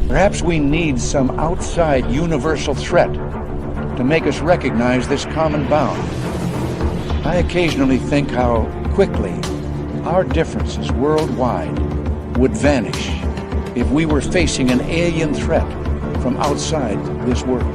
Perhaps we need some outside universal threat to make us recognize this common bound. I occasionally think how quickly our differences worldwide would vanish if we were facing an alien threat from outside this world.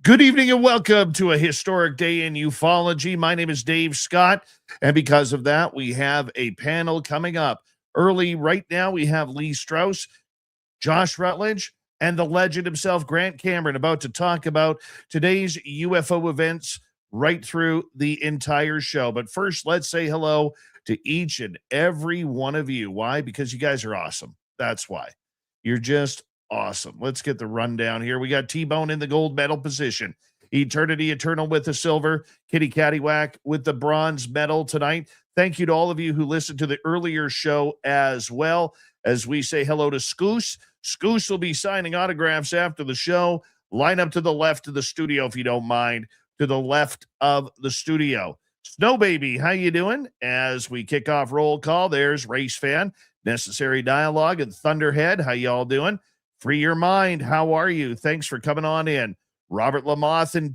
Good evening and welcome to a historic day in ufology. My name is Dave Scott, and because of that, we have a panel coming up early. Right now, we have Lee Strauss, Josh Rutledge, and the legend himself, Grant Cameron, about to talk about today's UFO events right through the entire show. But first, let's say hello to each and every one of you. Why? Because you guys are awesome. That's why. You're just awesome. Let's get the rundown here. We got T-Bone in the gold medal position. Eternity Eternal with the silver. Kitty Caddywhack with the bronze medal tonight. Thank you to all of you who listened to the earlier show as well. As we say hello to Scoos. Scoos will be signing autographs after the show. Line up to the left of the studio if you don't mind. To the left of the studio. Snow Baby, how you doing? As we kick off roll call, there's Race Fan, Necessary Dialogue, and Thunderhead. How y'all doing? Free Your Mind, how are you? Thanks for coming on in. Robert Lamoth and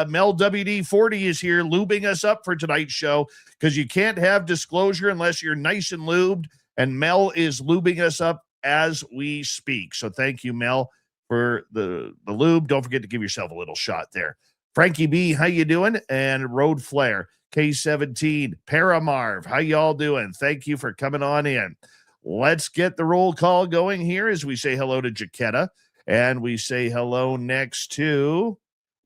Mel WD40 is here lubing us up for tonight's show because you can't have disclosure unless you're nice and lubed, and Mel is lubing us up as we speak. So thank you, Mel, for the lube. Don't forget to give yourself a little shot there. Frankie B, how you doing? And Road Flare, K17, Paramarv, how y'all doing? Thank you for coming on in. Let's get the roll call going here as we say hello to Jaquetta, and we say hello next to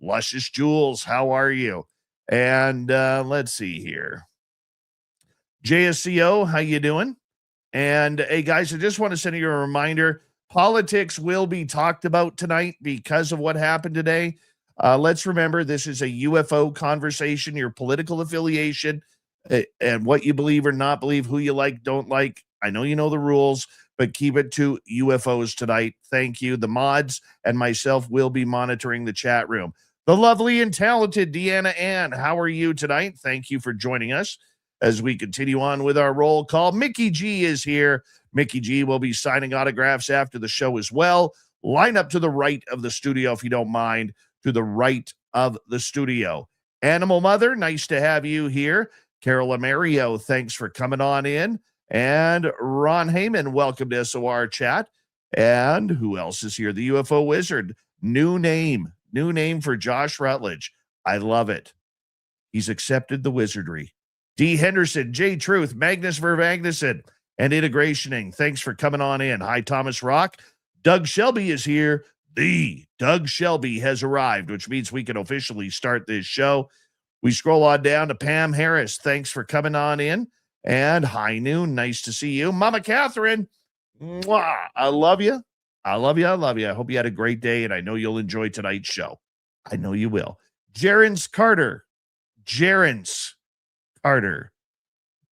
Luscious Jules. How are you? And let's see here. JSCO, how you doing? And hey, guys, I just want to send you a reminder. Politics will be talked about tonight because of what happened today. Let's remember, this is a UFO conversation, your political affiliation, and what you believe or not believe, who you like, don't like. I know you know the rules, but keep it to UFOs tonight. Thank you. The mods and myself will be monitoring the chat room. The lovely and talented Deanna Ann, how are you tonight? Thank you for joining us as we continue on with our roll call. Mickey G is here. Mickey G will be signing autographs after the show as well. Line up to the right of the studio if you don't mind, to the right of the studio. Animal Mother, nice to have you here. Carol Amario, thanks for coming on in. And Ron Heyman, welcome to SOR Chat. And who else is here? The UFO Wizard. New name for Josh Rutledge. I love it. He's accepted the wizardry. D. Henderson, J. Truth, Magnus Vervagnuson, and Integrationing. Thanks for coming on in. Hi, Thomas Rock. Doug Shelby is here. The Doug Shelby has arrived, which means we can officially start this show. We scroll on down to Pam Harris. Thanks for coming on in. And High Noon, nice to see you. Mama Catherine, mwah, I love you. I love you. I love you. I hope you had a great day, and I know you'll enjoy tonight's show. I know you will. Jerence Carter.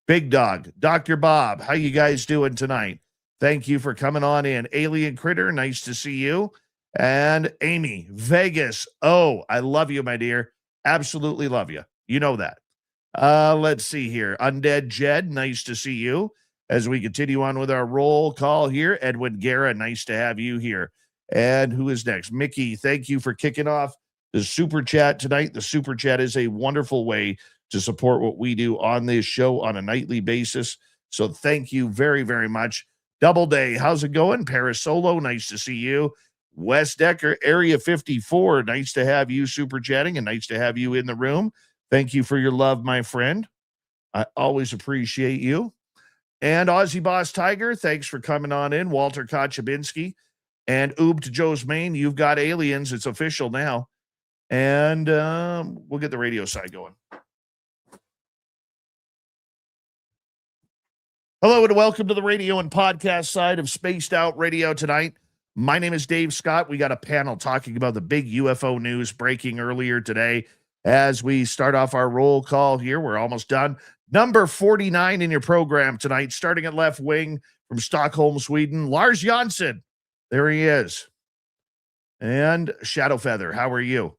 Big Dog. Dr. Bob, how you guys doing tonight? Thank you for coming on in. Alien Critter, nice to see you. And Amy, Vegas. Oh, I love you, my dear. Absolutely love you. You know that. Let's see here. Undead Jed, nice to see you. As we continue on with our roll call here, Edwin Guerra, nice to have you here. And who is next? Mickey, thank you for kicking off the Super Chat tonight. The Super Chat is a wonderful way to support what we do on this show on a nightly basis. So thank you very, very much. Doubleday, how's it going? Parasolo, nice to see you. Wes Decker, Area 54, nice to have you super chatting and nice to have you in the room. Thank you for your love, my friend. I always appreciate you. And Aussie Boss Tiger, thanks for coming on in. Walter Kochabinski and Oob to Joe's Main. You've got aliens. It's official now. And we'll get the radio side going. Hello and welcome to the radio and podcast side of Spaced Out Radio tonight. My name is Dave Scott. We got a panel talking about the big UFO news breaking earlier today. As we start off our roll call here, we're almost done. Number 49 in your program tonight, starting at left wing from Stockholm, Sweden, Lars Jansson. There he is. And Shadow Feather, how are you?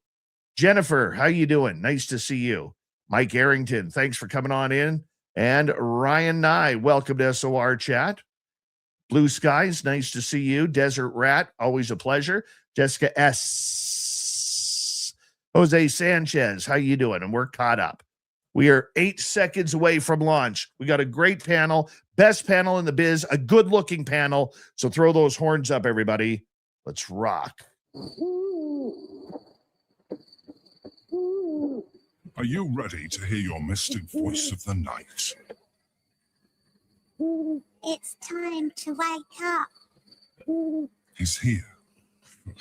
Jennifer, how you doing? Nice to see you. Mike Arrington, thanks for coming on in. And Ryan Nye, welcome to SOR Chat. Blue Skies, nice to see you. Desert Rat, always a pleasure. Jessica S. Jose Sanchez, how you doing? And we're caught up. We are 8 seconds away from launch. We got a great panel, best panel in the biz, a good-looking panel. So throw those horns up, everybody. Let's rock. Are you ready to hear your mystic voice of the night? It's time to wake up. He's here. Be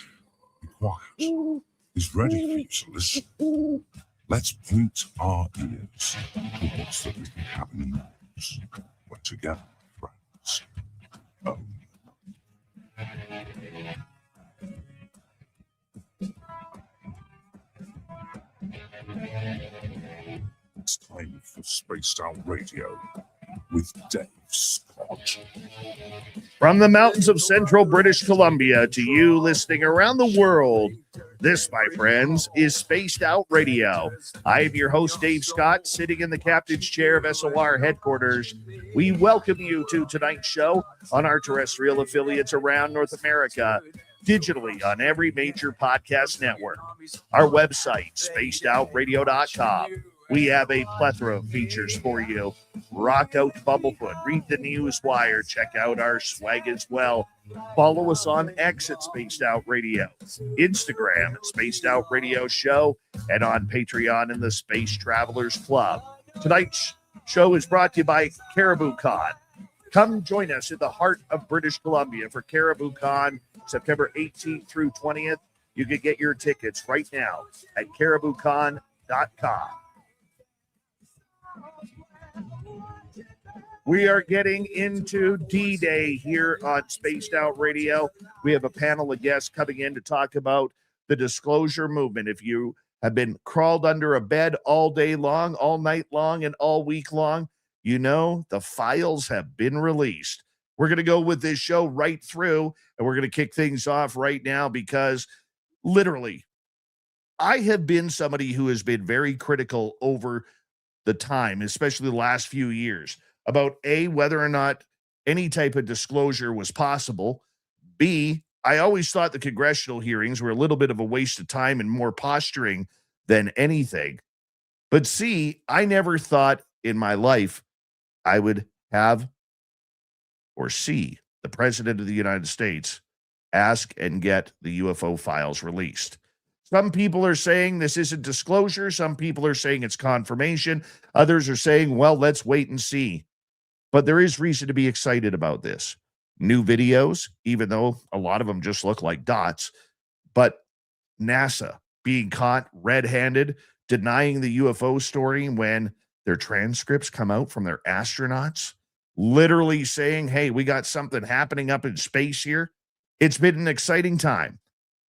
quiet. He's ready for you to listen. Let's point our ears to what's that really happening in the news. We're together, friends. Oh. It's time for Spaced Out Radio with Dave Scott. From the mountains of central British Columbia to you listening around the world, this, my friends, is Spaced Out Radio. I am your host, Dave Scott, sitting in the captain's chair of SOR headquarters. We welcome you to tonight's show on our terrestrial affiliates around North America, digitally on every major podcast network. Our website, spacedoutradio.com. We have a plethora of features for you. Rock out Bubblefoot, read the news wire, check out our swag as well. Follow us on X at Spaced Out Radio, Instagram at Spaced Out Radio Show, and on Patreon in the Space Travelers Club. Tonight's show is brought to you by Caribou Con. Come join us in the heart of British Columbia for Caribou Con, September 18th through 20th. You can get your tickets right now at cariboucon.com. We are getting into D-Day here on Spaced Out Radio. We have a panel of guests coming in to talk about the disclosure movement. If you have been crawled under a bed all day long, all night long, and all week long, you know the files have been released. We're going to go with this show right through, and we're going to kick things off right now because literally, I have been somebody who has been very critical over the time, especially the last few years, about A, whether or not any type of disclosure was possible. B, I always thought the congressional hearings were a little bit of a waste of time and more posturing than anything. But C, I never thought in my life I would have or see the President of the United States ask and get the UFO files released. Some people are saying this isn't disclosure. Some people are saying it's confirmation. Others are saying, well, let's wait and see. But there is reason to be excited about this. New videos, even though a lot of them just look like dots, but NASA being caught red-handed, denying the UFO story when their transcripts come out from their astronauts, literally saying, hey, we got something happening up in space here. It's been an exciting time,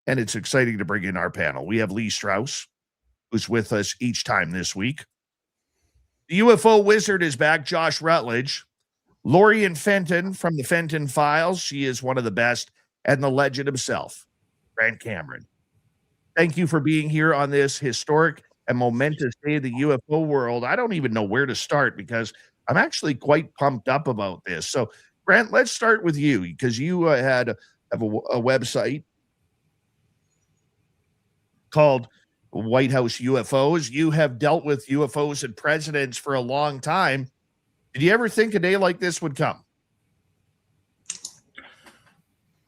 and it's exciting to bring in our panel. We have Lee Strauss, who's with us each time this week. The UFO wizard is back, Josh Rutledge. Lorien Fenton from the Fenton Files. She is one of the best. And the legend himself, Grant Cameron. Thank you for being here on this historic and momentous day of the UFO world. I don't even know where to start because I'm actually quite pumped up about this. So, Grant, let's start with you because you have a website called White House UFOs. You have dealt with UFOs and presidents for a long time. Did you ever think a day like this would come?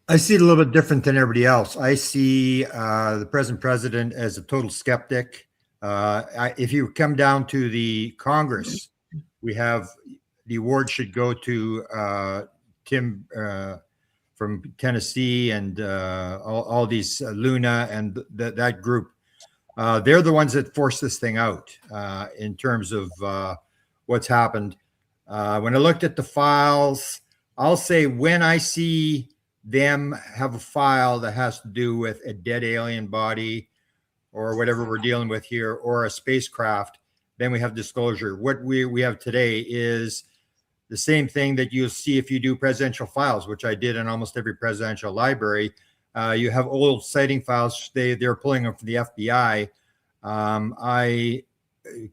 I see it a little bit different than everybody else. I see the present president as a total skeptic. If you come down to the Congress, we have the award should go to Tim from Tennessee and all these Luna and that group. They're the ones that forced this thing out in terms of what's happened. When I looked at the files, I'll say when I see them have a file that has to do with a dead alien body or whatever we're dealing with here, or a spacecraft, then we have disclosure. What we have today is the same thing that you'll see if you do presidential files, which I did in almost every presidential library. You have old sighting files. They're pulling them from the FBI. I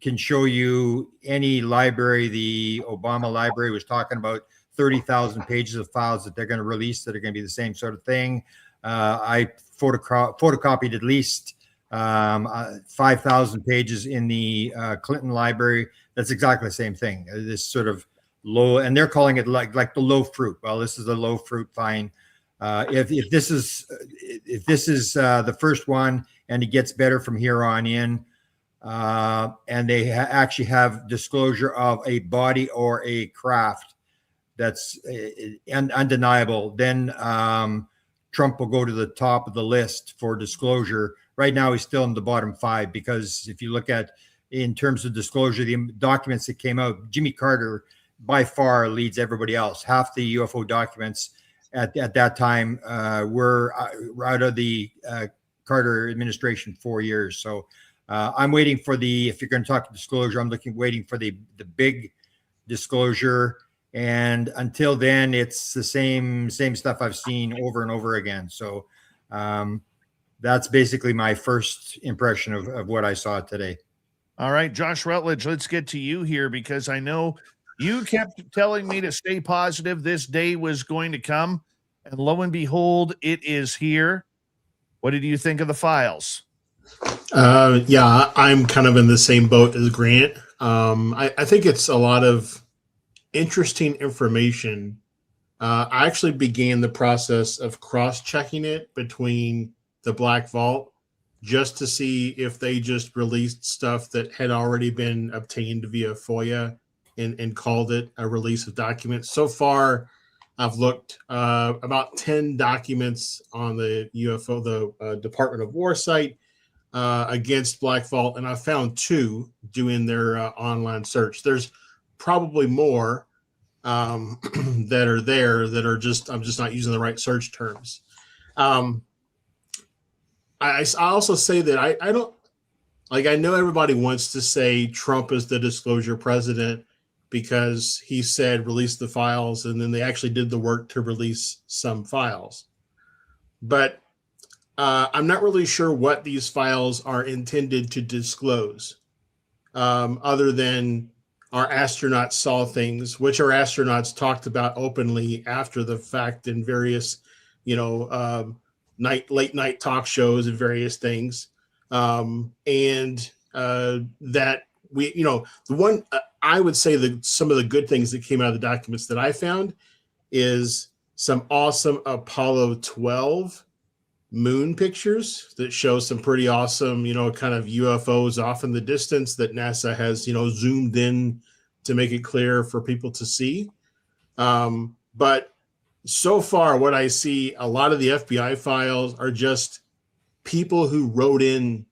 can show you any library. The Obama library was talking about 30,000 pages of files that they're going to release that are going to be the same sort of thing. I photocopied at least 5,000 pages in the Clinton library. That's exactly the same thing. This sort of low, and they're calling it like the low fruit. Well, this is the low fruit fine. If this is the first one and it gets better from here on in, and they actually have disclosure of a body or a craft that's undeniable, then Trump will go to the top of the list for disclosure. Right now, he's still in the bottom 5 because if you look at in terms of disclosure, the documents that came out, Jimmy Carter by far leads everybody else. Half the UFO documents at that time were out of the Carter administration 4 years. So I'm waiting for if you're going to talk disclosure, waiting for the big disclosure. And until then, it's the same stuff I've seen over and over again. So that's basically my first impression of what I saw today. All right, Josh Rutledge, let's get to you here because I know you kept telling me to stay positive. This day was going to come, and lo and behold, it is here. What did you think of the files? Yeah, I'm kind of in the same boat as Grant. I think it's a lot of interesting information. I actually began the process of cross-checking it between the Black Vault just to see if they just released stuff that had already been obtained via FOIA and called it a release of documents. So far, I've looked about 10 documents on the UFO, the Department of War site against Black Vault, and I found 2 doing their online search. There's probably more that are there that are just, I'm just not using the right search terms. I also say that I don't, like, I know everybody wants to say Trump is the disclosure president because he said release the files, and then they actually did the work to release some files. But I'm not really sure what these files are intended to disclose, other than our astronauts saw things, which our astronauts talked about openly after the fact in various, late night talk shows and various things. That we, the one, I would say that some of the good things that came out of the documents that I found is some awesome Apollo 12 moon pictures that show some pretty awesome, kind of UFOs off in the distance that NASA has, zoomed in to make it clear for people to see. But so far, what I see, a lot of the FBI files are just people who wrote in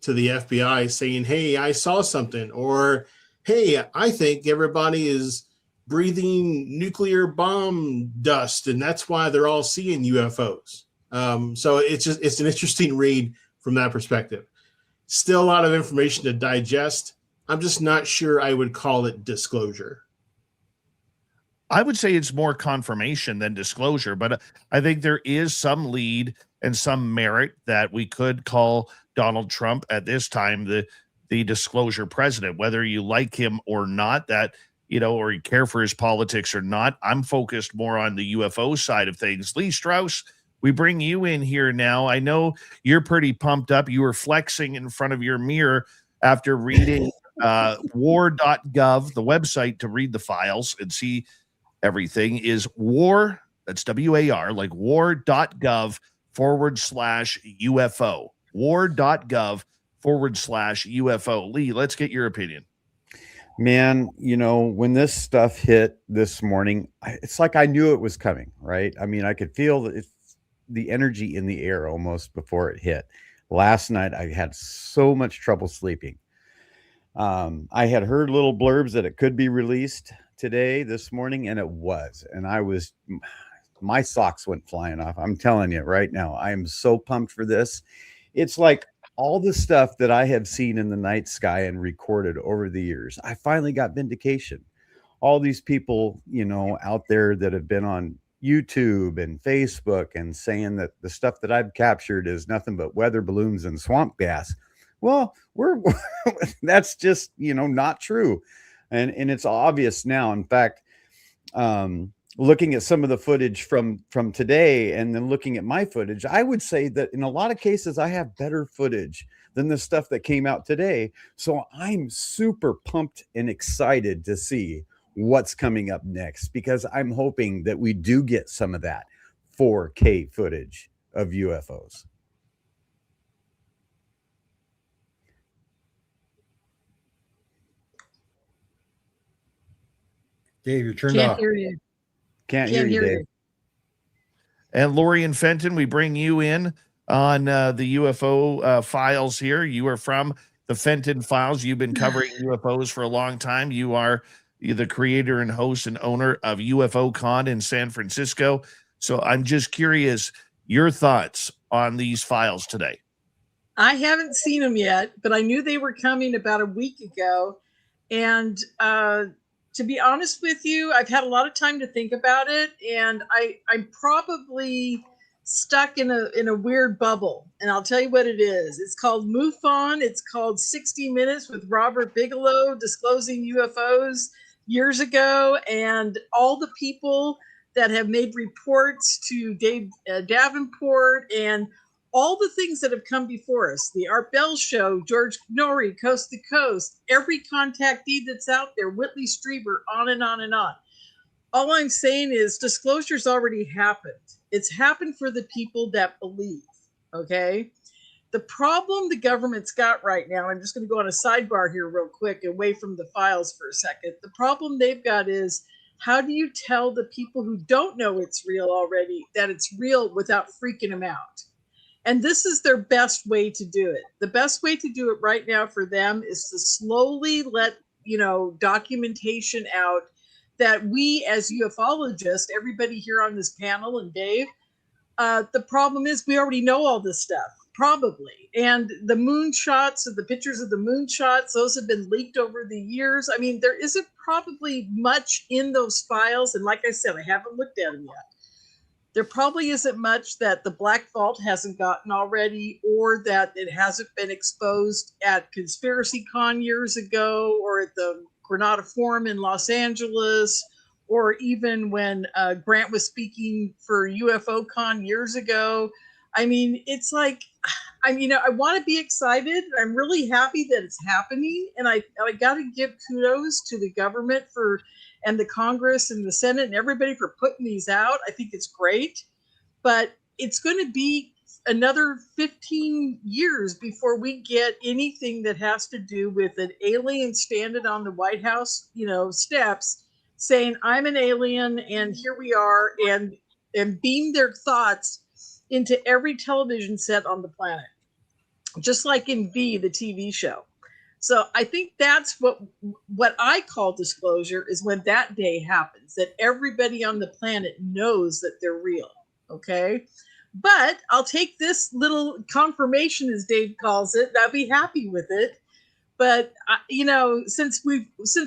to the FBI saying, hey, I saw something, or hey, I think everybody is breathing nuclear bomb dust, and that's why they're all seeing UFOs. So it's an interesting read from that perspective. Still a lot of information to digest. I'm just not sure I would call it disclosure. I would say it's more confirmation than disclosure, but I think there is some lead and some merit that we could call Donald Trump at this time the disclosure president, whether you like him or not, or you care for his politics or not. I'm focused more on the UFO side of things. Lee Strauss, we bring you in here now. I know you're pretty pumped up. You were flexing in front of your mirror after reading war.gov, the website to read the files and see everything is war. That's WAR, like war.gov/UFO. War.gov/UFO. Lee, let's get your opinion. Man, when this stuff hit this morning, it's like I knew it was coming, right? I mean, I could feel the energy in the air almost before it hit. Last night, I had so much trouble sleeping. I had heard little blurbs that it could be released this morning, and it was. And my socks went flying off. I'm telling you right now, I am so pumped for this. It's like all the stuff that I have seen in the night sky and recorded over the years. I finally got vindication. All these people, out there that have been on YouTube and Facebook and saying that the stuff that I've captured is nothing but weather balloons and swamp gas. Well, that's just, not true. And it's obvious now. In fact, looking at some of the footage from today and then looking at my footage, I would say that in a lot of cases, I have better footage than the stuff that came out today. So I'm super pumped and excited to see what's coming up next, because I'm hoping that we do get some of that 4K footage of UFOs. Dave, you're turned Can't off. hear you. Can't hear you, Dave. And Lorien Fenton, we bring you in on the UFO files here. You are from the Fenton Files. You've been covering UFOs for a long time. You're the creator and host and owner of UFO Con in San Francisco. So I'm just curious, your thoughts on these files today. I haven't seen them yet, but I knew they were coming about a week ago. And to be honest with you, I've had a lot of time to think about it, and I'm probably stuck in a weird bubble. And I'll tell you what it is. It's called MUFON. It's called 60 Minutes with Robert Bigelow disclosing UFOs years ago, and all the people that have made reports to Dave Davenport and all the things that have come before us, the Art Bell Show, George Norrie, Coast to Coast, every contactee that's out there, Whitley Strieber, on and on and on. All I'm saying is disclosure's already happened. It's happened for the people that believe, okay? The problem the government's got right now, I'm just going to go on a sidebar here real quick, away from the files for a second. The problem they've got is, how do you tell the people who don't know it's real already that it's real without freaking them out? And this is their best way to do it. The best way to do it right now for them is to slowly let, documentation out that we as ufologists, everybody here on this panel and Dave, the problem is we already know all this stuff, probably. And the moonshots, the pictures of the moonshots, those have been leaked over the years. I mean, there isn't probably much in those files. And like I said, I haven't looked at them yet. There probably isn't much that the Black Vault hasn't gotten already, or that it hasn't been exposed at Conspiracy Con years ago, or at the Granada Forum in Los Angeles, or even when Grant was speaking for UFO Con years ago. I mean, it's like, I want to be excited. I'm really happy that it's happening. And I got to give kudos to the government and the Congress and the Senate and everybody for putting these out. I think it's great, but it's going to be another 15 years before we get anything that has to do with an alien standing on the White House, steps saying, I'm an alien and here we are, and beam their thoughts into every television set on the planet, just like in V, the TV show. So I think that's what I call disclosure, is when that day happens, that everybody on the planet knows that they're real. Okay. But I'll take this little confirmation, as Dave calls it. I'll be happy with it. But since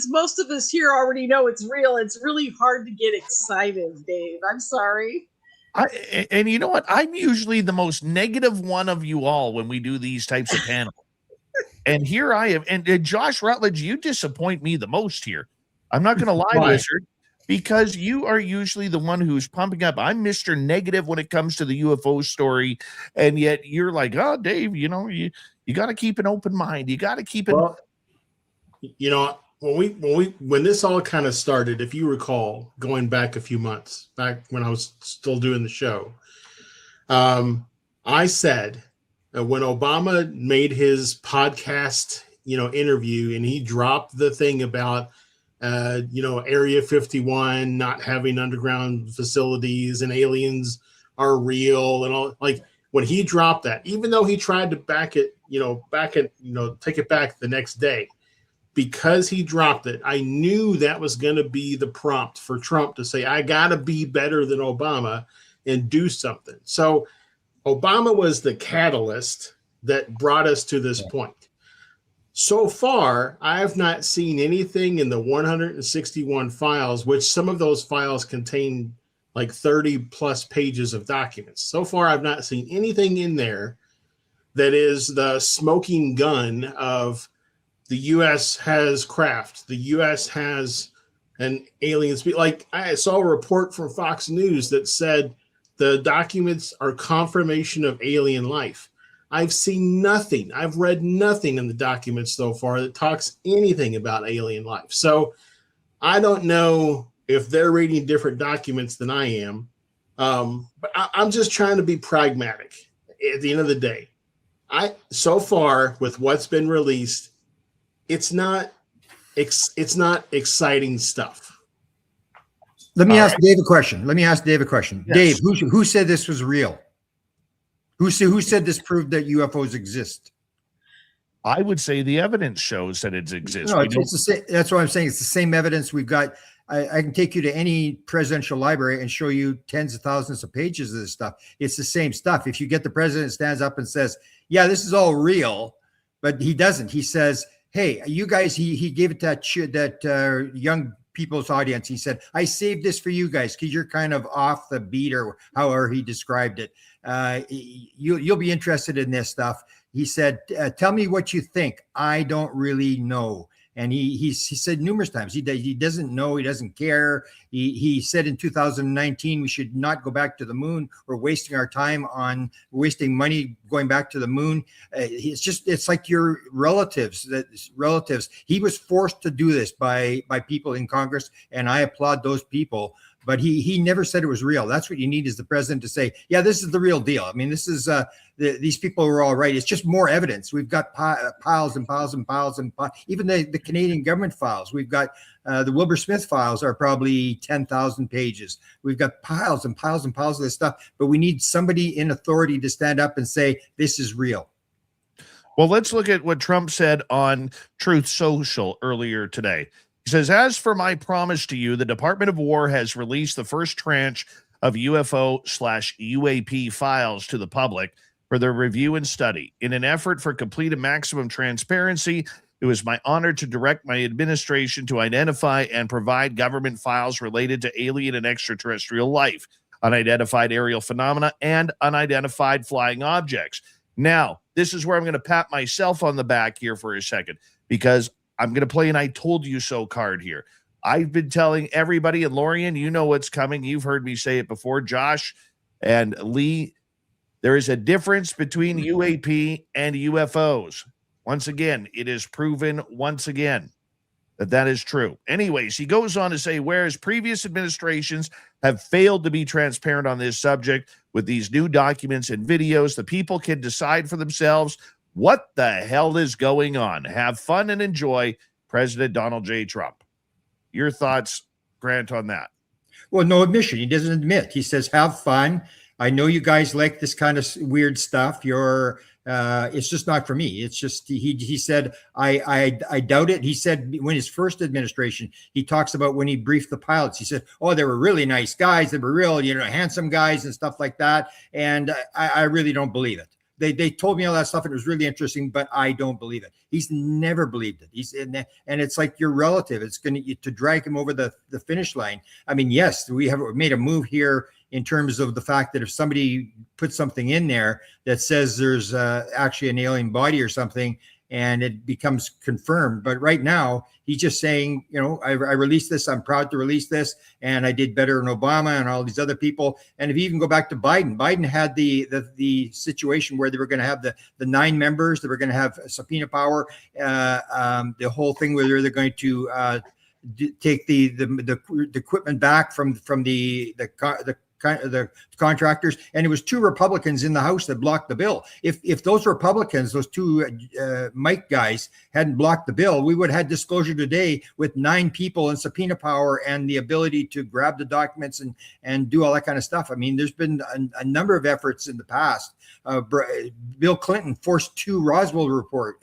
most of us here already know it's real, it's really hard to get excited, Dave. I'm sorry. And you know what? I'm usually the most negative one of you all when we do these types of panels. And here I am. And Josh Rutledge, you disappoint me the most here. I'm not going to lie, Wizard. because you are usually the one who's pumping up. I'm Mr. Negative when it comes to the UFO story, and yet you're like, oh, Dave, you got to keep an open mind. You got to keep it. Well, when this all kind of started, if you recall, going back a few months, back when I was still doing the show, I said when Obama made his podcast, interview, and he dropped the thing about, Area 51 not having underground facilities and aliens are real and all, like when he dropped that, even though he tried to take it back the next day, because he dropped it, I knew that was going to be the prompt for Trump to say, I got to be better than Obama and do something. So Obama was the catalyst that brought us to this point. So far, I have not seen anything in the 161 files, which some of those files contain like 30 plus pages of documents. So far, I've not seen anything in there that is the smoking gun of the U.S. has craft. The U.S. has an alien species. Like I saw a report from Fox News that said the documents are confirmation of alien life. I've seen nothing. I've read nothing in the documents so far that talks anything about alien life. So I don't know if they're reading different documents than I am. But I'm just trying to be pragmatic at the end of the day. So far with what's been released, it's not exciting stuff. Let me ask Dave a question. Yes. Dave, who said this was real? Who said this proved that UFOs exist? I would say the evidence shows that it exists. No, it's the same. That's what I'm saying. It's the same evidence we've got. I can take you to any presidential library and show you tens of thousands of pages of this stuff. It's the same stuff. If you get the president stands up and says, yeah, this is all real, but he doesn't. He says, hey, you guys, he gave it that young people's audience. He said, I saved this for you guys because you're kind of off the beat, or however he described it. You'll be interested in this stuff. He said, tell me what you think. I don't really know. And he said numerous times, he doesn't know, he doesn't care. He said in 2019, we should not go back to the moon. We're wasting our time on wasting money going back to the moon. It's like your relatives. He was forced to do this by people in Congress, and I applaud those people. But he never said it was real. That's what you need, is the president to say, yeah, this is the real deal. I mean, this is these people were all right. It's just more evidence. We've got piles and piles and piles and piles. Even the Canadian government files. We've got the Wilbur Smith files are probably 10,000 pages. We've got piles and piles and piles of this stuff. But we need somebody in authority to stand up and say, this is real. Well, let's look at what Trump said on Truth Social earlier today. He says, as for my promise to you, the Department of War has released the first tranche of UFO/UAP files to the public for their review and study. In an effort for complete and maximum transparency, it was my honor to direct my administration to identify and provide government files related to alien and extraterrestrial life, unidentified aerial phenomena, and unidentified flying objects. Now, this is where I'm going to pat myself on the back here for a second, because I'm going to play an I told you so card here. I've been telling everybody, and Lorien, you know what's coming. You've heard me say it before. Josh and Lee, there is a difference between UAP and UFOs. Once again, it is proven once again that is true. Anyways, he goes on to say, whereas previous administrations have failed to be transparent on this subject, with these new documents and videos, the people can decide for themselves what the hell is going on. Have fun and enjoy, President Donald J. Trump. Your thoughts, Grant, on that? Well, no admission. He doesn't admit. He says, have fun. I know you guys like this kind of weird stuff. It's just not for me. It's just, he said, I doubt it. He said when his first administration, he talks about when he briefed the pilots, he said, oh, they were really nice guys. They were real, handsome guys and stuff like that. And I really don't believe it. They told me all that stuff, and it was really interesting, but I don't believe it. He's never believed it. And it's like your relative. It's going to drag him over the finish line. I mean, yes, we have made a move here in terms of the fact that if somebody puts something in there that says there's actually an alien body or something, and it becomes confirmed. But right now, he's just saying, I released this. I'm proud to release this, and I did better than Obama and all these other people. And if you even go back to Biden had the situation where they were going to have the 9 members, they were going to have subpoena power, the whole thing where they're going to take the equipment back from the contractors, and it was 2 Republicans in the House that blocked the bill. If those Republicans, those 2 Mike guys, hadn't blocked the bill, we would have had disclosure today with 9 people and subpoena power and the ability to grab the documents and do all that kind of stuff. I mean, there's been a number of efforts in the past. Bill Clinton forced 2 Roswell report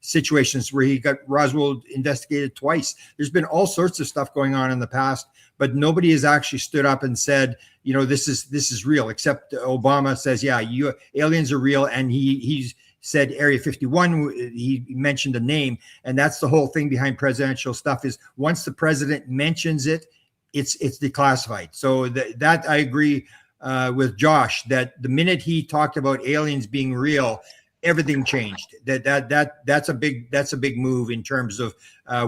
situations where he got Roswell investigated twice. There's been all sorts of stuff going on in the past, but nobody has actually stood up and said, this is real, except Obama says, yeah, aliens are real. And he's said Area 51, he mentioned a name, and that's the whole thing behind presidential stuff is once the president mentions it, it's declassified. So that I agree with Josh that the minute he talked about aliens being real, everything changed. That's a big move in terms of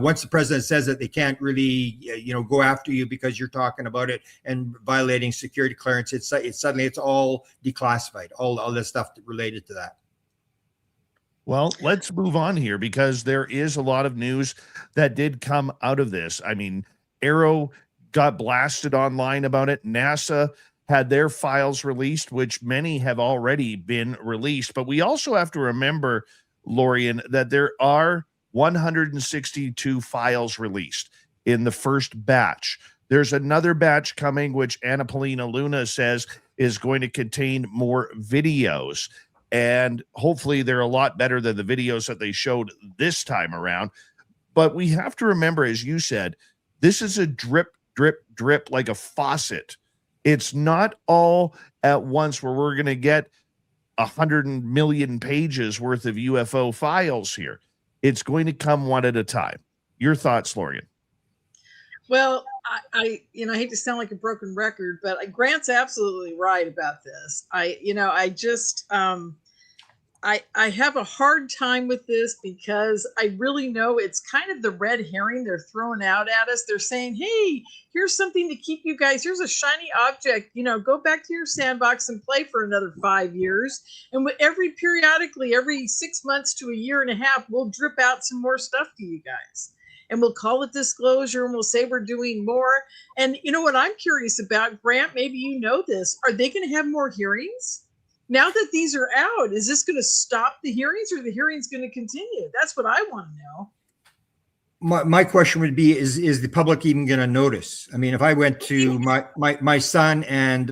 once the president says that they can't really go after you because you're talking about it and violating security clearance. It's suddenly it's all declassified. All this stuff related to that. Well, let's move on here because there is a lot of news that did come out of this. I mean, Arrow got blasted online about it. NASA had their files released, which many have already been released. But we also have to remember, Lorien, that there are 162 files released in the first batch. There's another batch coming, which Anna Paulina Luna says is going to contain more videos. And hopefully they're a lot better than the videos that they showed this time around. But we have to remember, as you said, this is a drip, drip, drip like a faucet. It's not all at once where we're going to get 100 million pages worth of UFO files here. It's going to come one at a time. Your thoughts, Lorien? Well, I hate to sound like a broken record, but Grant's absolutely right about this. I have a hard time with this because I really know it's kind of the red herring they're throwing out at us. They're saying, hey, here's something to keep you guys. Here's a shiny object. Go back to your sandbox and play for another 5 years. And periodically, every 6 months to a year and a half, we'll drip out some more stuff to you guys. And we'll call it disclosure and we'll say we're doing more. And you know what I'm curious about, Grant, maybe you know this. Are they going to have more hearings? Now that these are out, is this going to stop the hearings or the hearings going to continue? That's what I want to know. My question would be, is the public even going to notice? I mean, if I went to my son and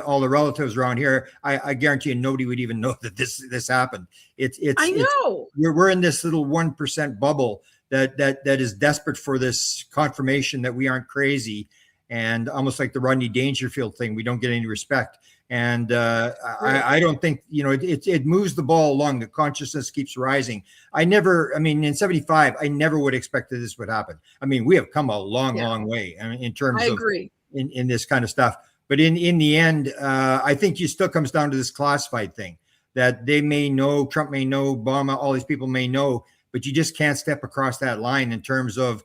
all the relatives around here, I guarantee you nobody would even know that this happened. I know. We're in this little 1% bubble that is desperate for this confirmation that we aren't crazy, and almost like the Rodney Dangerfield thing, we don't get any respect. And I don't think, it moves the ball along. The consciousness keeps rising. in 75, I never would have expected this would happen. I mean, we have come a long way in terms of in this kind of stuff. But in the end, I think it still comes down to this classified thing that they may know, Trump may know, Obama, all these people may know, but you just can't step across that line in terms of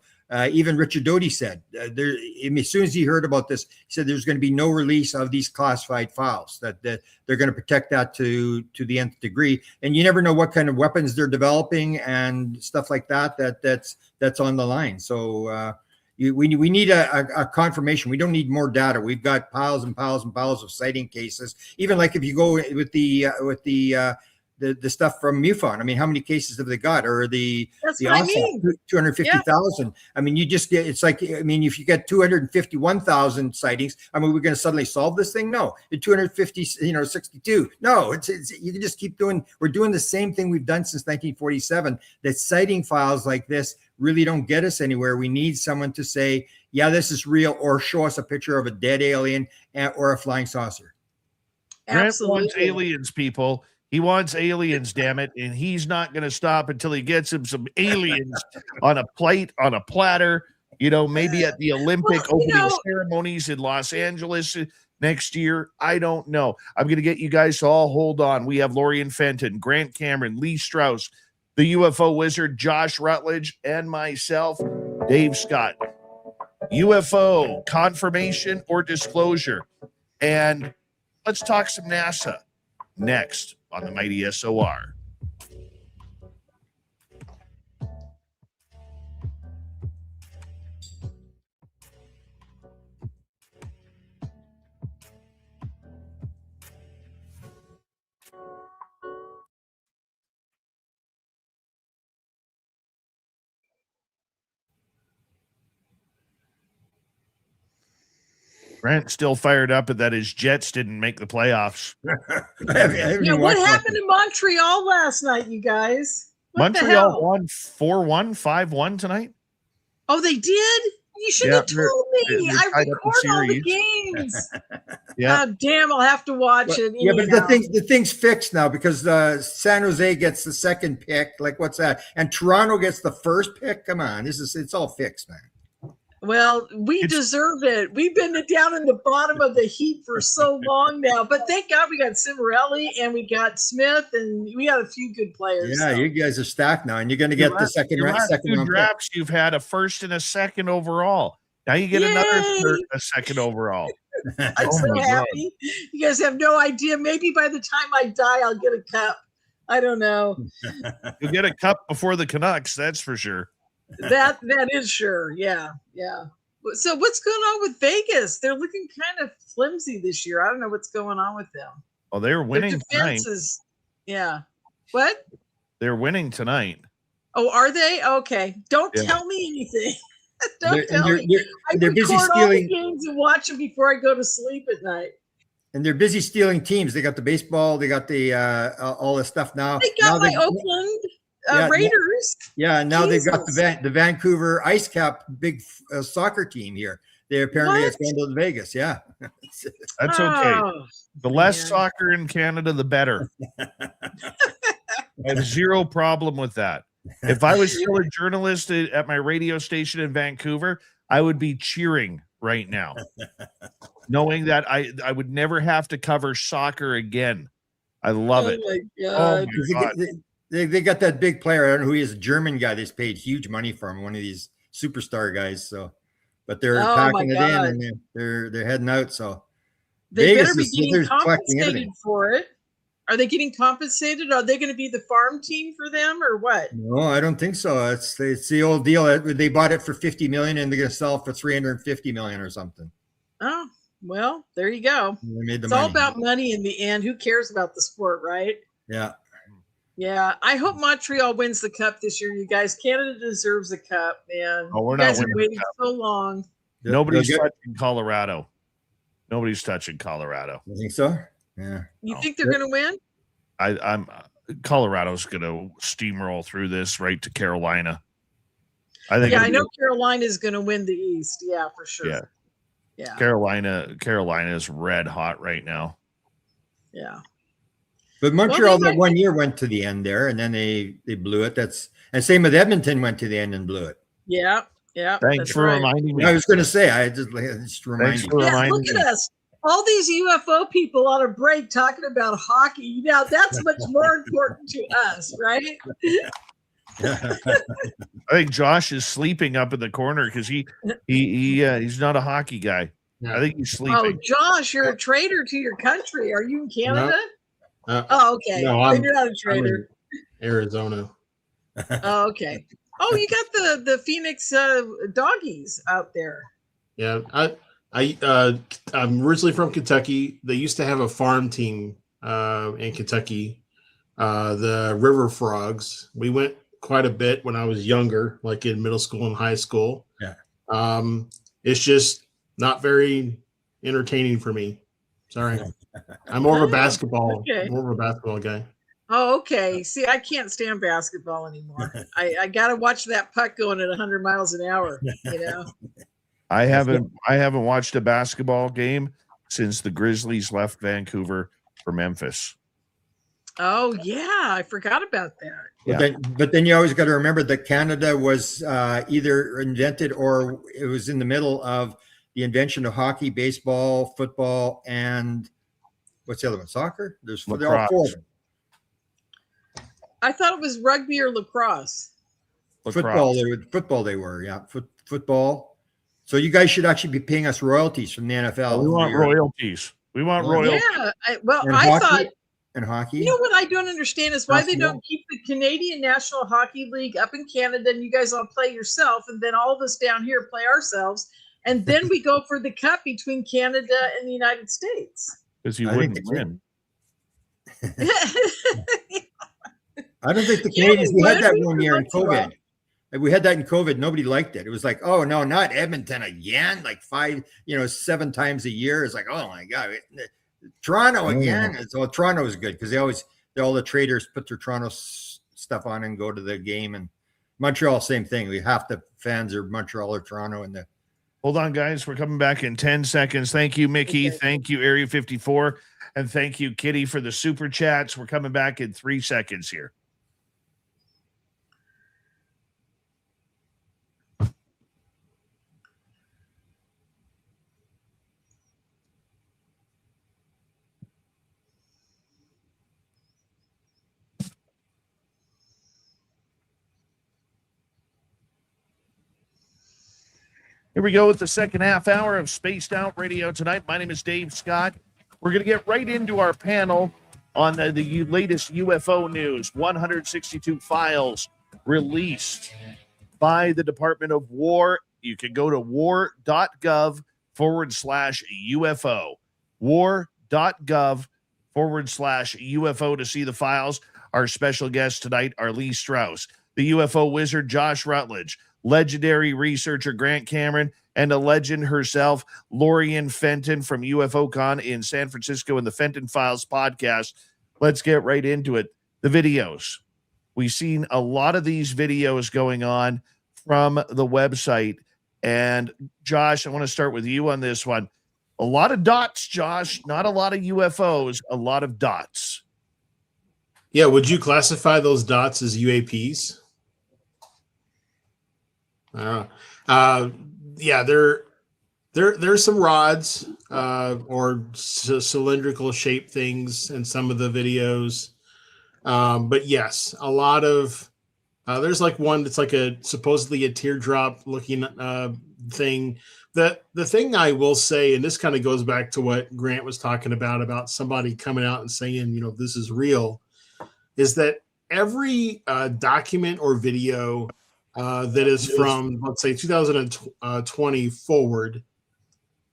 even Richard Doty said, as soon as he heard about this, he said there's going to be no release of these classified files, that they're going to protect that to the nth degree. And you never know what kind of weapons they're developing and stuff like that's on the line. So we need a confirmation. We don't need more data. We've got piles and piles and piles of sighting cases. Even like if you go with the stuff from MUFON. I mean, how many cases have they got? Or the 250,000. Yeah. I mean, you just get, it's like, I mean, if you get 251,000 sightings, I mean, we're going to suddenly solve this thing? No. At 250, 62. No, it's you can just keep doing, we're doing the same thing we've done since 1947. That sighting files like this really don't get us anywhere. We need someone to say, yeah, this is real, or show us a picture of a dead alien or a flying saucer. Absolutely. Grant wants aliens, people. He wants aliens, damn it, and he's not going to stop until he gets him some aliens on a plate, on a platter, maybe at the Olympic opening ceremonies in Los Angeles next year. I don't know. I'm going to get you guys to all hold on. We have Lorien Fenton, Grant Cameron, Lee Strauss, the UFO wizard, Josh Rutledge, and myself, Dave Scott. UFO confirmation or disclosure. And let's talk some NASA next on the Mighty SOR. Grant still fired up that his Jets didn't make the playoffs. Yeah, what happened in Montreal last night, you guys? What the Montreal hell? won 4-1, 5-1 tonight. Oh, they did? You should have told me. they're I tied up the record all the series. games. Yeah. Oh, damn, I'll have to watch it. Yeah, but anyhow. the thing's fixed now because San Jose gets the second pick. Like, what's that? And Toronto gets the first pick. Come on, it's all fixed, man. Well, we deserve it. We've been down in the bottom of the heap for so long now. But thank God we got Cimarelli and we got Smith and we got a few good players. Yeah, so. you guys are stacked now, and you're going to get the second round. Second two round pick. drafts, you've had a first and a second overall. Now you get another a second overall. I'm so happy. You guys have no idea. Maybe by the time I die, I'll get a cup. I don't know. You'll get a cup before the Canucks, that's for sure. That is sure. Yeah. So what's going on with Vegas? They're looking kind of flimsy this year. I don't know what's going on with them. Well, they're winning Their tonight. defense is, yeah. What? They're winning tonight. Oh, are they? Okay. Don't Yeah. tell me anything. Don't tell me. I They're busy record all the stealing, games and watch them before I go to sleep at night. and they're busy stealing teams. They got the baseball. They got the all this stuff now. They got now my Oakland Yeah, Raiders. Yeah, now they've got Jesus. the Vancouver Ice Cap big soccer team here. They apparently it's going to Vegas. Yeah, That's okay. Oh, The less man. soccer in Canada, the better. I have zero problem with that. If I was still a journalist at my radio station in Vancouver, I would be cheering right now, knowing that I would never have to cover soccer again. I love it. My Oh God. my God. they got that big player. I don't know who he is, a German guy. They paid huge money for him, one of these superstar guys. So, but they're Oh, packing my it God. in, and they're heading out. So They Vegas better be is- getting they're collecting compensated everything. for it. Are they getting compensated? Are they going to be the farm team for them or what? no, I don't think so. It's the old deal. They bought it for 50 million, and they're going to sell it for 350 million or something. Oh, well, there you go. They made the It's money. all about money in the end. Who cares about the sport, right? Yeah. Yeah. I hope Montreal wins the cup this year, you guys. Canada deserves a cup, man. Oh, we're you not guys have winning the waited cup. so long. Nobody's They'll get- touching Colorado. Nobody's touching Colorado. You think so? Yeah. You No. think they're going to win? I'm Colorado's going to steamroll through this right to Carolina. I think. Yeah, I it'll be- know Carolina is going to win the East. Yeah, for sure. Yeah. Yeah. Carolina is red hot right now. Yeah. But Montreal they that might- one year went to the end there, and then they blew it. And same with Edmonton went to the end and blew it. Yeah. Yeah. Thanks that's for right. reminding me. I was going to say, I just remind Thanks you. for Yeah, reminding look me. at us. All these UFO people on a break talking about hockey. Now that's much more important to us, right? I think Josh is sleeping up in the corner because he's not a hockey guy. I think he's Oh, sleeping. Josh, you're a traitor to your country. Are you in Canada? Uh, Oh, okay. No, Then you're not a I'm traitor. in Arizona. Oh, okay. Oh, you got the Phoenix doggies out there. Yeah, I'm originally from Kentucky. They used to have a farm team in Kentucky, the River Frogs. We went quite a bit when I was younger, like in middle school and high school. Yeah. It's just not very entertaining for me. Sorry, I'm more of a basketball, Okay. more of a basketball guy. Oh, okay. See, I can't stand basketball anymore. I got to watch that puck going at 100 miles an hour, you know? I haven't watched a basketball game since the Grizzlies left Vancouver for Memphis. Oh, yeah. I forgot about that. But then you always got to remember that Canada was either invented or it was in the middle of the invention of hockey, baseball, football, and what's the other one? Soccer? They're all four of them. I thought it was rugby or lacrosse. Football, they were, yeah, football. So you guys should actually be paying us royalties from the NFL. We want royalties. We want royalties. Yeah. And I hockey, thought, and hockey. you know what I don't understand is why they Basketball. don't keep the Canadian National Hockey League up in Canada and you guys all play yourself, and then all of us down here play ourselves, and then we go for the cup between Canada and the United States. Because you I think wouldn't they win. I don't think the You know Canadians, we had what? that We one were year in lucky, Rob. COVID. We had that in COVID. Nobody liked it. It was like, oh no, not Edmonton again. Like 7 times a year. It's like, oh my God. Toronto again. So Toronto is good because all the traders put their Toronto stuff on and go to the game. And Montreal, same thing. Half the fans are Montreal or Toronto in the. Hold on, guys. We're coming back in 10 seconds. Thank you, Mickey. Okay. Thank you, Area 54. And thank you, Kitty, for the super chats. We're coming back in 3 seconds here. Here we go with the second half hour of Spaced Out Radio tonight. My name is Dave Scott. We're going to get right into our panel on the latest UFO news. 162 files released by the Department of War. You can go to war.gov/UFO. War.gov/UFO to see the files. Our special guests tonight are Lee Strauss, the UFO wizard Josh Rutledge, legendary researcher Grant Cameron, and a legend herself, Lorien Fenton from UFOCon in San Francisco and the Fenton Files podcast. Let's get right into it. The videos. We've seen a lot of these videos going on from the website. And Josh, I want to start with you on this one. A lot of dots, Josh, not a lot of UFOs, a lot of dots. Yeah, would you classify those dots as UAPs? Yeah, there's some rods or cylindrical shaped things in some of the videos, but yes, a lot of there's like one that's like supposedly a teardrop looking thing. The thing I will say, and this kind of goes back to what Grant was talking about somebody coming out and saying, this is real, is that every document or video that is from, let's say, 2020 forward,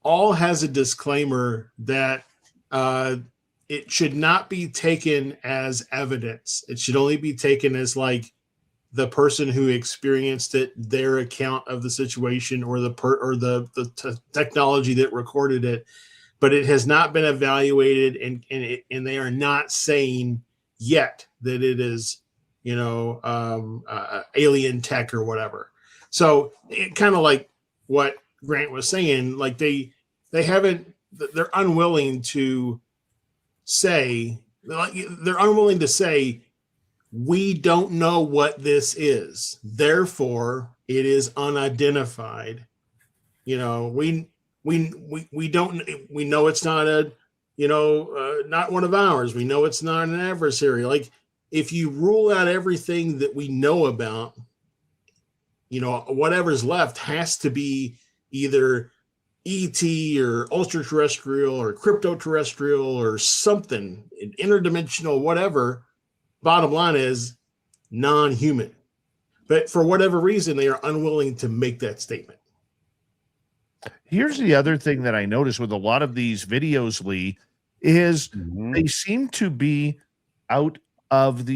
all has a disclaimer that it should not be taken as evidence. It should only be taken as like the person who experienced it, their account of the situation, or the technology that recorded it. But it has not been evaluated, and they are not saying yet that it is alien tech or whatever. So it kind of like what Grant was saying, like they're unwilling to say, we don't know what this is, therefore it is unidentified. We know it's not not one of ours. We know it's not an adversary. Like, if you rule out everything that we know about, whatever's left has to be either ET or ultra-terrestrial or crypto-terrestrial or something, interdimensional, whatever. Bottom line is non-human. But for whatever reason, they are unwilling to make that statement. Here's the other thing that I noticed with a lot of these videos, Lee, is they seem to be out of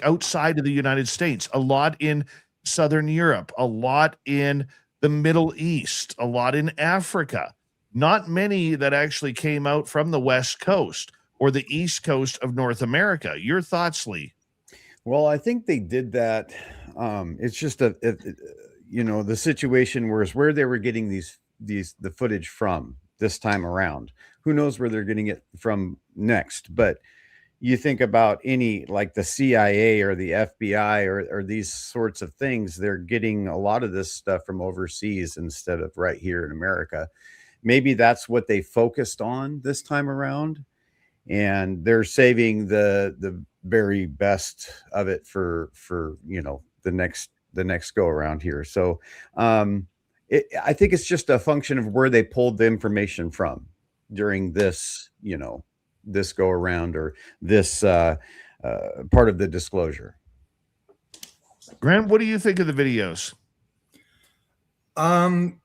outside of the United States, a lot in Southern Europe, a lot in the Middle East, a lot in Africa, not many that actually came out from the West Coast or the East Coast of North America. Your thoughts, Lee? Well, I think they did that. It's just the situation where they were getting the footage from this time around. Who knows where they're getting it from next? But you think about any, like the CIA or the FBI or these sorts of things, they're getting a lot of this stuff from overseas instead of right here in America. Maybe that's what they focused on this time around. And they're saving the very best of it for the next go around here. So I think it's just a function of where they pulled the information from during this this go around, or this part of the disclosure. Grant, what do you think of the videos?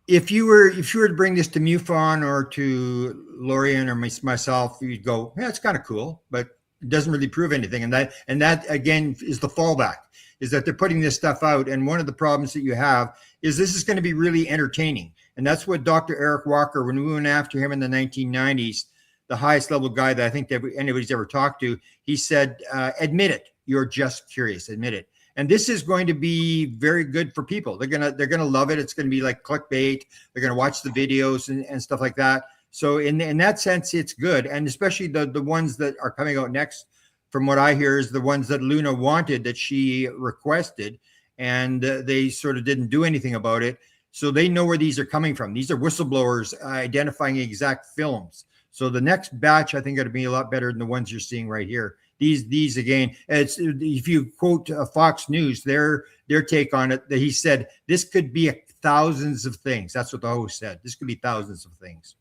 If you were to bring this to MUFON or to Lorien or myself, you'd go, yeah, it's kind of cool, but it doesn't really prove anything. And that again is the fallback, is that they're putting this stuff out. And one of the problems that you have is this is going to be really entertaining. And that's what Dr. Eric Walker, when we went after him in the 1990s, the highest level guy that I think that anybody's ever talked to, he said, admit it. You're just curious, admit it. And this is going to be very good for people. They're gonna love it. It's gonna be like clickbait. They're gonna watch the videos and stuff like that. So in that sense, it's good. And especially the ones that are coming out next, from what I hear, is the ones that Luna wanted, that she requested, and they sort of didn't do anything about it. So they know where these are coming from. These are whistleblowers identifying exact films. So the next batch, I think, are going to be a lot better than the ones you're seeing right here. These again, it's, if you quote Fox News, their take on it, that he said this could be thousands of things. That's what the host said. This could be thousands of things.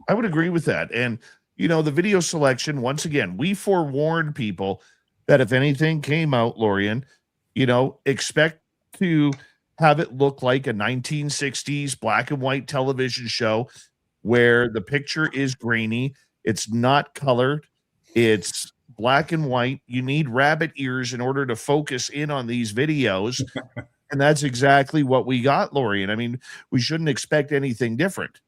I would agree with that. And the video selection, once again, we forewarned people that if anything came out, Lorien, expect to have it look like a 1960s black and white television show where the picture is grainy. It's not colored. It's black and white. You need rabbit ears in order to focus in on these videos. And that's exactly what we got, Lorien. I mean, we shouldn't expect anything different.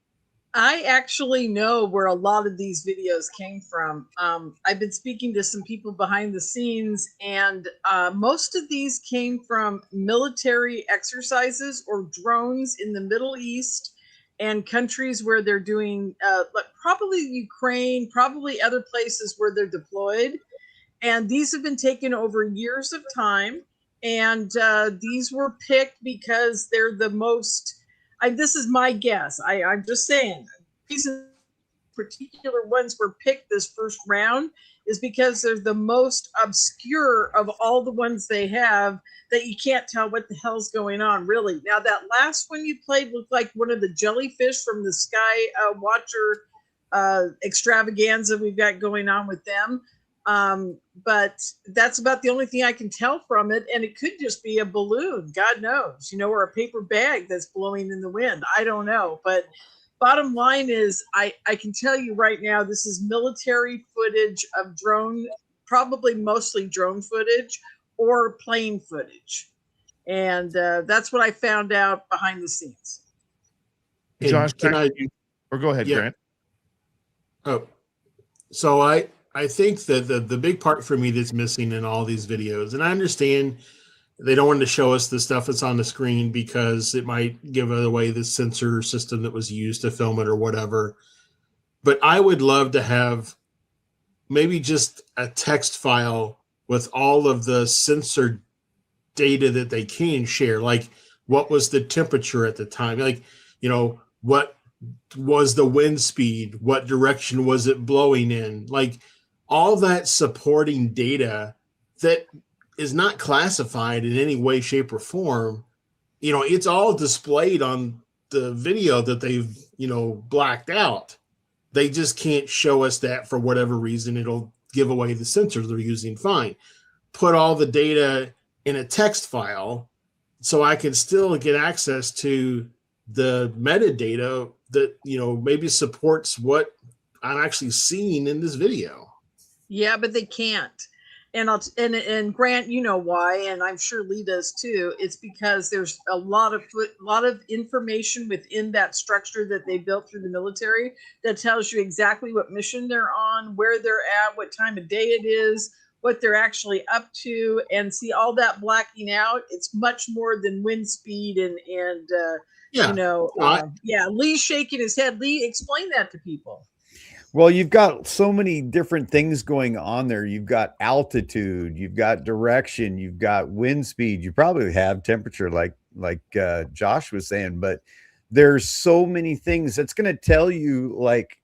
I actually know where a lot of these videos came from. I've been speaking to some people behind the scenes, and most of these came from military exercises or drones in the Middle East and countries where they're doing, probably Ukraine, probably other places where they're deployed. And these have been taken over years of time. And these were picked because they're the most, this is my guess. I'm just saying, these particular ones were picked this first round is because they're the most obscure of all the ones they have, that you can't tell what the hell's going on, really. Now, that last one you played looked like one of the jellyfish from the Sky Watcher extravaganza we've got going on with them. But that's about the only thing I can tell from it. And it could just be a balloon, God knows, or a paper bag that's blowing in the wind. I don't know. But bottom line is, I can tell you right now, this is military footage of drone, probably mostly drone footage or plane footage. And that's what I found out behind the scenes. And Josh, or go ahead, yeah. Grant. Oh, so I think that the big part for me that's missing in all these videos, and I understand they don't want to show us the stuff that's on the screen because it might give away the sensor system that was used to film it or whatever. But I would love to have maybe just a text file with all of the sensor data that they can share. Like, what was the temperature at the time? Like, what was the wind speed? What direction was it blowing in? Like, all that supporting data that is not classified in any way, shape, or form. It's all displayed on the video that they've, blacked out. They just can't show us that for whatever reason. It'll give away the sensors they're using. Fine. Put all the data in a text file so I can still get access to the metadata that, maybe supports what I'm actually seeing in this video. Yeah, but they can't. And Grant, why, and I'm sure Lee does too. It's because there's a lot of information within that structure that they built through the military that tells you exactly what mission they're on, where they're at, what time of day it is, what they're actually up to, and see all that blacking out. It's much more than wind speed and Lee's shaking his head. Lee, explain that to people. Well, you've got so many different things going on there. You've got altitude, you've got direction, you've got wind speed. You probably have temperature, like Josh was saying, but there's so many things that's going to tell you, like,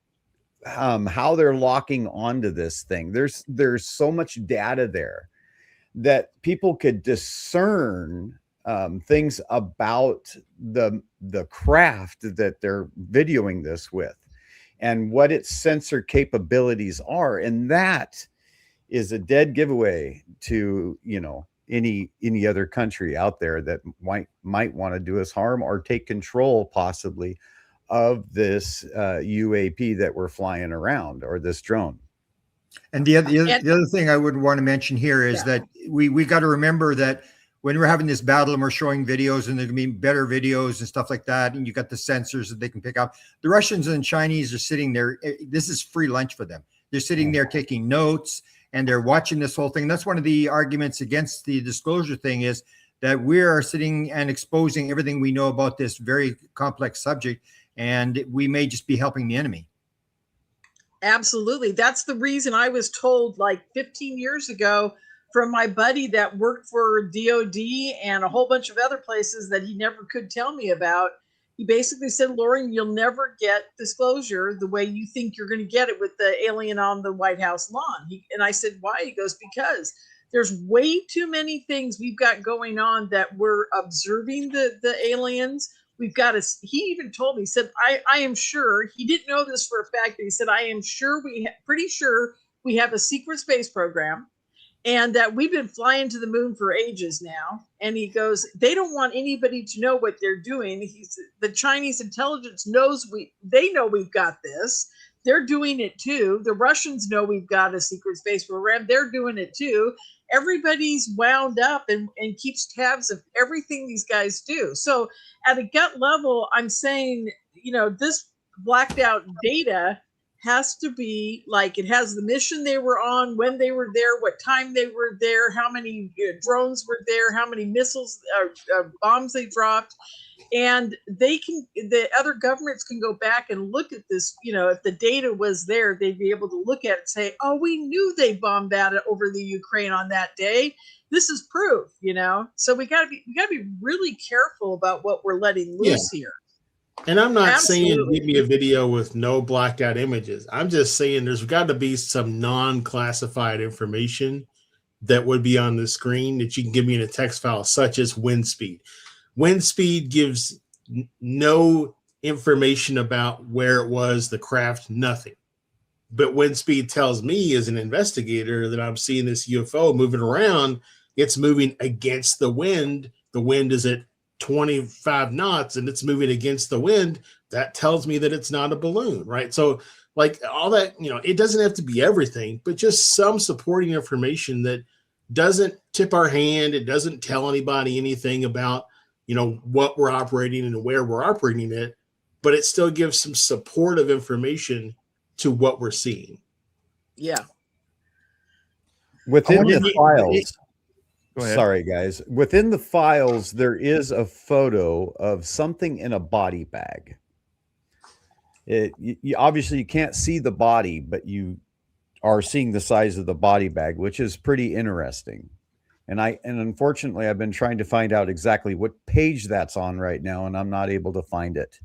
how they're locking onto this thing. There's so much data there that people could discern things about the craft that they're videoing this with and what its sensor capabilities are. And that is a dead giveaway to, any other country out there that might want to do us harm or take control possibly of this UAP that we're flying around, or this drone. And the other thing I would want to mention here is that we got to remember that when we're having this battle and we're showing videos, and there can be better videos and stuff like that, and you got the sensors that they can pick up, the Russians and Chinese are sitting there. This is free lunch for them. They're sitting there taking notes, and they're watching this whole thing. That's one of the arguments against the disclosure thing, is that we are sitting and exposing everything we know about this very complex subject, and we may just be helping the enemy. Absolutely. That's the reason I was told like 15 years ago from my buddy that worked for DOD and a whole bunch of other places that he never could tell me about. He basically said, Lorien, you'll never get disclosure the way you think you're going to get it with the alien on the White House lawn. And I said, why? He goes, because there's way too many things we've got going on that we're observing the aliens. We've got to, he even told me, he said, I am sure, he didn't know this for a fact, but he said, I am sure pretty sure we have a secret space program, and that we've been flying to the moon for ages now. And he goes, they don't want anybody to know what they're doing. The Chinese intelligence knows they know we've got this. They're doing it too. The Russians know we've got a secret space program. They're doing it too. Everybody's wound up and keeps tabs of everything these guys do. So at a gut level, I'm saying, this blacked out data has to be like, it has the mission they were on, when they were there, what time they were there, how many drones were there, how many missiles, bombs they dropped. And the other governments can go back and look at this. If the data was there, they'd be able to look at it and say, oh, we knew they bombed that over the Ukraine on that day. This is proof, So we gotta be really careful about what we're letting loose here. And I'm not Absolutely. saying give me a video with no blacked out images. I'm just saying there's got to be some non-classified information that would be on the screen that you can give me in a text file, such as wind speed. Wind speed gives no information about where it was, the craft, nothing. But wind speed tells me as an investigator that I'm seeing this UFO moving around. It's moving against the wind. The wind is at 25 knots and it's moving against the wind. That tells me that it's not a balloon, right? So like all that, it doesn't have to be everything, but just some supporting information that doesn't tip our hand. It doesn't tell anybody anything about what we're operating and where we're operating it, but it still gives some supportive information to what we're seeing. Yeah. Within the files, Go ahead. sorry guys, within the files, there is a photo of something in a body bag. Obviously you can't see the body, but you are seeing the size of the body bag, which is pretty interesting. And unfortunately, I've been trying to find out exactly what page that's on right now, and I'm not able to find it.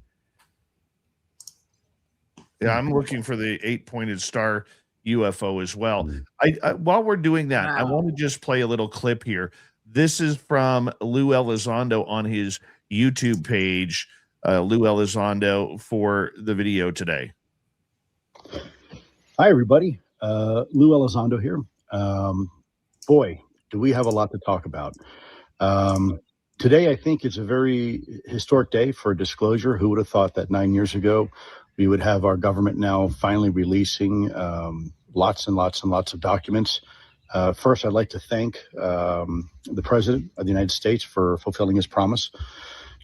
Yeah, I'm looking for the 8-pointed star UFO as well. I while we're doing that, I want to just play a little clip here. This is from Lou Elizondo on his YouTube page. Lou Elizondo for the video today. Hi, everybody. Lou Elizondo here. Boy, do we have a lot to talk about. Today, I think it's a very historic day for disclosure. Who would have thought that 9 years ago we would have our government now finally releasing lots and lots and lots of documents. First, I'd like to thank the President of the United States for fulfilling his promise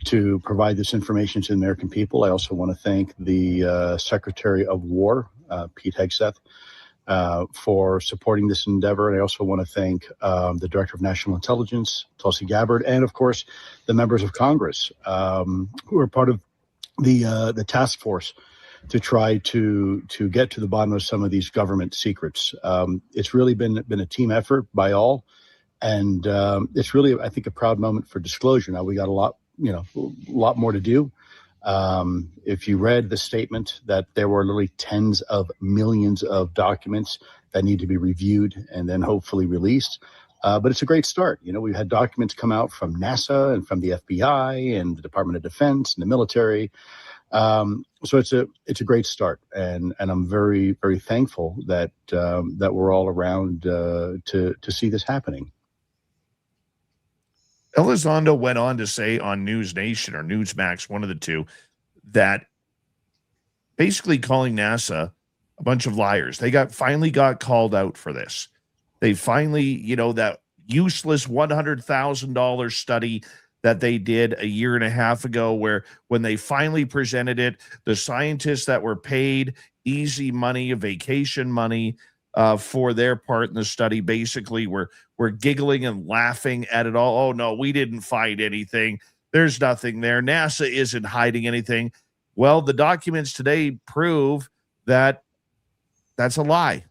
to provide this information to the American people. I also want to thank the Secretary of War, Pete Hegseth, for supporting this endeavor. And I also want to thank the Director of National Intelligence, Tulsi Gabbard, and of course, the members of Congress who are part of the task force to try to get to the bottom of some of these government secrets. It's really been a team effort by all. And it's really, I think, a proud moment for disclosure. Now we got a lot more to do. If you read the statement that there were literally tens of millions of documents that need to be reviewed and then hopefully released. But it's a great start. You know, we've had documents come out from NASA and from the FBI and the Department of Defense and the military. So it's a great start, and I'm very, very thankful that that we're all around to see this happening. Elizondo went on to say on News Nation or Newsmax, one of the two, that basically calling NASA a bunch of liars. They finally got called out for this. They finally, you know, that useless $100,000 study that they did a year and a half ago, where when they finally presented it, the scientists that were paid easy money, vacation money for their part in the study, basically were giggling and laughing at it all. Oh, no, we didn't find anything. There's nothing there. NASA isn't hiding anything. Well, the documents today prove that that's a lie.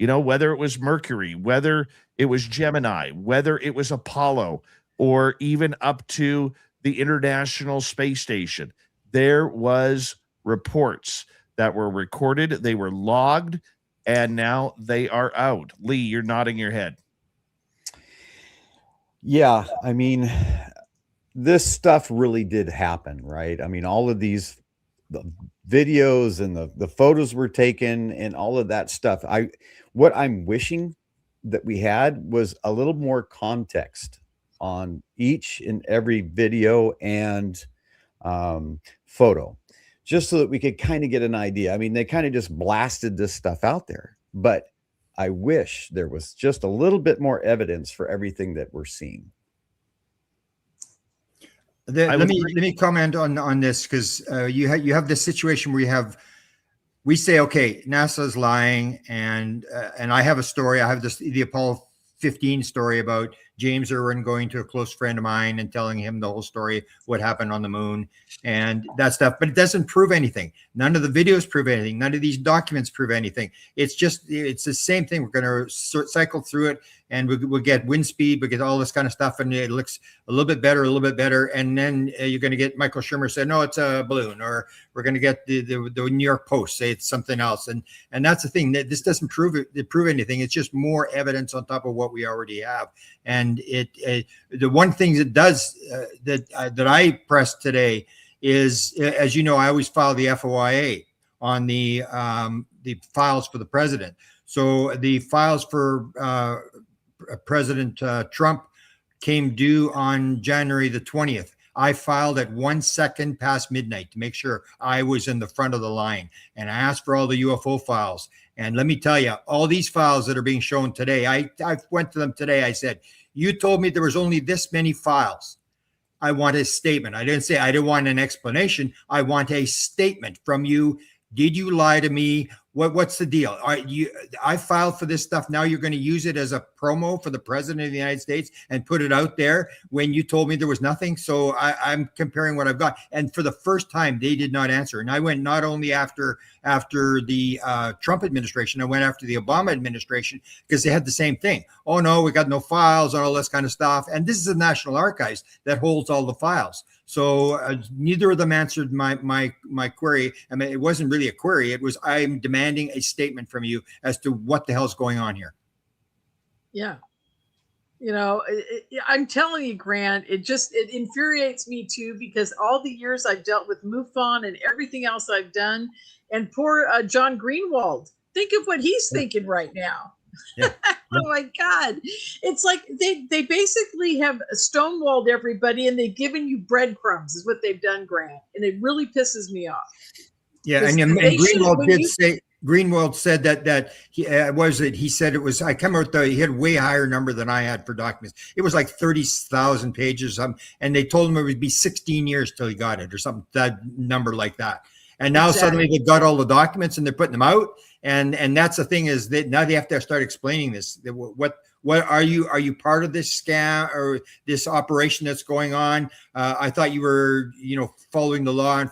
You know, whether it was Mercury, whether it was Gemini, whether it was Apollo, or even up to the International Space Station, there was reports that were recorded, they were logged, and now they are out. Lee, you're nodding your head. Yeah, I mean, this stuff really did happen, right? I mean, all of these the videos and the photos were taken and all of that stuff. What I'm wishing that we had was a little more context on each and every video and photo, just so that we could kind of get an idea. I mean, they kind of just blasted this stuff out there, but I wish there was just a little bit more evidence for everything that we're seeing. Let me comment on this, because you have this situation where we say, okay, NASA's lying, and I have a story. I have the Apollo 15 story about James Irwin going to a close friend of mine and telling him the whole story, what happened on the moon and that stuff. But it doesn't prove anything. None of the videos prove anything. None of these documents prove anything. It's the same thing. We're going to cycle through it, and we'll get wind speed, we get all this kind of stuff, and it looks a little bit better. And then you're going to get Michael Shermer say, no, it's a balloon, or we're going to get the New York Post say it's something else. And that's the thing, that this doesn't prove anything. It's just more evidence on top of what we already have. And the one thing that does that I pressed today is, as you know, I always file the FOIA on the files for the president. So the files for President Trump came due on January the 20th. I filed at 1 second past midnight to make sure I was in the front of the line, and I asked for all the UFO files. And let me tell you, all these files that are being shown today, I went to them today. I said, you told me there was only this many files. I want a statement. I didn't say I didn't want an explanation. I want a statement from you. Did you lie to me? What's the deal? I filed for this stuff. Now you're going to use it as a promo for the president of the United States and put it out there when you told me there was nothing. So I'm comparing what I've got. And for the first time, they did not answer. And I went not only after the Trump administration, I went after the Obama administration, because they had the same thing. Oh no, we got no files and all this kind of stuff. And this is the National Archives that holds all the files. So neither of them answered my query. I mean, it wasn't really a query. It was, I'm demanding a statement from you as to what the hell's going on here. Yeah. You know, I'm telling you, Grant, it infuriates me too, because all the years I've dealt with MUFON and everything else I've done, and poor John Greenwald, think of what he's thinking right now. Yeah. Oh my God. It's like they basically have stonewalled everybody, and they've given you breadcrumbs is what they've done, Grant. And it really pisses me off. Yeah. And Greenwald said that he said it was, I come out there, he had a way higher number than I had for documents. It was like 30,000 pages. And they told him it would be 16 years till he got it, or something, that number like that. And now suddenly they've got all the documents and they're putting them out. And that's the thing, is that now they have to start explaining this. What are you part of this scam or this operation that's going on? I thought you were, following the law and,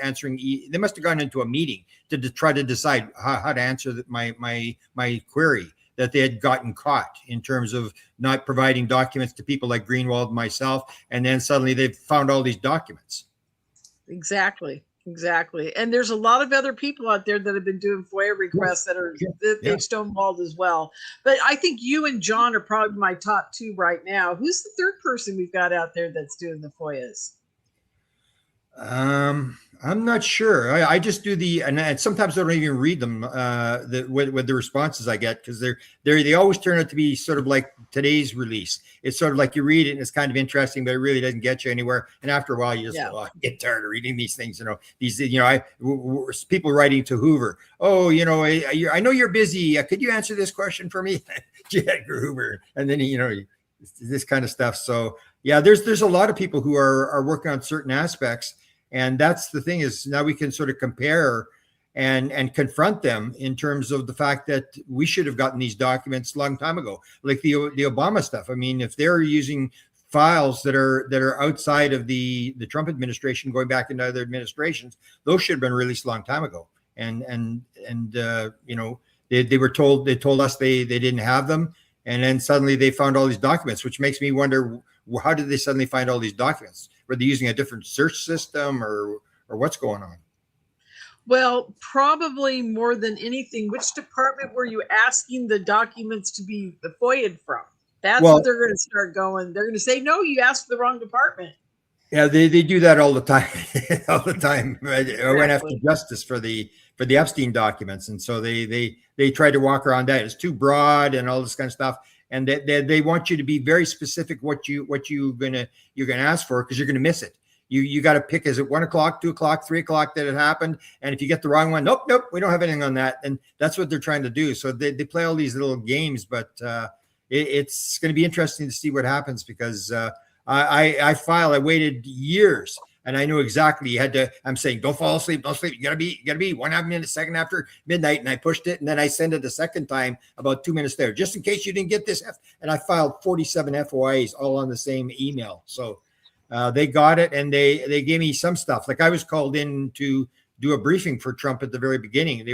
answering. They must have gone into a meeting to try to decide how to answer my query. that they had gotten caught in terms of not providing documents to people like Greenwald and myself. And then suddenly they've found all these documents. Exactly. And there's a lot of other people out there that have been doing FOIA requests that they've stonewalled as well. But I think you and John are probably my top two right now. Who's the third person we've got out there that's doing the FOIAs? I'm not sure. I just do and sometimes I don't even read them, with the responses I get, because they always turn out to be sort of like today's release. It's sort of like you read it and it's kind of interesting, but it really doesn't get you anywhere. And after a while, you just get tired of reading these things. People writing to Hoover. Oh, I know you're busy. Could you answer this question for me? J. Edgar Hoover. And then this kind of stuff. So yeah, there's a lot of people who are working on certain aspects. And that's the thing, is now we can sort of compare and confront them in terms of the fact that we should have gotten these documents a long time ago, like the Obama stuff. I mean, if they're using files that are outside of the Trump administration, going back into other administrations, those should have been released a long time ago. They told us they didn't have them, and then suddenly they found all these documents, which makes me wonder, how did they suddenly find all these documents? Were they using a different search system, or what's going on? Well, probably more than anything, which department were you asking the documents to be FOIA'd from? That's what they're going to start going. They're going to say, no, you asked the wrong department. Yeah, they do that all the time. All the time. I went after justice for the Epstein documents, and so they tried to walk around that. It's too broad and all this kind of stuff. And they want you to be very specific what you're gonna ask for, because you're gonna miss it. You got to pick, is it 1 o'clock, 2 o'clock, 3 o'clock that it happened? And if you get the wrong one, nope, we don't have anything on that. And that's what they're trying to do. So they play all these little games, but it's going to be interesting to see what happens, because I waited years. And I knew exactly I'm saying, don't fall asleep, don't sleep. You gotta be 1 minute, second after midnight. And I pushed it. And then I sent it a second time about 2 minutes there, just in case you didn't get this. And I filed 47 FOIAs all on the same email. So they got it, and they gave me some stuff. Like, I was called in to do a briefing for Trump at the very beginning.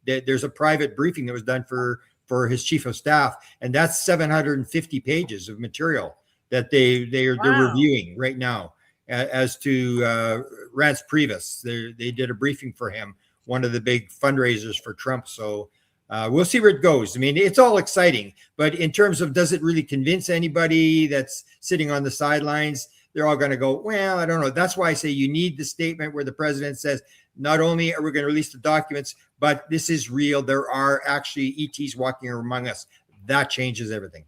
There's a private briefing that was done for his chief of staff. And that's 750 pages of material that they're reviewing right now. As to Rance Priebus, they did a briefing for him, one of the big fundraisers for Trump. So we'll see where it goes. I mean, it's all exciting, but in terms of, does it really convince anybody that's sitting on the sidelines? They're all going to go, well, I don't know. That's why I say you need the statement where the president says, not only are we going to release the documents, but this is real. There are actually ETs walking among us. That changes everything.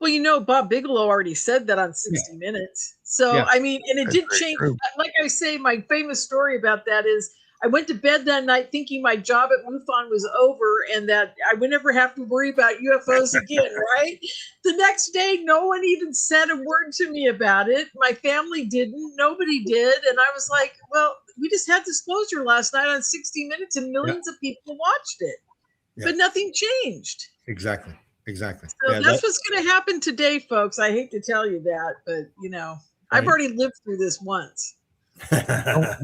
Well, Bob Bigelow already said that on 60 Minutes. So, I mean, and it did change. Like I say, my famous story about that is I went to bed that night thinking my job at MUFON was over and that I would never have to worry about UFOs again, right? The next day, no one even said a word to me about it. My family didn't. Nobody did. And I was like, well, we just had disclosure last night on 60 Minutes and millions of people watched it. But nothing changed. Exactly. So that's what's going to happen today, folks. I hate to tell you that, but I've already lived through this once.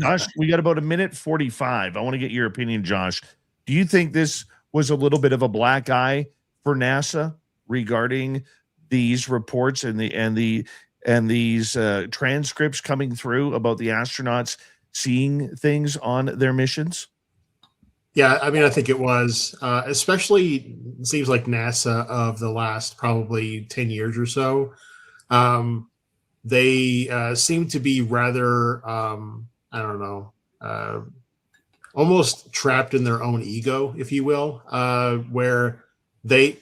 Josh, we got about 1:45. I want to get your opinion, Josh. Do you think this was a little bit of a black eye for NASA regarding these reports and these transcripts coming through about the astronauts seeing things on their missions? Yeah, I mean, I think it was, especially it seems like NASA of the last probably 10 years or so. They seem to be rather, almost trapped in their own ego, if you will, where they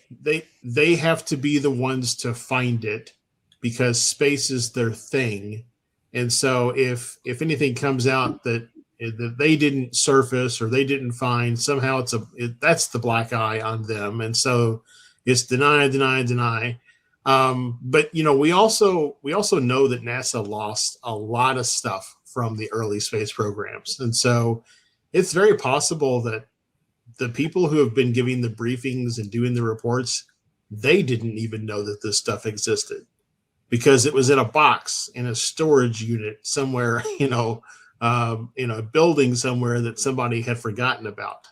have to be the ones to find it because space is their thing. And so if anything comes out that they didn't surface or they didn't find, somehow that's the black eye on them, and so it's deny. But we also know that NASA lost a lot of stuff from the early space programs, and so it's very possible that the people who have been giving the briefings and doing the reports, they didn't even know that this stuff existed because it was in a box in a storage unit somewhere, in a building somewhere that somebody had forgotten about.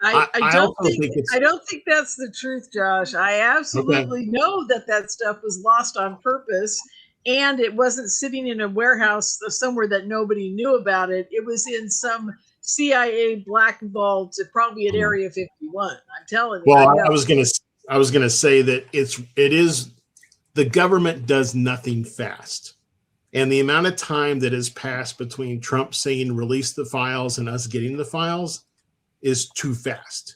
I don't also think it's I don't think that's the truth, Josh. I absolutely know that stuff was lost on purpose, and it wasn't sitting in a warehouse somewhere that nobody knew about it. It was in some CIA black vault, probably at Area 51. I'm telling you. well, I was gonna say that it is the government does nothing fast. And the amount of time that has passed between Trump saying release the files and us getting the files is too fast,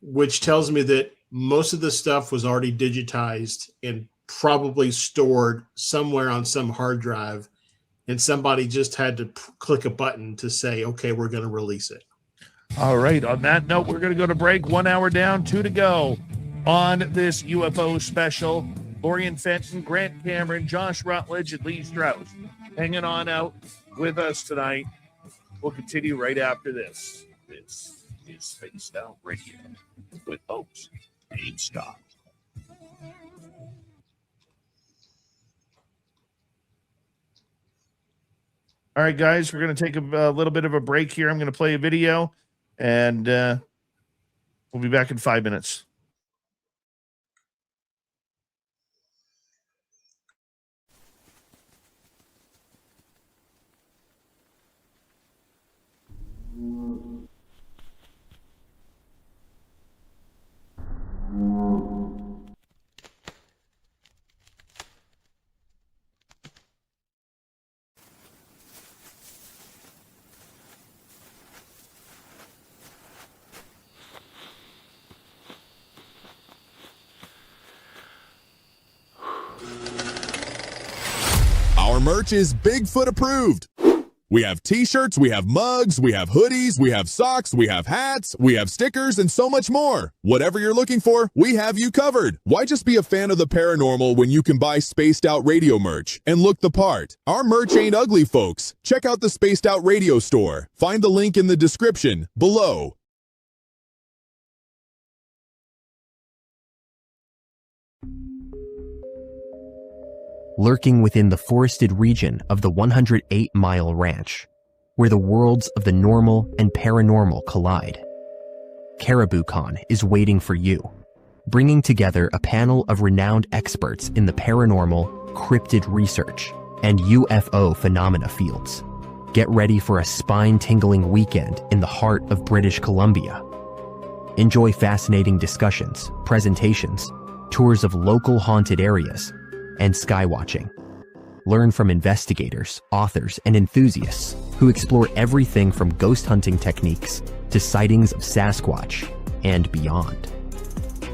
which tells me that most of the stuff was already digitized and probably stored somewhere on some hard drive, and somebody just had to click a button to say, okay, we're going to release it. All right. On that note, we're going to go to break. 1 hour down, 2 to go on this UFO special. Lorien Fenton, Grant Cameron, Josh Rutledge, and Lee Strauss hanging on out with us tonight. We'll continue right after this. This is Spaced Out Radio with host Dave Scott. All right, guys, we're going to take a little bit of a break here. I'm going to play a video, and we'll be back in 5 minutes. Our merch is Bigfoot approved. We have t-shirts, we have mugs, we have hoodies, we have socks, we have hats, we have stickers, and so much more. Whatever you're looking for, we have you covered. Why just be a fan of the paranormal when you can buy Spaced Out Radio merch and look the part? Our merch ain't ugly, folks. Check out the Spaced Out Radio store. Find the link in the description below. Lurking within the forested region of the 108-mile ranch, where the worlds of the normal and paranormal collide. CaribouCon is waiting for you, bringing together a panel of renowned experts in the paranormal, cryptid research, and UFO phenomena fields. Get ready for a spine-tingling weekend in the heart of British Columbia. Enjoy fascinating discussions, presentations, tours of local haunted areas, and skywatching. Learn from investigators, authors, and enthusiasts who explore everything from ghost hunting techniques to sightings of Sasquatch and beyond.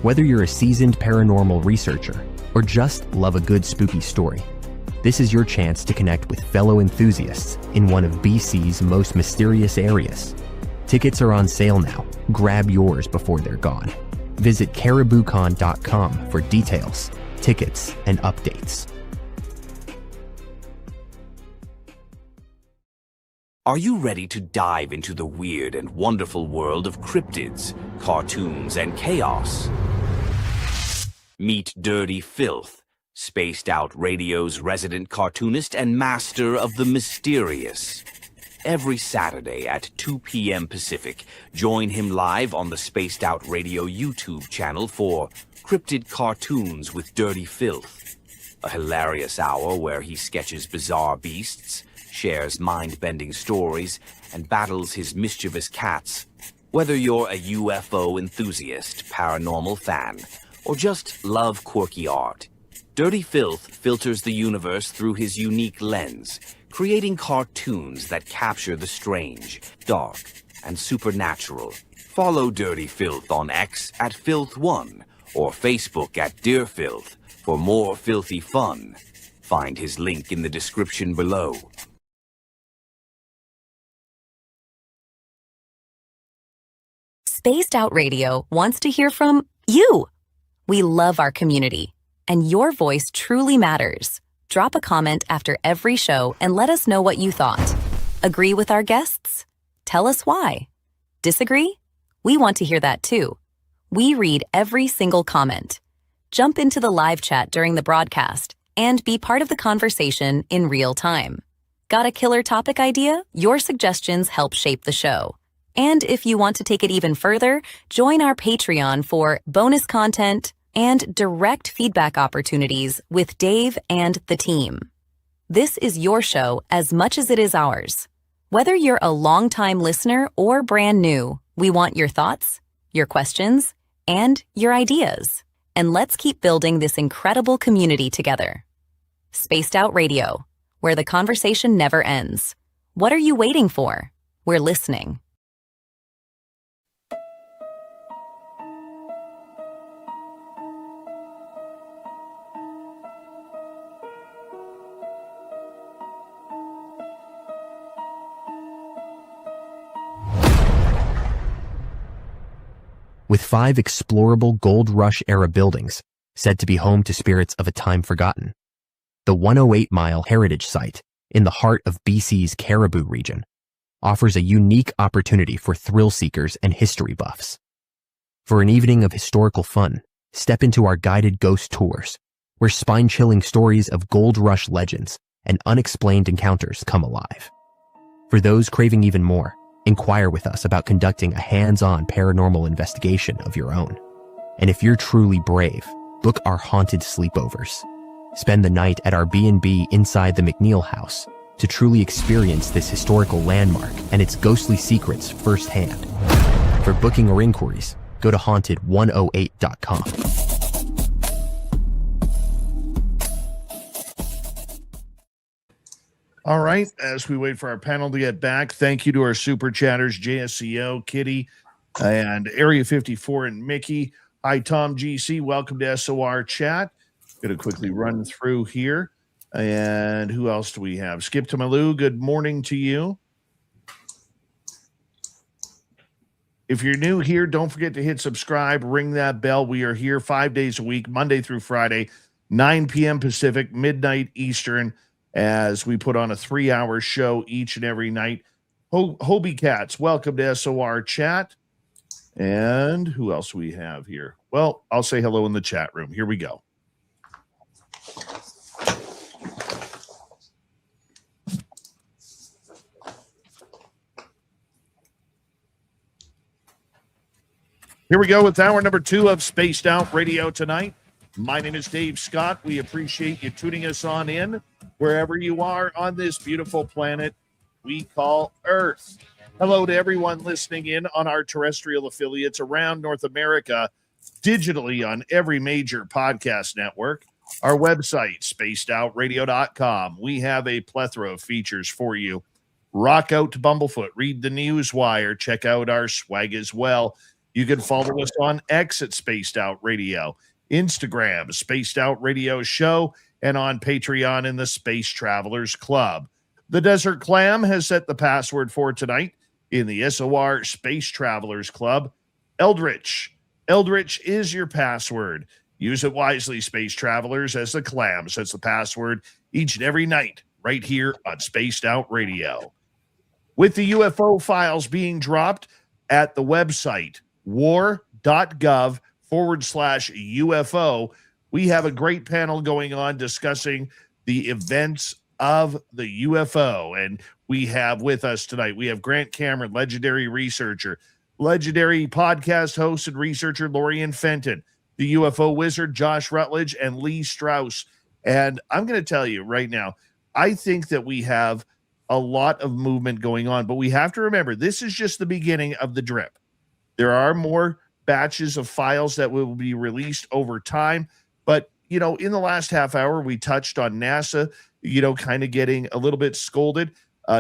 Whether you're a seasoned paranormal researcher or just love a good spooky story, this is your chance to connect with fellow enthusiasts in one of BC's most mysterious areas. Tickets are on sale now. Grab yours before they're gone. Visit cariboucon.com for details, tickets, and updates. Are you ready to dive into the weird and wonderful world of cryptids, cartoons, and chaos? Meet Dirty Filth, Spaced Out Radio's resident cartoonist and master of the mysterious. Every Saturday at 2 p.m. Pacific, join him live on the Spaced Out Radio YouTube channel for Cryptid Cartoons with Dirty Filth, a hilarious hour where he sketches bizarre beasts, shares mind-bending stories, and battles his mischievous cats. Whether you're a UFO enthusiast, paranormal fan, or just love quirky art, Dirty Filth filters the universe through his unique lens, creating cartoons that capture the strange, dark, and supernatural. Follow Dirty Filth on X at Filth1 or Facebook at Dear Filth for more filthy fun. Find his link in the description below. Spaced Out Radio wants to hear from you. We love our community, and your voice truly matters. Drop a comment after every show and let us know what you thought. Agree with our guests? Tell us why. Disagree? We want to hear that too. We read every single comment. Jump into the live chat during the broadcast and be part of the conversation in real time. Got a killer topic idea? Your suggestions help shape the show. And if you want to take it even further, join our Patreon for bonus content and direct feedback opportunities with Dave and the team. This is your show as much as it is ours. Whether you're a longtime listener or brand new, we want your thoughts, your questions, and your ideas. And let's keep building this incredible community together. Spaced Out Radio, where the conversation never ends. What are you waiting for? We're listening. With 5 explorable Gold Rush era buildings said to be home to spirits of a time forgotten, the 108-mile heritage site in the heart of BC's Caribou region offers a unique opportunity for thrill seekers and history buffs. For an evening of historical fun, step into our guided ghost tours, where spine-chilling stories of Gold Rush legends and unexplained encounters come alive. For those craving even more, inquire with us about conducting a hands-on paranormal investigation of your own. And if you're truly brave, book our haunted sleepovers. Spend the night at our B&B inside the McNeil House to truly experience this historical landmark and its ghostly secrets firsthand. For booking or inquiries, go to haunted108.com. All right, as we wait for our panel to get back, thank you to our super chatters, JSCO, Kitty, and Area 54 and Mickey. Hi, Tom GC. Welcome to SOR Chat. Going to quickly run through here. And who else do we have? Skip to Malou, good morning to you. If you're new here, don't forget to hit subscribe, ring that bell. We are here 5 days a week, Monday through Friday, 9 p.m. Pacific, midnight Eastern, as we put on a 3-hour show each and every night. Hobie Cats, welcome to SOR Chat. And who else we have here? Well, I'll say hello in the chat room. Here we go. Here we go with hour number 2 of Spaced Out Radio tonight. My name is Dave Scott. We appreciate you tuning us on in wherever you are on this beautiful planet we call Earth. Hello to everyone listening in on our terrestrial affiliates around North America, digitally on every major podcast network. Our website, spacedoutradio.com. We have a plethora of features for you. Rock out to Bumblefoot, read the news wire, check out our swag as well. You can follow us on X at Spaced Out Radio, Instagram, Spaced Out Radio Show, and on Patreon in the Space Travelers Club. The Desert Clam has set the password for tonight in the SOR Space Travelers Club. Eldritch. Eldritch is your password. Use it wisely, Space Travelers, as the Clam sets the password each and every night right here on Spaced Out Radio. With the UFO files being dropped at the website, war.gov/UFO, we have a great panel going on discussing the events of the UFO. And we have with us tonight, we have Grant Cameron, legendary researcher, legendary podcast host and researcher Lorien Fenton, the UFO wizard Josh Rutledge, and Lee Strauss. And I'm going to tell you right now, I think that we have a lot of movement going on, but we have to remember, this is just the beginning of the drip. There are more batches of files that will be released over time. But, you know, in the last half hour, we touched on NASA, you know, kind of getting a little bit scolded.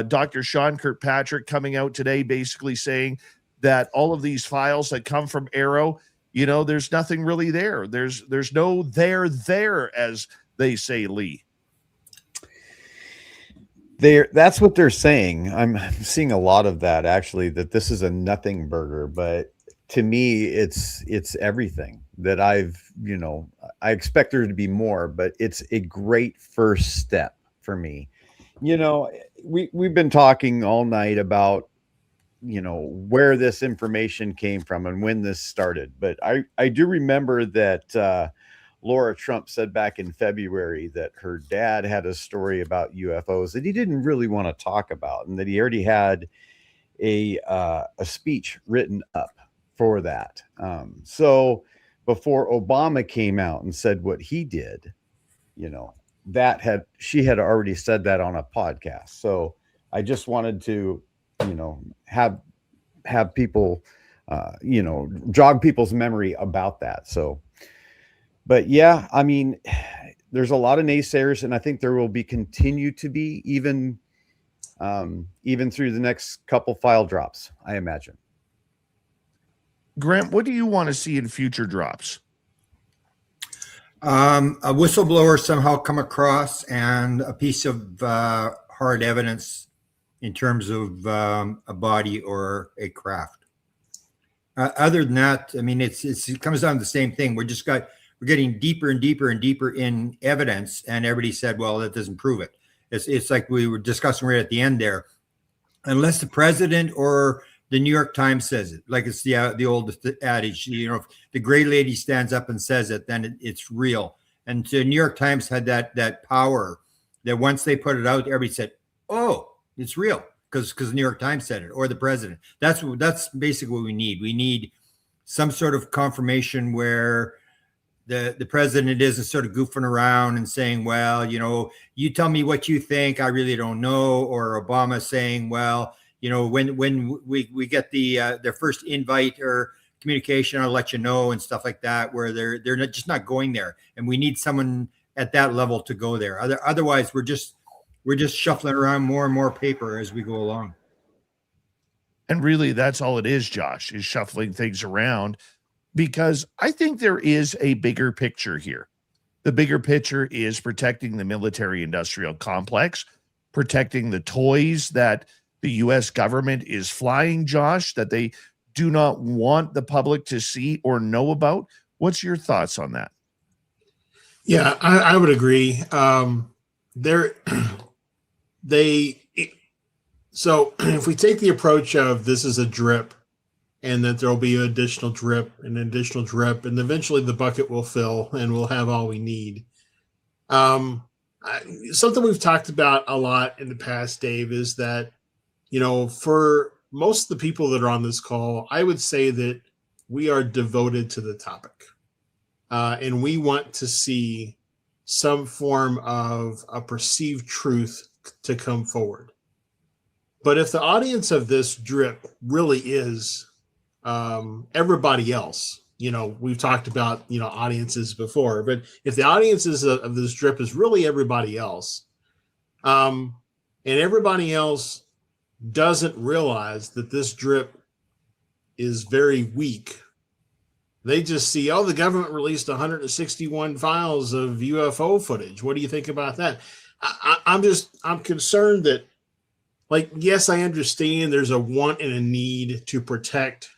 Dr. Sean Kirkpatrick coming out today basically saying that all of these files that come from Arrow, you know, there's nothing really there. There's no there, as they say, Lee. That's what they're saying. I'm seeing a lot of that, actually, that this is a nothing burger, but to me it's everything that I expect there to be more, but it's a great first step for me. You know, we've been talking all night about, you know, where this information came from and when this started, but I do remember that Laura Trump said back in February that her dad had a story about UFOs that he didn't really want to talk about, and that he already had a speech written up for that. So before Obama came out and said what he did, you know, she had already said that on a podcast. So I just wanted to, you know, have people, you know, jog people's memory about that. So, but yeah, I mean, there's a lot of naysayers, and I think there will be continue to be even through the next couple file drops, I imagine. Grant, what do you want to see in future drops? A whistleblower somehow come across, and a piece of hard evidence in terms of a body or a craft. Other than that, I mean, it comes down to the same thing. We're getting deeper and deeper and deeper in evidence, and everybody said, well, that doesn't prove it. It's like we were discussing right at the end there. Unless the president or the New York Times says it, like it's the old adage, you know, if the gray lady stands up and says it, then it's real. And the New York Times had that power that once they put it out, everybody said, oh, it's real, because the New York Times said it, or the president. That's basically what we need. We need some sort of confirmation where the president isn't sort of goofing around and saying, well, you know, you tell me what you think, I really don't know. Or Obama saying, well, you know, when we get their first invite or communication, I'll let you know, and stuff like that, where they're just not going there. And we need someone at that level to go there. Otherwise, we're just shuffling around more and more paper as we go along. And really, that's all it is, Josh, is shuffling things around, because I think there is a bigger picture here. The bigger picture is protecting the military-industrial complex, protecting the toys that the U.S. government is flying, Josh, that they do not want the public to see or know about. What's your thoughts on that? Yeah, I would agree. So if we take the approach of this is a drip, and that there'll be an additional drip and an additional drip, and eventually the bucket will fill and we'll have all we need. Something we've talked about a lot in the past, Dave, is that, you know, for most of the people that are on this call, I would say that we are devoted to the topic. And we want to see some form of a perceived truth to come forward. But if the audience of this drip really is everybody else, you know, we've talked about, you know, audiences before, but if the audiences of this drip is really everybody else, and everybody else doesn't realize that this drip is very weak, they just see, oh, the government released 161 files of UFO footage. What do you think about that? I'm concerned that, like, yes, I understand there's a want and a need to protect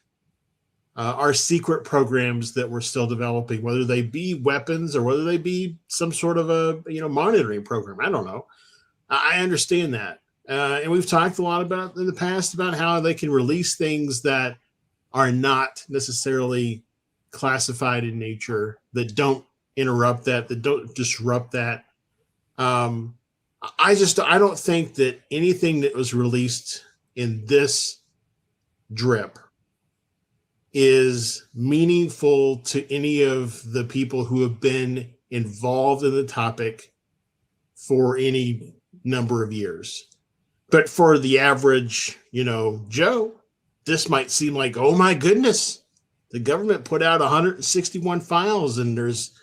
our secret programs that we're still developing, whether they be weapons or whether they be some sort of a, you know, monitoring program. I don't know. I understand that. And we've talked a lot about in the past about how they can release things that are not necessarily classified in nature, that don't interrupt that don't disrupt that. I don't think that anything that was released in this drip is meaningful to any of the people who have been involved in the topic for any number of years. But for the average, you know, Joe, this might seem like, oh my goodness, the government put out 161 files and there's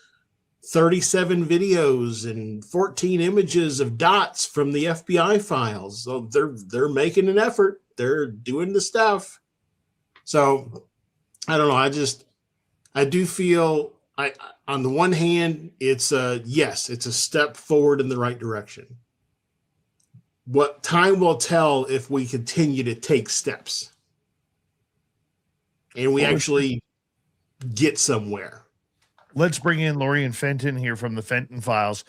37 videos and 14 images of dots from the FBI files. So they're making an effort. They're doing the stuff. So I don't know. I do feel on the one hand, it's a step forward in the right direction. What time will tell if we continue to take steps and we actually get somewhere. Let's bring in Lorien Fenton here from the Fenton Files.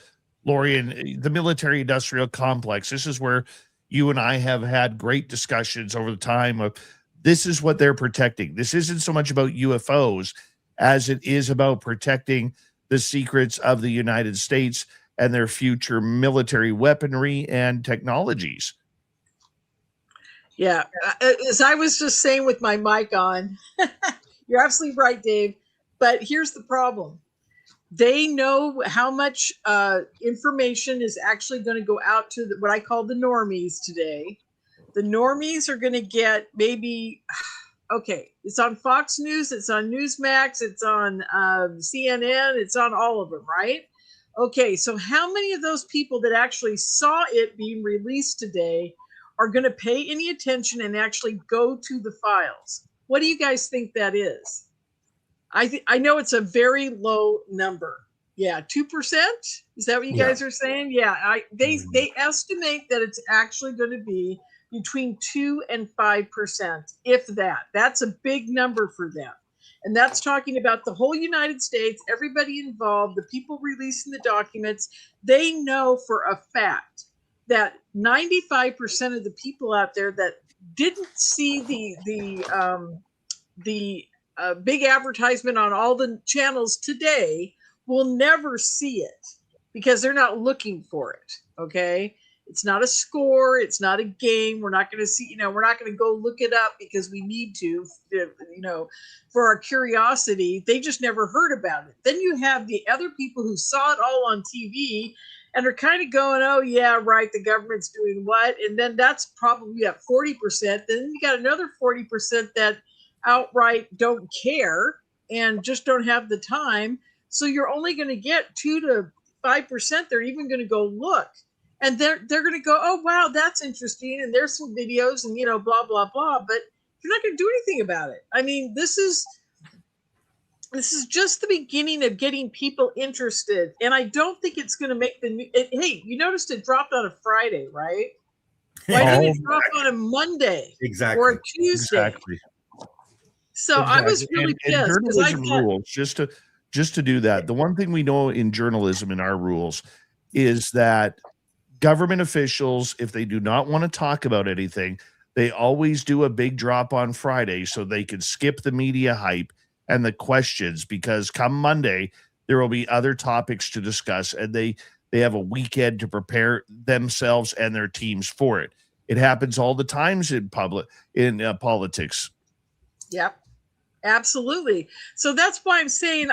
Lorien, the military-industrial complex, this is where you and I have had great discussions over the time of this is what they're protecting. This isn't so much about UFOs as it is about protecting the secrets of the United States and their future military weaponry and technologies. Yeah. As I was just saying with my mic on, you're absolutely right, Dave. But here's the problem. They know how much information is actually going to go out to what I call the normies today. The normies are going to get maybe, okay, it's on Fox News, it's on Newsmax, it's on CNN, it's on all of them, right? Okay, so how many of those people that actually saw it being released today are going to pay any attention and actually go to the files? What do you guys think that is? I know it's a very low number. Yeah, 2%. Is that what you guys are saying? Yeah, they estimate that it's actually going to be between 2 and 5%, if that. That's a big number for them. And that's talking about the whole United States, everybody involved, the people releasing the documents. They know for a fact that 95% of the people out there that didn't see the big advertisement on all the channels today will never see it because they're not looking for it. Okay. It's not a score. It's not a game. We're not going to see, we're not going to go look it up because we need to, for our curiosity. They just never heard about it. Then you have the other people who saw it all on TV and are kind of going, oh yeah, right. The government's doing what? And then that's probably at 40%. Then you got another 40% that outright don't care and just don't have the time. So you're only going to get 2 to 5%. They're even going to go look, and they're going to go, oh wow, that's interesting, and there's some videos and blah blah blah. But you're not going to do anything about it. I mean, this is just the beginning of getting people interested, and I don't think it's going to make the. Hey, you noticed it dropped on a Friday, right? Why didn't it drop on a Monday or a Tuesday? Exactly. So I was really pissed. Journalism rules, just to do that. The one thing we know in journalism in our rules is that government officials, if they do not want to talk about anything, they always do a big drop on Friday so they can skip the media hype and the questions, because come Monday, there will be other topics to discuss, and they have a weekend to prepare themselves and their teams for it. It happens all the times in politics. Yep. Absolutely. So that's why I'm saying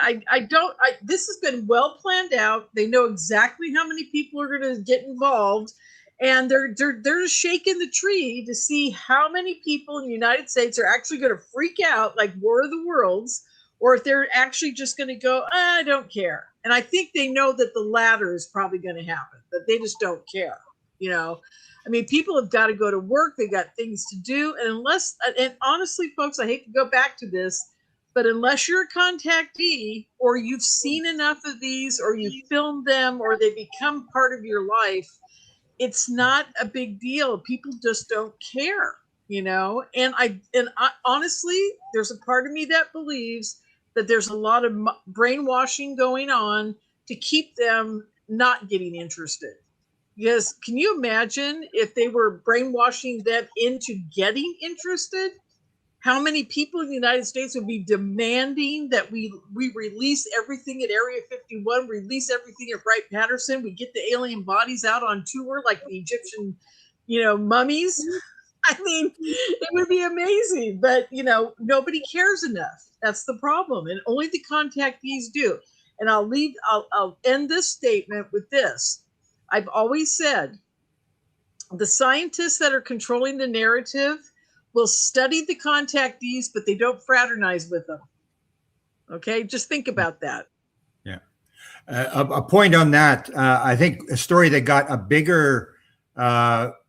this has been well planned out. They know exactly how many people are going to get involved, and they're just shaking the tree to see how many people in the United States are actually going to freak out like War of the Worlds, or if they're actually just going to go, I don't care. And I think they know that the latter is probably going to happen, that they just don't care. I mean, people have got to go to work. They got things to do. And honestly, folks, I hate to go back to this, but unless you're a contactee or you've seen enough of these or you filmed them or they become part of your life, it's not a big deal. People just don't care, And I honestly, there's a part of me that believes that there's a lot of brainwashing going on to keep them not getting interested. Because can you imagine if they were brainwashing them into getting interested? How many people in the United States would be demanding that we release everything at Area 51, release everything at Wright-Patterson, we get the alien bodies out on tour like the Egyptian, mummies? I mean, it would be amazing, but, nobody cares enough. That's the problem, and only the contactees do. And I'll end this statement with this. I've always said the scientists that are controlling the narrative will study the contactees, but they don't fraternize with them. Okay, just think about that. Yeah. A point on that, I think a story that got a bigger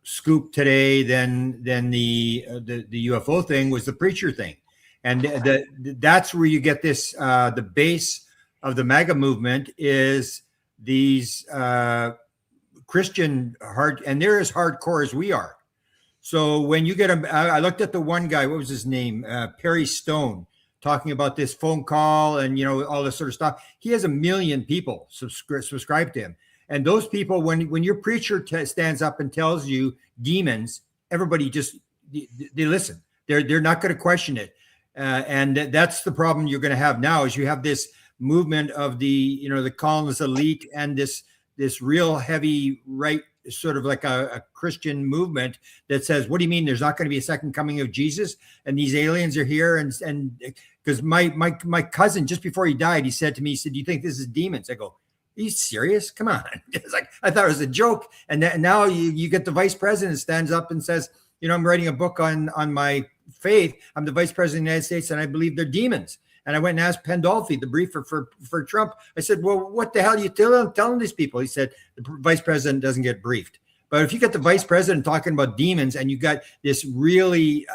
scoop today than the UFO thing was the preacher thing. And that's where you get this, the base of the MAGA movement is these Christian and they're as hardcore as we are. So when you get I looked at the one guy, what was his name? Perry Stone, talking about this phone call and, all this sort of stuff. He has 1 million people subscribe to him. And those people, when your preacher stands up and tells you demons, everybody just, they listen. They're not going to question it. And that's the problem you're going to have now is you have this movement of the colonist elite and this real heavy right sort of like a Christian movement that says, what do you mean there's not going to be a second coming of Jesus? And these aliens are here. And because my cousin, just before he died, he said to me, he said, do you think this is demons? I go, are you serious? Come on. It's like, I thought it was a joke. And now you get the vice president stands up and says, you know, I'm writing a book on my faith. I'm the vice president of the United States and I believe they're demons. And I went and asked Pandolfi, the briefer for Trump. I said, well, what the hell are you telling these people? He said, the vice president doesn't get briefed. But if you get the vice president talking about demons and you got this really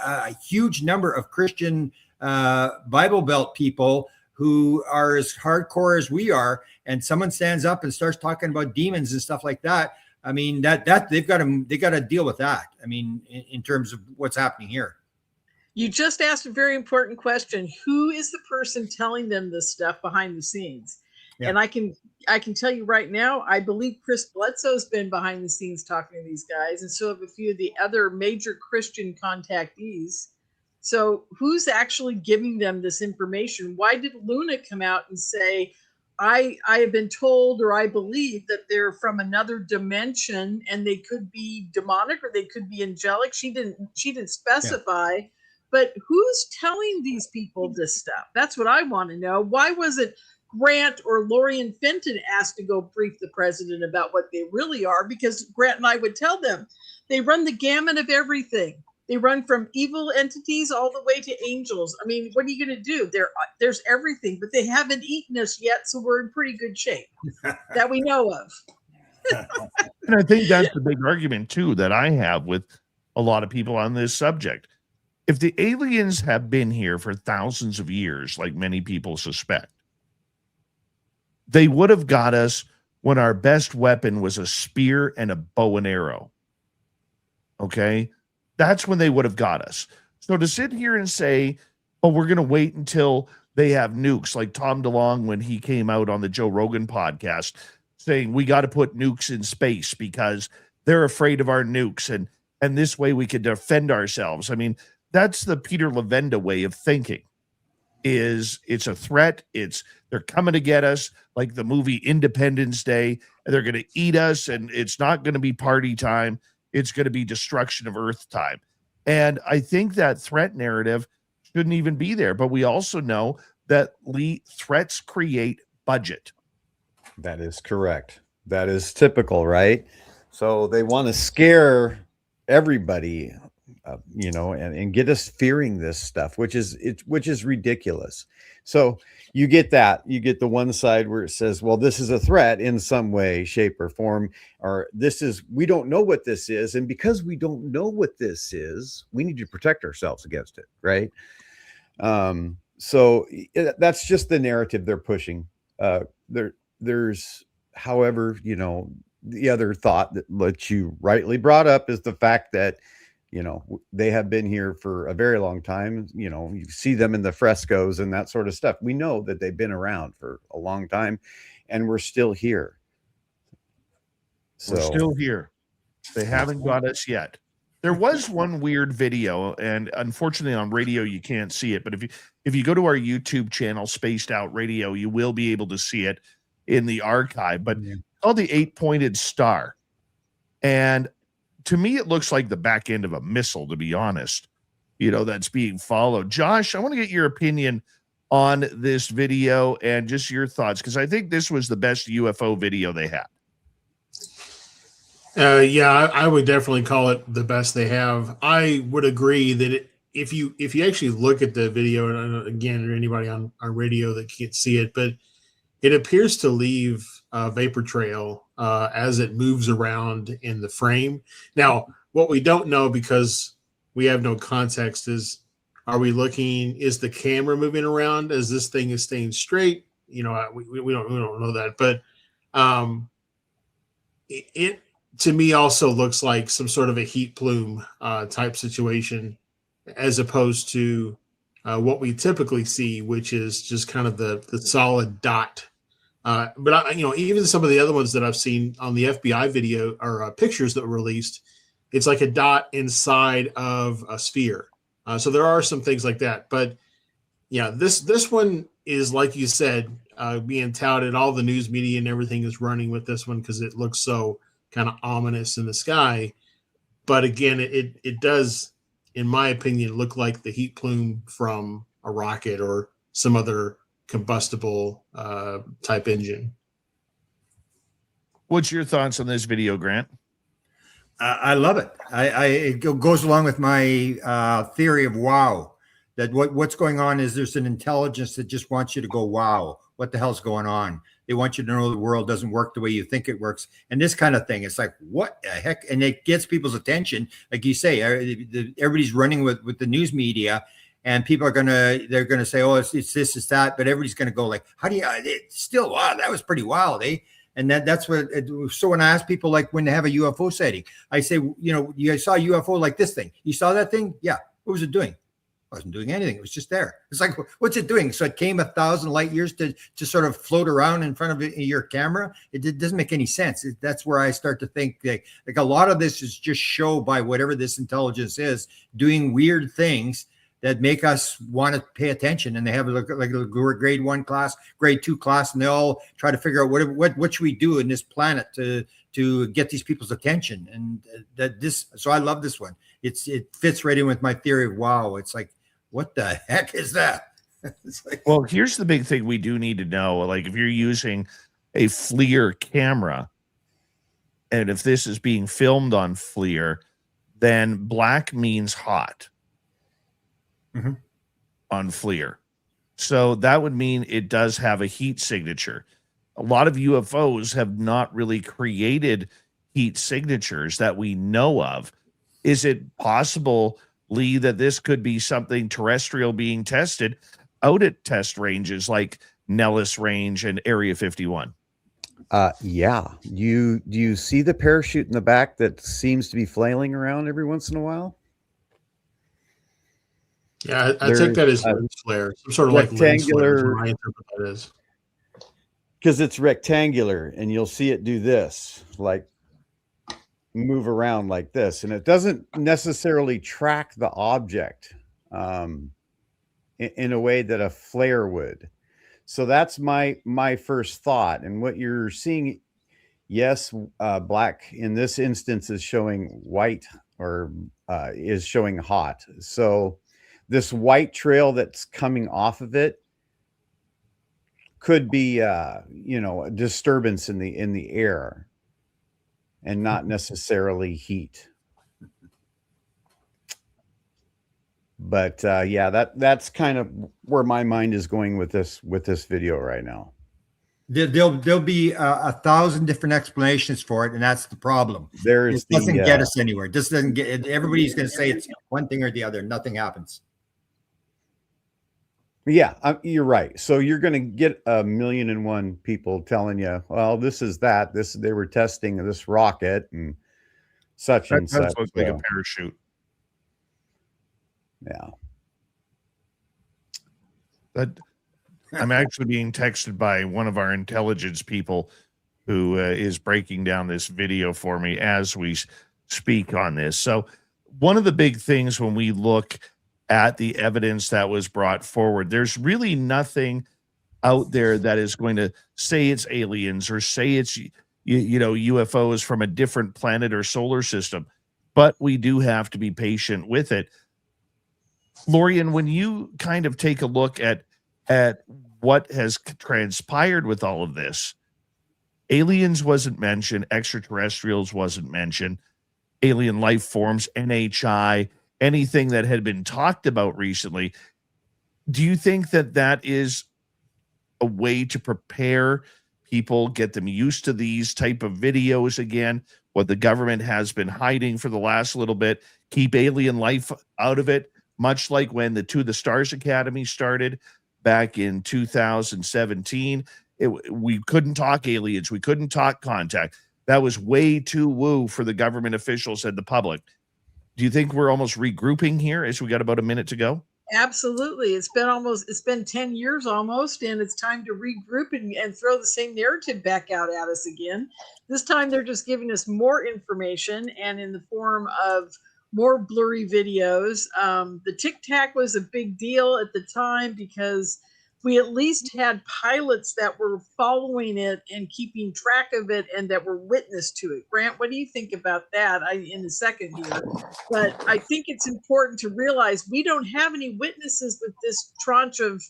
huge number of Christian Bible Belt people who are as hardcore as we are, and someone stands up and starts talking about demons and stuff like that, I mean, that they got to deal with that. I mean, in terms of what's happening here. You just asked a very important question. Who is the person telling them this stuff behind the scenes? Yeah. And I can tell you right now, I believe Chris Bledsoe's been behind the scenes talking to these guys, and so have a few of the other major Christian contactees. So who's actually giving them this information? Why did Luna come out and say, I have been told, or I believe that they're from another dimension and they could be demonic or they could be angelic? She didn't specify. Yeah. But who's telling these people this stuff? That's what I want to know. Why wasn't Grant or Lorien Fenton asked to go brief the president about what they really are? Because Grant and I would tell them they run the gamut of everything. They run from evil entities all the way to angels. I mean, what are you going to do? There's everything, but they haven't eaten us yet, so we're in pretty good shape that we know of. And I think that's the big argument, too, that I have with a lot of people on this subject. If the aliens have been here for thousands of years, like many people suspect, they would have got us when our best weapon was a spear and a bow and arrow. Okay? That's when they would have got us. So to sit here and say, oh, we're going to wait until they have nukes, like Tom DeLonge when he came out on the Joe Rogan podcast saying we got to put nukes in space because they're afraid of our nukes and this way we could defend ourselves. I mean, that's the Peter Levenda way of thinking. Is it's a threat. They're coming to get us, like the movie Independence Day, and they're going to eat us, and it's not going to be party time. It's going to be destruction of Earth time. And I think that threat narrative shouldn't even be there. But we also know that threats create budget. That is correct. That is typical, right? So they want to scare everybody, and get us fearing this stuff, which is ridiculous. So you get that. You get the one side where it says, well, this is a threat in some way, shape, or form, or we don't know what this is. And because we don't know what this is, we need to protect ourselves against it, right? So that's just the narrative they're pushing. There's, however, the other thought that you rightly brought up is the fact that they have been here for a very long time. You see them in the frescoes and that sort of stuff. We know that they've been around for a long time and we're still here. We're still here. They haven't got us yet. There was one weird video, and unfortunately on radio you can't see it, but if you go to our YouTube channel, Spaced Out Radio, you will be able to see it in the archive. But it's called the 8-pointed star. And to me, it looks like the back end of a missile, to be honest, that's being followed. Josh, I want to get your opinion on this video and just your thoughts, because I think this was the best UFO video they had. I would definitely call it the best they have. I would agree that if you actually look at the video, and again, anybody on radio that can't see it, but it appears to leave a vapor trail as it moves around in the frame. Now, what we don't know, because we have no context, is is the camera moving around as this thing is staying straight? We don't know that, but it to me also looks like some sort of a heat plume type situation, as opposed to what we typically see, which is just kind of the solid dot. But even some of the other ones that I've seen on the FBI video or pictures that were released, it's like a dot inside of a sphere. So there are some things like that. But yeah, this one is, like you said, being touted. All the news media and everything is running with this one because it looks so kind of ominous in the sky. But again, it does, in my opinion, look like the heat plume from a rocket or some other combustible type engine. What's your thoughts on this video, Grant? I love it. It goes along with my theory of wow. That what's going on is there's an intelligence that just wants you to go, wow, what the hell's going on? They want you to know the world doesn't work the way you think it works. And this kind of thing, it's like, what the heck? And it gets people's attention. Like you say, everybody's running with the news media, and people they're going to say, oh, it's this, it's that. But everybody's going to go like, how do you, still, wow, that was pretty wild, eh? And that's what, so when I ask people, like when they have a UFO sighting, I say, you saw a UFO like this thing. You saw that thing? Yeah. What was it doing? Wasn't doing anything. It was just there. It's like, what's it doing? So it came 1,000 light years to sort of float around in front of your camera. It doesn't make any sense. That's where I start to think like a lot of this is just show by whatever this intelligence is doing weird things that make us want to pay attention. And they have like a grade 1 class, grade 2 class, and they all try to figure out what should we do in this planet to get these people's attention. And so I love this one. It fits right in with my theory of wow. It's like, what the heck is that? Well, here's the big thing we do need to know. Like if you're using a FLIR camera, and if this is being filmed on FLIR, then black means hot on FLIR. So that would mean it does have a heat signature. A lot of UFOs have not really created heat signatures that we know of. Is it possible, Lee, that this could be something terrestrial being tested out at test ranges like Nellis Range and Area 51? Yeah. Do you see the parachute in the back that seems to be flailing around every once in a while? Yeah, I take that as lens flare, some sort of like rectangular. Lens flare. I interpret that as, because it's rectangular, and you'll see it do this, like move around like this, and it doesn't necessarily track the object in a way that a flare would. So that's my first thought. And what you're seeing, yes, black in this instance is showing white, or is showing hot. So this white trail that's coming off of it could be a disturbance in the air, and not necessarily heat. But yeah, that's kind of where my mind is going with this video right now. There'll be 1,000 different explanations for it, and that's the problem. It doesn't get us anywhere. This doesn't get. Everybody's going to say it's one thing or the other. Nothing happens. Yeah, you're right. So you're going to get 1,000,001 people telling you, well, this is that. They were testing this rocket and such and such. That looks like a parachute. Yeah. I'm actually being texted by one of our intelligence people who is breaking down this video for me as we speak on this. So one of the big things when we look at the evidence that was brought forward, there's really nothing out there that is going to say it's aliens or say it's UFOs from a different planet or solar system, but we do have to be patient with it. Lorien, when you kind of take a look at what has transpired with all of this, aliens wasn't mentioned, extraterrestrials wasn't mentioned, alien life forms, NHI, anything that had been talked about recently. Do you think that is a way to prepare people, get them used to these type of videos again, what the government has been hiding for the last little bit, keep alien life out of it, much like when the To the Stars Academy started back in 2017? We couldn't talk aliens. We couldn't talk contact. That was way too woo for the government officials and the public. Do you think we're almost regrouping here as we got about a minute to go? Absolutely. It's been 10 years almost, and it's time to regroup and throw the same narrative back out at us again. This time they're just giving us more information, and in the form of more blurry videos. The Tic Tac was a big deal at the time because we at least had pilots that were following it and keeping track of it and that were witness to it. Grant, what do you think about that? In the second here, but I think it's important to realize we don't have any witnesses with this tranche of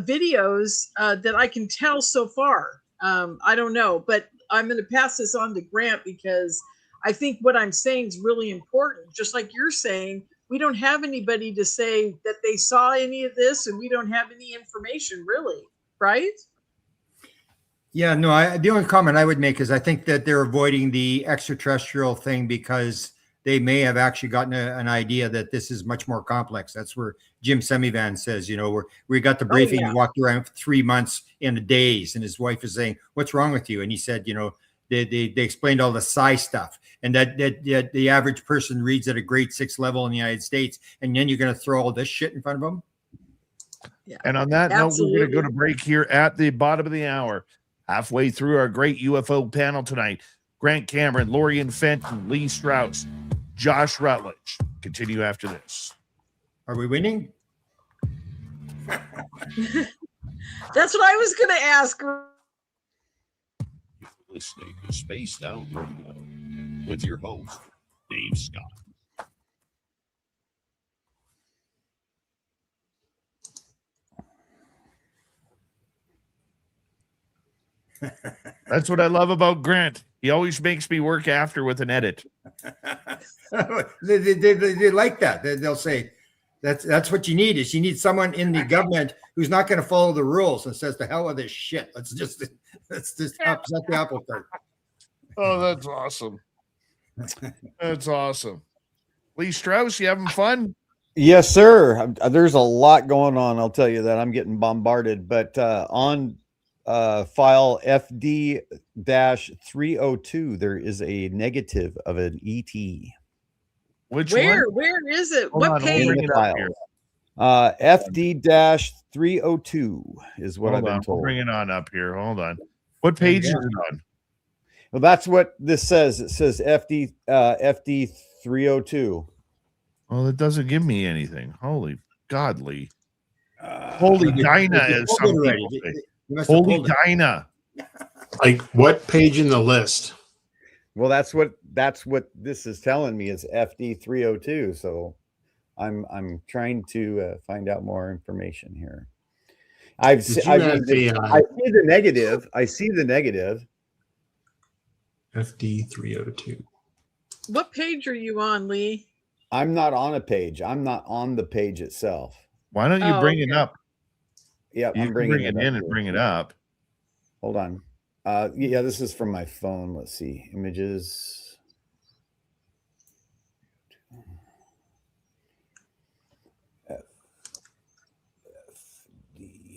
videos that I can tell so far. I don't know, but I'm going to pass this on to Grant because I think what I'm saying is really important. Just like you're saying, we don't have anybody to say that they saw any of this, and we don't have any information really, right? Yeah, no, the only comment I would make is I think that they're avoiding the extraterrestrial thing because they may have actually gotten an idea that this is much more complex. That's where Jim Semivan says, you know, we got the briefing, he walked around for 3 months in a daze, and his wife is saying, "What's wrong with you?" And he said, you know, they explained all the psi stuff, and that the average person reads at a grade 6 level in the United States, and then you're going to throw all this shit in front of them. Yeah. And on that note, we're going to go to break here at the bottom of the hour. Halfway through our great UFO panel tonight, Grant Cameron, Lorien Fenton, Lee Strauss, Josh Rutledge. Continue after this. Are we winning? That's what I was going to ask. Listening to Spaced Out Radio with your host, Dave Scott. That's what I love about Grant. He always makes me work after with an edit. they like that. They'll say that's what you need is you need someone in the government who's not going to follow the rules and says, "The hell with this shit. Let's just upset the apple cart." Oh, that's awesome. That's awesome. Lee Strauss, you having fun? Yes, sir. There's a lot going on. I'll tell you that. I'm getting bombarded, but on file FD-302, there is a negative of an ET. Which Where? one? Where is it? Hold What on, page? bring it up here. FD-302 is what I've been told. Bring it on up here. Hold on. What page is it on? Well, that's what this says. It says FD-302. Well, it doesn't give me anything. Holy godly. Holy Dinah, as some people say. Holy Dinah. Like what page in the list? Well, that's what this is telling me is FD-302. So I'm trying to find out more information here. I see the negative. I see the negative. FD-302. What page are you on, Lee? I'm not on a page. I'm not on the page itself. Why don't you bring it up? Yeah, I'm bringing it in and bring it up. Hold on. Yeah, this is from my phone. Let's see. Images.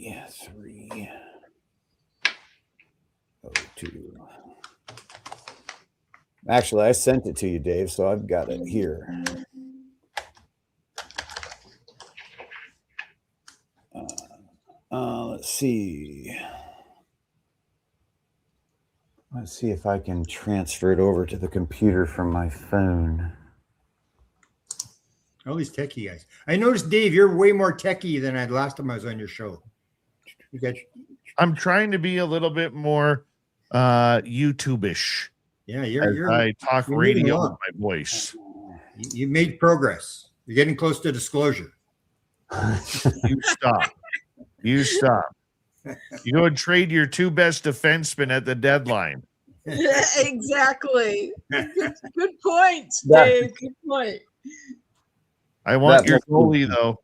FD-302. Actually, I sent it to you, Dave, so I've got it here. Let's see. Let's see if I can transfer it over to the computer from my phone. All these techie guys. I noticed, Dave, you're way more techie than I last time I was on your show. I'm trying to be a little bit more YouTube-ish. Yeah, I talk radio with my voice. You made progress. You're getting close to disclosure. You stop. You stop. You go and trade your two best defensemen at the deadline. Exactly. Good point, Dave. Good point. I want your goalie, though.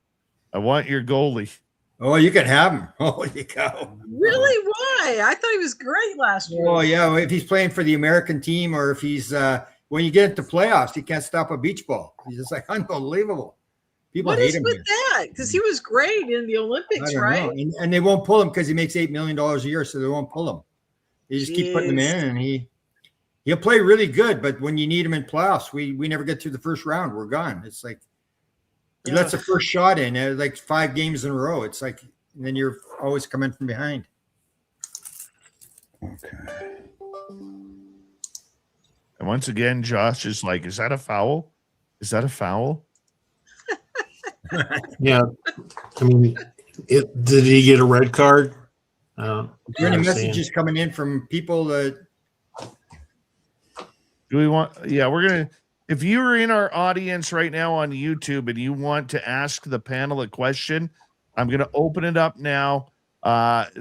I want your goalie. Oh, you can have him. Oh, you go. Really? Why? I thought he was great last year. Oh, yeah. If he's playing for the American team or if he's when you get into playoffs, he can't stop a beach ball. He's just like unbelievable. People hate him. What is with that? Because he was great in the Olympics, right? And they won't pull him because he makes $8 million a year, so they won't pull him. They just keep putting him in, and he'll play really good. But when you need him in playoffs, we never get through the first round. We're gone. It's like he lets the first shot in like 5 games in a row. It's like, and then you're always coming from behind. Okay. And once again, Josh is like, "Is that a foul? Is that a foul?" Yeah, I mean, Did he get a red card? Is there any messages coming in from people that Do we want? Yeah, we're gonna. If you're in our audience right now on YouTube and you want to ask the panel a question, I'm gonna open it up now.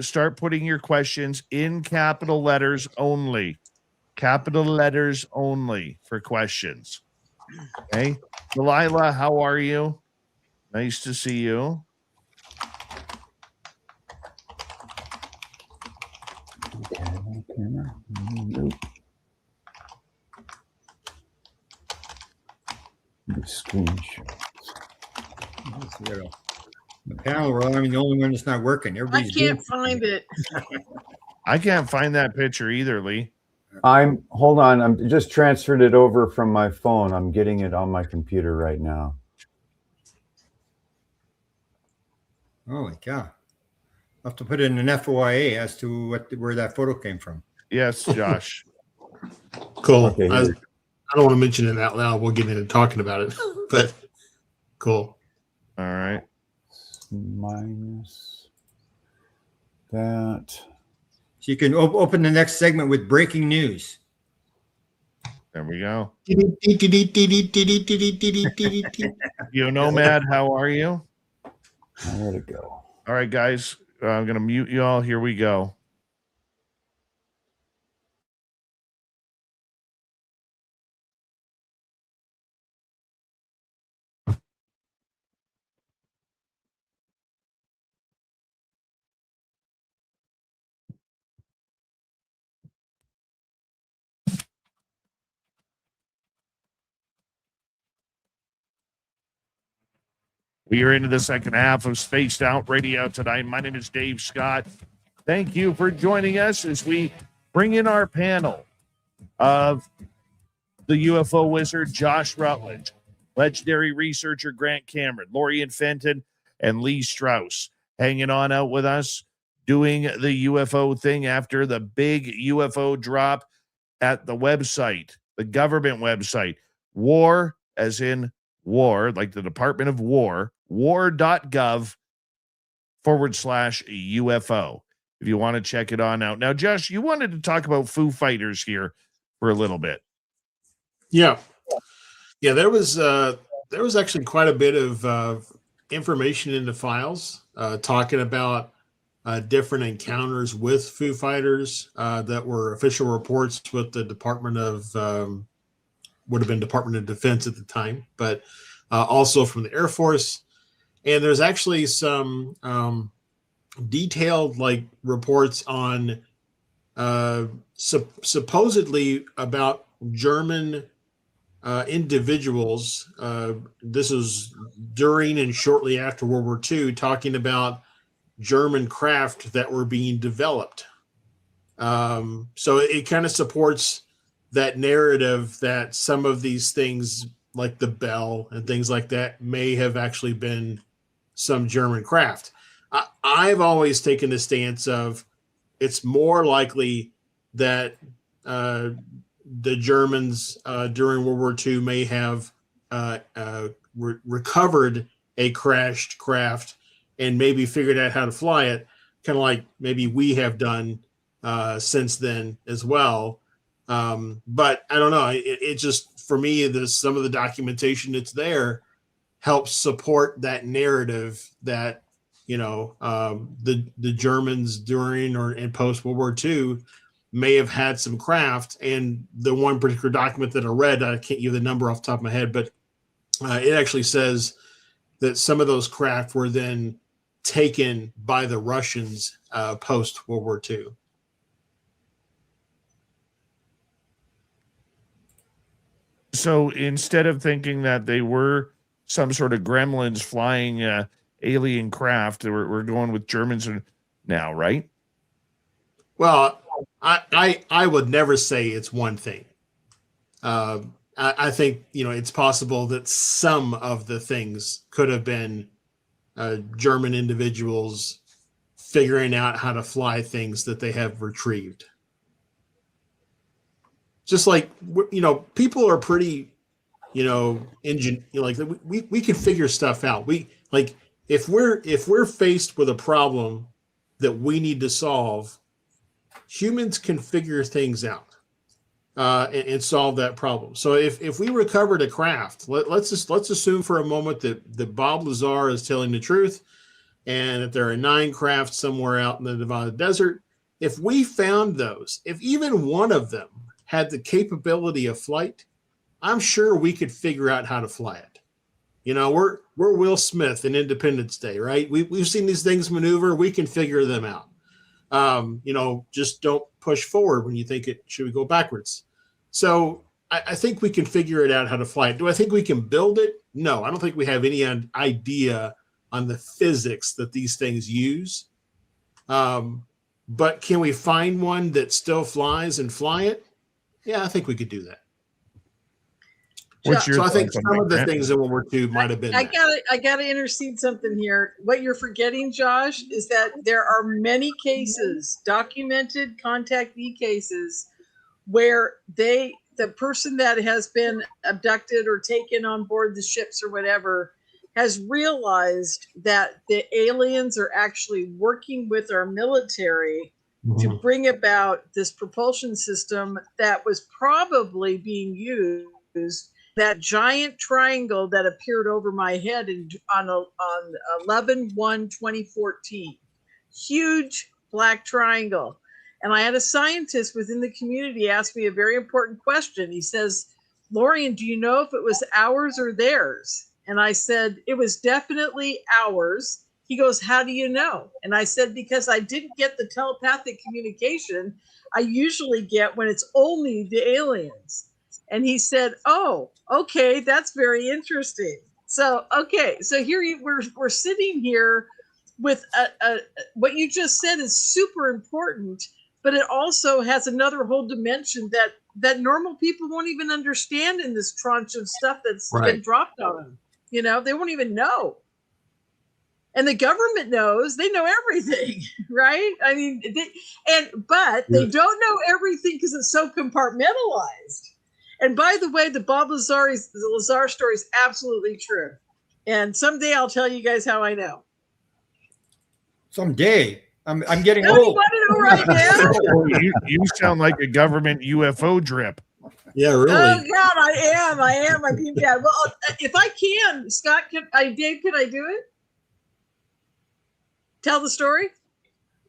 Start putting your questions in capital letters only. Capital letters only for questions. Okay, Delilah, how are you? Nice to see you. Nope. Screenshot. the panel? Well, I'm the only one that's not working. I Everybody's can't find it. I can't find that picture either, Lee. Hold on. I'm just transferred it over from my phone. I'm getting it on my computer right now. Holy cow! I'll have to put in an FOIA as to where that photo came from. Yes, Josh. Cool. Okay, I don't want to mention it out loud. We'll get into talking about it, but cool. All right. Minus that. So you can open the next segment with breaking news. There we go. You Nomad, how are you? Where'd it go? All right, guys. I'm going to mute you all. Here we go. We are into the second half of Spaced Out Radio tonight. My name is Dave Scott. Thank you for joining us as we bring in our panel of the UFO wizard, Josh Rutledge, legendary researcher Grant Cameron, Lorien Fenton, and Lee Strauss hanging on out with us, doing the UFO thing after the big UFO drop at the website, the government website, war, as in war, like the Department of War, war.gov/UFO. If you want to check it on out. Now, Josh, you wanted to talk about Foo Fighters here for a little bit. Yeah. There was actually quite a bit of information in the files talking about different encounters with Foo Fighters that were official reports with the Department of would have been Department of Defense at the time, but also from the Air Force. And there's actually some detailed reports on supposedly about German individuals. This is during and shortly after World War II, talking about German craft that were being developed. So it kind of supports that narrative that some of these things, like the Bell and things like that, may have actually been some German craft. I've always taken the stance of it's more likely that the Germans during World War II may have recovered a crashed craft and maybe figured out how to fly it, kind of like maybe we have done since then as well. But I don't know. It just, for me, some of the documentation that's there helps support that narrative that, the Germans during or in post World War II may have had some craft. And the one particular document that I read, I can't give the number off the top of my head, but it actually says that some of those craft were then taken by the Russians post World War II. So instead of thinking that they were some sort of gremlins flying alien craft, we're going with Germans now, right? Well, I would never say it's one thing. I think, it's possible that some of the things could have been German individuals figuring out how to fly things that they have retrieved. Just like, people are pretty, we can figure stuff out. if we're faced with a problem that we need to solve, humans can figure things out and solve that problem. So if we recovered a craft, let's assume for a moment that Bob Lazar is telling the truth, and that there are 9 crafts somewhere out in the Nevada desert. If we found those, if even one of them had the capability of flight, I'm sure we could figure out how to fly it. You know, we're Will Smith in Independence Day, right? We've seen these things maneuver. We can figure them out. You know, just don't push forward when you think it should go backwards. So I think we can figure it out how to fly it. Do I think we can build it? No, I don't think we have any idea on the physics that these things use. But can we find one that still flies and fly it? Yeah, I think we could do that. So I think some of the things in World War II might have been. I gotta intercede something here. What you're forgetting, Josh, is that there are many cases, documented contactee cases, where the person that has been abducted or taken on board the ships or whatever has realized that the aliens are actually working with our military to bring about this propulsion system that was probably being used. That giant triangle that appeared over my head on 11/1/2014, huge black triangle. And I had a scientist within the community ask me a very important question. He says, "Lorien, do you know if it was ours or theirs?" And I said, "It was definitely ours." He goes, "How do you know?" And I said, "Because I didn't get the telepathic communication I usually get when it's only the aliens." And he said, "Oh, okay, that's very interesting." So, okay, so here we're sitting here with what you just said is super important, but it also has another whole dimension that normal people won't even understand in this tranche of stuff that's been dropped on them. You know, they won't even know. And the government knows, they know everything, right? I mean, but they don't know everything because it's so compartmentalized. And by the way, the Bob Lazar story is absolutely true. And someday I'll tell you guys how I know. Someday. I'm getting old. You want to know right now? you sound like a government UFO drip. Yeah, really. Oh God, I am. I mean, yeah. Well, if I can, Scott, Dave, can I do it? Tell the story?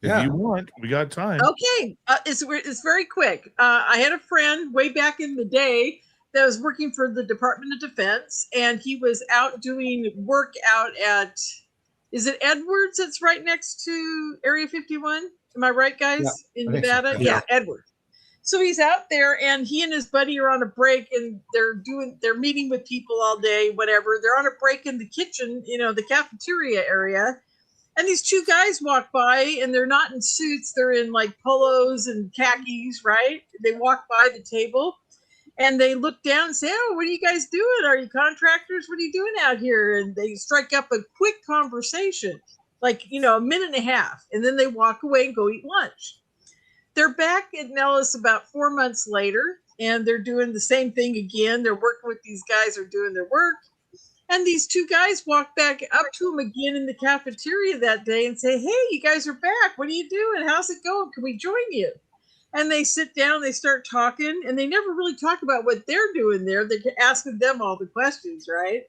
If you want, we got time. Okay, it's very quick. I had a friend way back in the day that was working for the Department of Defense, and he was out doing work out at, is it Edwards? That's right next to Area 51. Am I right, guys? Yeah, in Nevada? So. Yeah, Edwards. So he's out there, and he and his buddy are on a break, and they're meeting with people all day, whatever. They're on a break in the kitchen, you know, the cafeteria area. And these 2 guys walk by, and they're not in suits. They're in like polos and khakis, right? They walk by the table, and they look down and say, "Oh, what are you guys doing? Are you contractors? What are you doing out here?" And they strike up a quick conversation, like, you know, a minute and a half. And then they walk away and go eat lunch. They're back at Nellis about 4 months later, and they're doing the same thing again. They're working with these guys, are doing their work. And these 2 guys walk back up to him again in the cafeteria that day and say, "Hey, you guys are back. What are you doing? How's it going? Can we join you?" And they sit down, they start talking, and they never really talk about what they're doing there. They're asking them all the questions, right?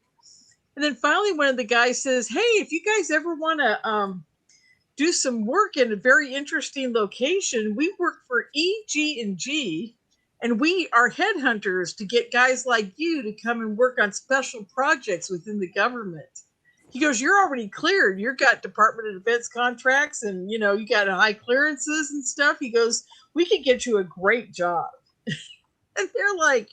And then finally, one of the guys says, "Hey, if you guys ever want to do some work in a very interesting location, we work for EG&G. And we are headhunters to get guys like you to come and work on special projects within the government." He goes, "You're already cleared. You've got Department of Defense contracts, and you know, you got high clearances and stuff." He goes, "We could get you a great job." And they're like,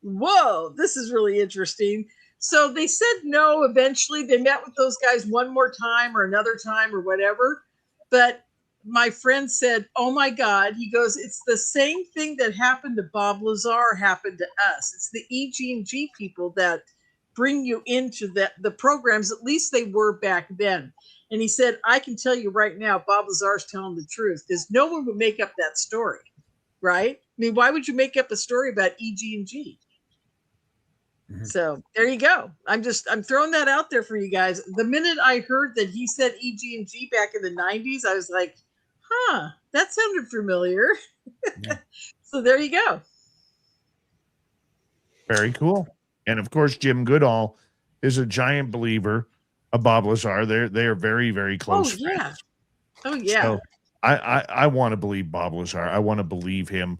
"Whoa, this is really interesting." So they said no eventually. They met with those guys one more time or another time or whatever. But my friend said, "Oh my God," he goes, "it's the same thing that happened to Bob Lazar happened to us. It's the EG&G people that bring you into the programs, at least they were back then." And he said, "I can tell you right now, Bob Lazar's telling the truth, because no one would make up that story, right? I mean, why would you make up a story about EG&G?" So there you go. I'm throwing that out there for you guys. The minute I heard that he said EG&G back in the 90s, I was like, huh, that sounded familiar. Yeah. So there you go. Very cool. And of course, Jim Goodall is a giant believer of Bob Lazar. They are very, very close Oh, yeah. friends. Oh, yeah. So I want to believe Bob Lazar. I want to believe him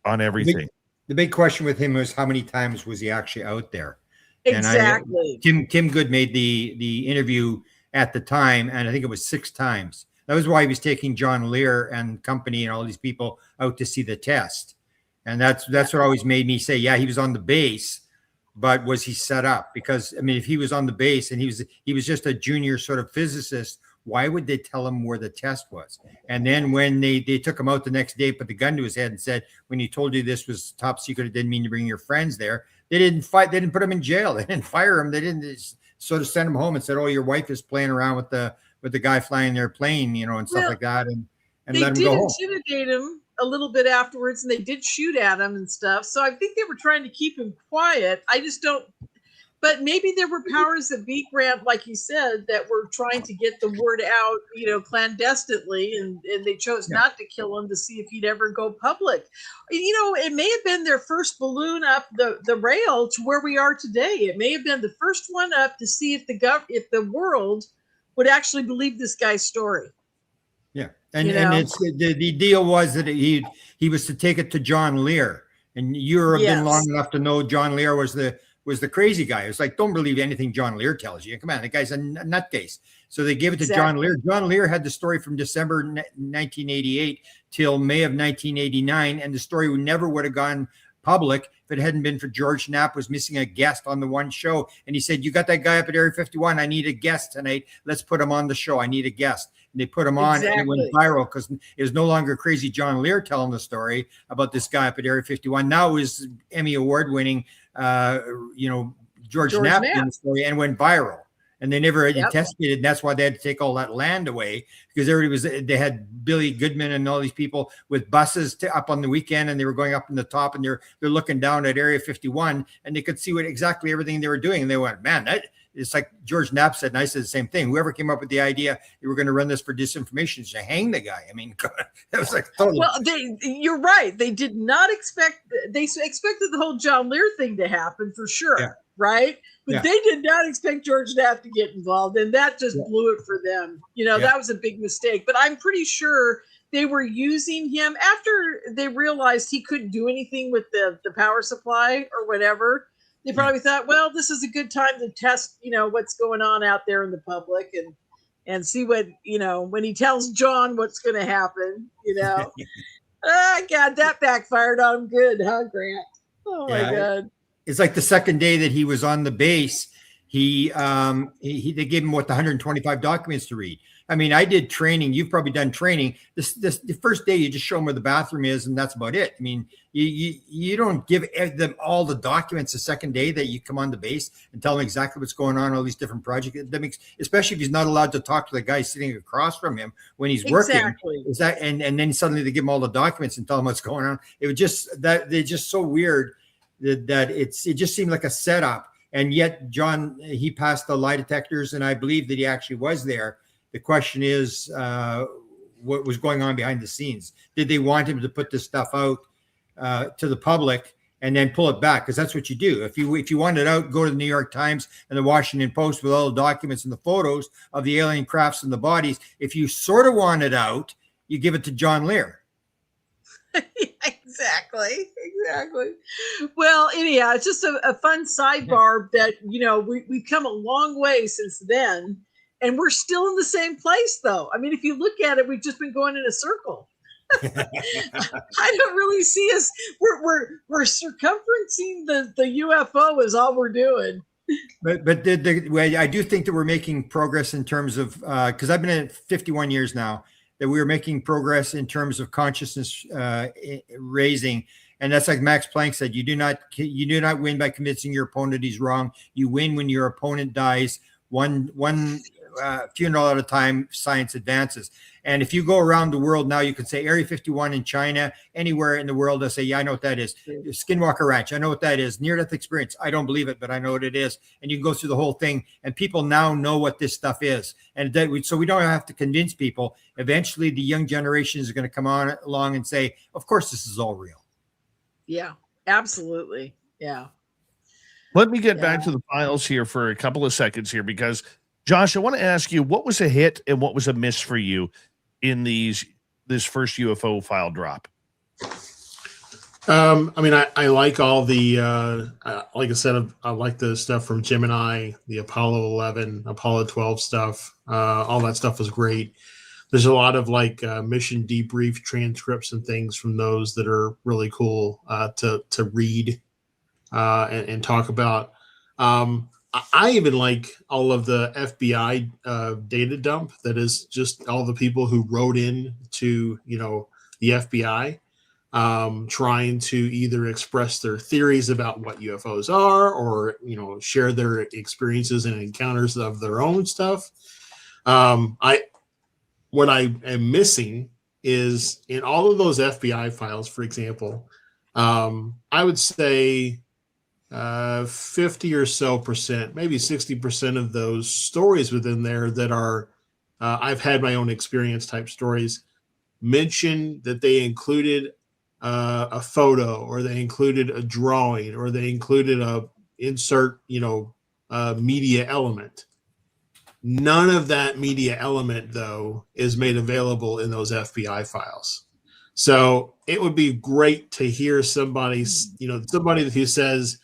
on everything. The big question with him was how many times was he actually out there? Exactly. And Tim Good made the interview at the time, and I think it was 6 times. That was why he was taking John Lear and company and all these people out to see the test. And that's what always made me say, yeah, he was on the base, but was he set up? Because I mean, if he was on the base and he was just a junior sort of physicist, why would they tell him where the test was? And then when they took him out the next day, put the gun to his head and said, when he told you this was top secret, it didn't mean to bring your friends there. They didn't fight. They didn't put him in jail. They didn't fire him. They didn't sort of send him home and said, oh, your wife is playing around with the guy flying their plane, and stuff like that. And let him go home. They did intimidate him a little bit afterwards, and they did shoot at him and stuff. So I think they were trying to keep him quiet. I just don't. But maybe there were powers that be, Grant, like you said, that were trying to get the word out, clandestinely, and they chose not to kill him to see if he'd ever go public. It may have been their first balloon up the rail to where we are today. It may have been the first one up to see if the world would actually believe this guy's story. Yeah, and it's the deal was that he was to take it to John Lear, and you've been long enough to know John Lear was the crazy guy. It's like, don't believe anything John Lear tells you. Come on, the guy's a nutcase. So they gave it to John Lear. John Lear had the story from December 1988 till May of 1989, and the story never would have gone public if it hadn't been for George Knapp was missing a guest on the one show. And he said, you got that guy up at Area 51. I need a guest tonight. Let's put him on the show. I need a guest. And they put him on, and it went viral because it was no longer crazy John Lear telling the story about this guy up at Area 51. Now it was Emmy Award winning, George Knapp in the story, and went viral. And they never tested it. And that's why they had to take all that land away, because they had Billy Goodman and all these people with buses up on the weekend, and they were going up in the top, and they're looking down at Area 51, and they could see exactly everything they were doing. And they went, man, it's like George Knapp said, and I said the same thing. Whoever came up with the idea you were going to run this for disinformation should hang the guy. I mean, that was like totally. Well, you're right. They did not expect. They expected the whole John Lear thing to happen for sure, right? But they did not expect George Knapp to get involved, and that just blew it for them. That was a big mistake. But I'm pretty sure they were using him after they realized he couldn't do anything with the power supply or whatever. They probably thought, well, this is a good time to test, what's going on out there in the public and see what, when he tells John what's going to happen, God, that backfired on him good, huh, Grant? Oh my God. It's like the second day that he was on the base, they gave him the 125 documents to read. I mean, I did training. You've probably done training. The first day you just show them where the bathroom is, and that's about it. I mean, you don't give them all the documents the second day that you come on the base and tell them exactly what's going on, all these different projects. That makes, especially if he's not allowed to talk to the guy sitting across from him when he's working. Is that and then suddenly they give him all the documents and tell him what's going on. It was just that they're just so weird that it just seemed like a setup. And yet John, he passed the lie detectors, and I believe that he actually was there. The question is, what was going on behind the scenes? Did they want him to put this stuff out to the public and then pull it back? Because that's what you do. If you want it out, go to the New York Times and the Washington Post with all the documents and the photos of the alien crafts and the bodies. If you sort of want it out, you give it to John Lear. Exactly. Well, anyhow, it's just a fun sidebar that, we've come a long way since then, and we're still in the same place, though. I mean, if you look at it, we've just been going in a circle. I don't really see us. We're circumferencing the UFO is all we're doing. But I do think that we're making progress in terms of, because I've been in it 51 years now, that we are making progress in terms of consciousness raising. And that's like Max Planck said, you do not win by convincing your opponent he's wrong. You win when your opponent dies one funeral at a time, science advances. And if you go around the world now, you can say Area 51 in China, anywhere in the world, they'll say, yeah, I know what that is. Skinwalker Ranch, I know what that is. Near-death experience, I don't believe it, but I know what it is. And you can go through the whole thing, and people now know what this stuff is. And so we don't have to convince people. Eventually, the young generation is going to come on along and say, of course, this is all real. Yeah, absolutely. Yeah. Let me get back to the files here for a couple of seconds here, because Josh, I want to ask you, what was a hit and what was a miss for you in this first UFO file drop? I mean, I like all the, like I said, I like the stuff from Gemini, the Apollo 11, Apollo 12 stuff. All that stuff was great. There's a lot of like mission debrief transcripts and things from those that are really cool to read and talk about. I even like all of the FBI data dump that is just all the people who wrote in to, the FBI trying to either express their theories about what UFOs are or, share their experiences and encounters of their own stuff. What I am missing is in all of those FBI files, for example, I would say 50 or so percent, maybe 60% of those stories within there that are, I've had my own experience type stories, mention that they included a photo, or they included a drawing, or they included a insert, media element. None of that media element, though, is made available in those FBI files. So it would be great to hear somebody who says,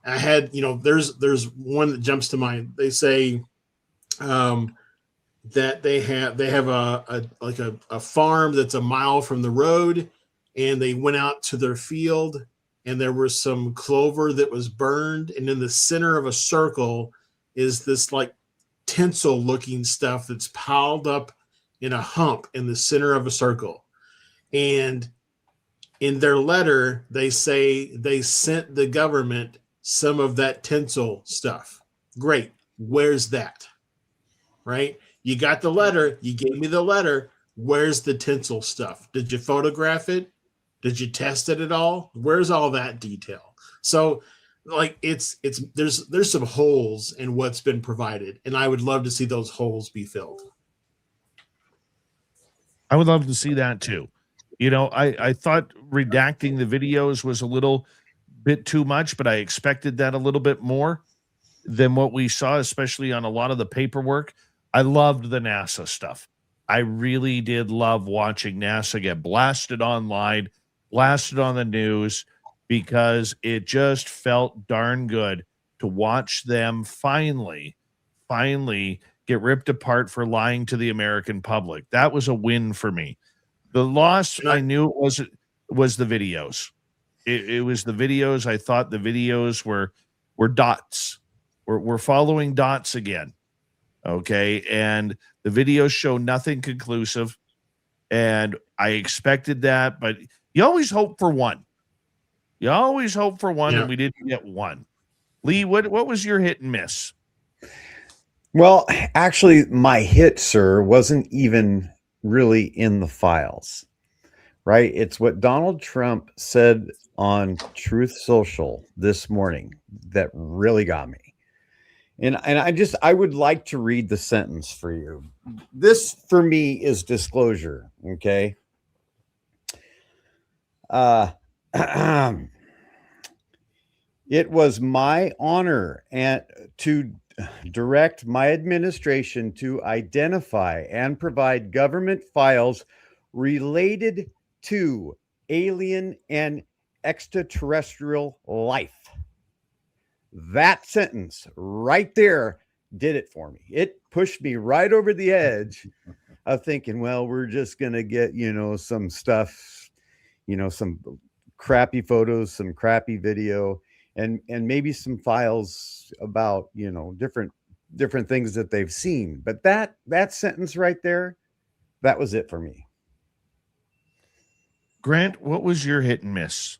I had, there's one that jumps to mind. They say that they have a farm that's a mile from the road, and they went out to their field, and there was some clover that was burned, and in the center of a circle is this like tinsel looking stuff that's piled up in a hump in the center of a circle. And in their letter, they say they sent the government some of that tinsel stuff. Great. Where's that? Right? You got the letter. You gave me the letter. Where's the tinsel stuff? Did you photograph it? Did you test it at all? Where's all that detail? So like there's some holes in what's been provided, and I would love to see those holes be filled. I would love to see that too. I thought redacting the videos was a little bit too much, but I expected that a little bit more than what we saw, especially on a lot of the paperwork. I loved the NASA stuff. I really did love watching NASA get blasted online, blasted on the news, because it just felt darn good to watch them finally get ripped apart for lying to the American public. That was a win for me. The loss, I knew it was the videos. It was the videos. I thought the videos were dots. We're following dots again. Okay. And the videos show nothing conclusive. And I expected that, but you always hope for one. And we didn't get one. Lee, what was your hit and miss? Well, actually, my hit, sir, wasn't even really in the files, right? It's what Donald Trump said on Truth Social this morning that really got me. And I would like to read the sentence for you. This, for me, is disclosure, okay? It was my honor to direct my administration to identify and provide government files related to alien and extraterrestrial life. That sentence right there did it for me. It pushed me right over the edge of thinking, well, we're just going to get, some stuff, some crappy photos, some crappy video, and maybe some files about, different things that they've seen. But that sentence right there, that was it for me. Grant, what was your hit and miss?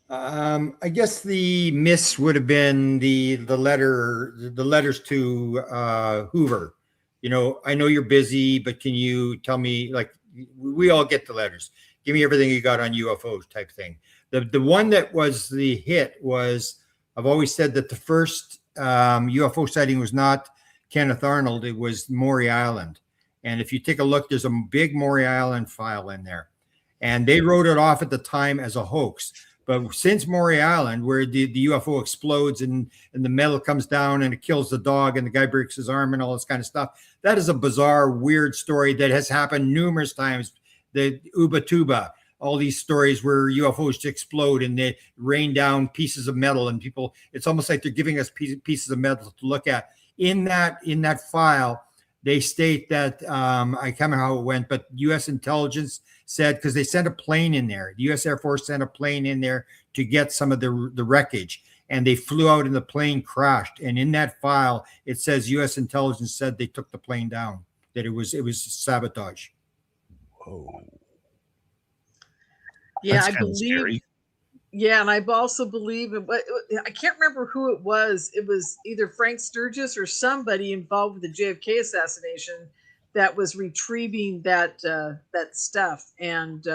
I guess the miss would have been the letters to Hoover. You know, I know you're busy, but can you tell me, like, we all get the letters. Give me everything you got on UFOs type thing. The one that was the hit was, I've always said that the first UFO sighting was not Kenneth Arnold, it was Maury Island. And if you take a look, there's a big Maury Island file in there. And they wrote it off at the time as a hoax. But since Maury Island, where the UFO explodes and the metal comes down and it kills the dog and the guy breaks his arm and all this kind of stuff, that is a bizarre, weird story that has happened numerous times. The Ubatuba, all these stories where UFOs explode and they rain down pieces of metal and people, it's almost like they're giving us pieces of metal to look at. In that file, they state that, I can't remember how it went, but U.S. intelligence said, because they sent a plane in there, the U.S. Air Force sent a plane in there to get some of the wreckage, and they flew out and the plane crashed. And in that file, it says U.S. intelligence said they took the plane down, that it was sabotage. Whoa. Yeah, That's I kinda believe. scary. Yeah, and I also believe I can't remember who it was. It was either Frank Sturgis or somebody involved with the JFK assassination that was retrieving that stuff, and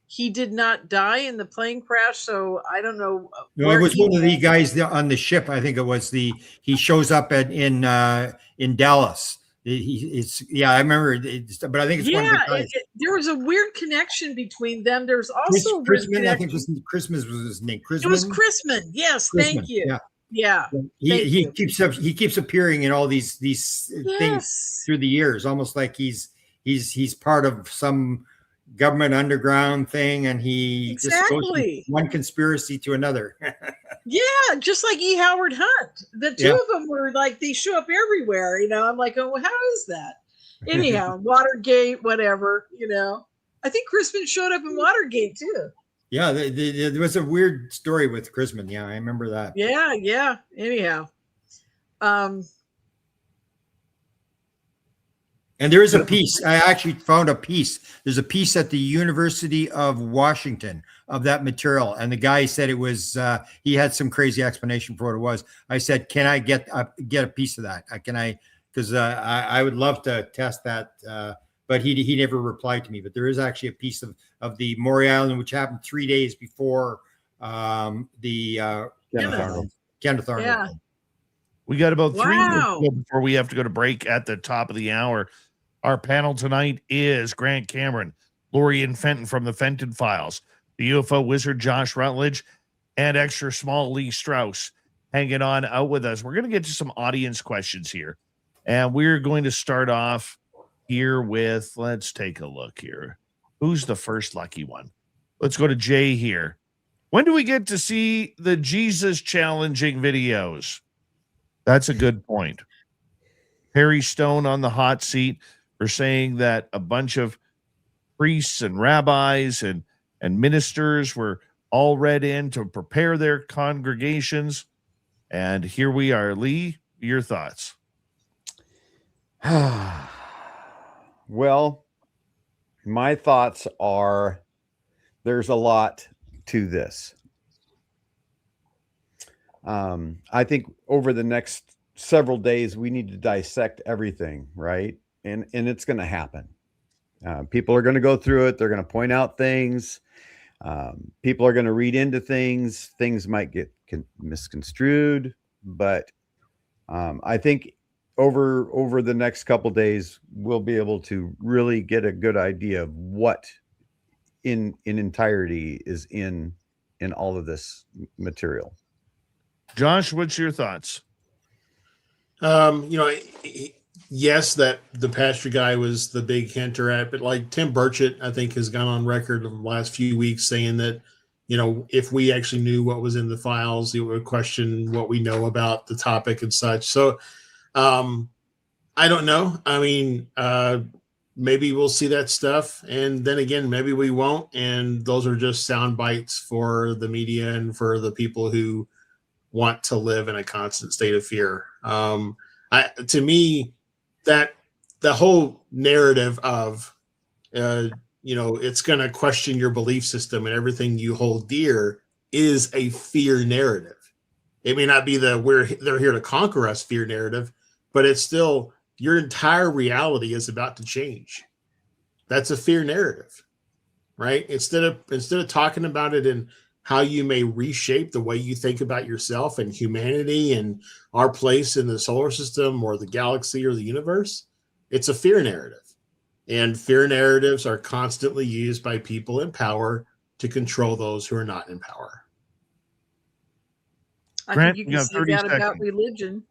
he did not die in the plane crash. So I don't know. No, it was one of the guys on the ship. I think it was he shows up in Dallas. I remember, but I think it's one of the guys. There was a weird connection between them. There's also Chrisman. I think Christmas was his name. Chrisman. It was Chrisman. Yes, thank you. Yeah. He keeps appearing in all these things through the years, almost like he's part of some government underground thing, and he just goes from one conspiracy to another. Yeah, just like E. Howard Hunt. The two of them were like, they show up everywhere. You know, I'm like, oh, well, how is that? Anyhow, Watergate, whatever. You know, I think Chrisman showed up in Watergate too. Yeah, there was a weird story with Chrisman. Yeah, I remember that. Yeah. Anyhow, and there is a piece. I actually found a piece. There's a piece at the University of Washington of that material, and the guy said it was. He had some crazy explanation for what it was. I said, "Can I get a piece of that? Can I?" Because I would love to test that. But he never replied to me. But there is actually a piece of the Maury Island, which happened 3 days before the Kenneth Arnold. Yeah. We got about 3 minutes before we have to go to break at the top of the hour. Our panel tonight is Grant Cameron, Lorien Fenton from the Fenton Files, the UFO wizard Josh Rutledge, and extra small Lee Strauss hanging on out with us. We're going to get to some audience questions here. And we're going to start off here with, let's take a look here. Who's the first lucky one? Let's go to Jay here. When do we get to see the Jesus challenging videos? That's a good point. Harry Stone on the hot seat for saying that a bunch of priests and rabbis and ministers were all read in to prepare their congregations. And here we are. Lee, your thoughts? Well, my thoughts are there's a lot to this. I think over the next several days, we need to dissect everything, right? And it's going to happen. People are going to go through it. They're going to point out things. People are going to read into things. Things might get misconstrued, but I think over the next couple days, we'll be able to really get a good idea of what in entirety is in all of this material. Josh, what's your thoughts? Yes, that the pastor guy was the big hinter at, but like Tim Burchett, I think, has gone on record in the last few weeks saying that, if we actually knew what was in the files, it would question what we know about the topic and such. So I don't know. I mean, maybe we'll see that stuff, and then again, maybe we won't. And those are just sound bites for the media and for the people who want to live in a constant state of fear. To me, that the whole narrative of, it's going to question your belief system and everything you hold dear is a fear narrative. It may not be they're here to conquer us fear narrative, but it's still your entire reality is about to change. That's a fear narrative, right? Instead of talking about it in how you may reshape the way you think about yourself and humanity and our place in the solar system or the galaxy or the universe, it's a fear narrative. And fear narratives are constantly used by people in power to control those who are not in power. I Grant, think you you can got say 30 that about seconds. religion.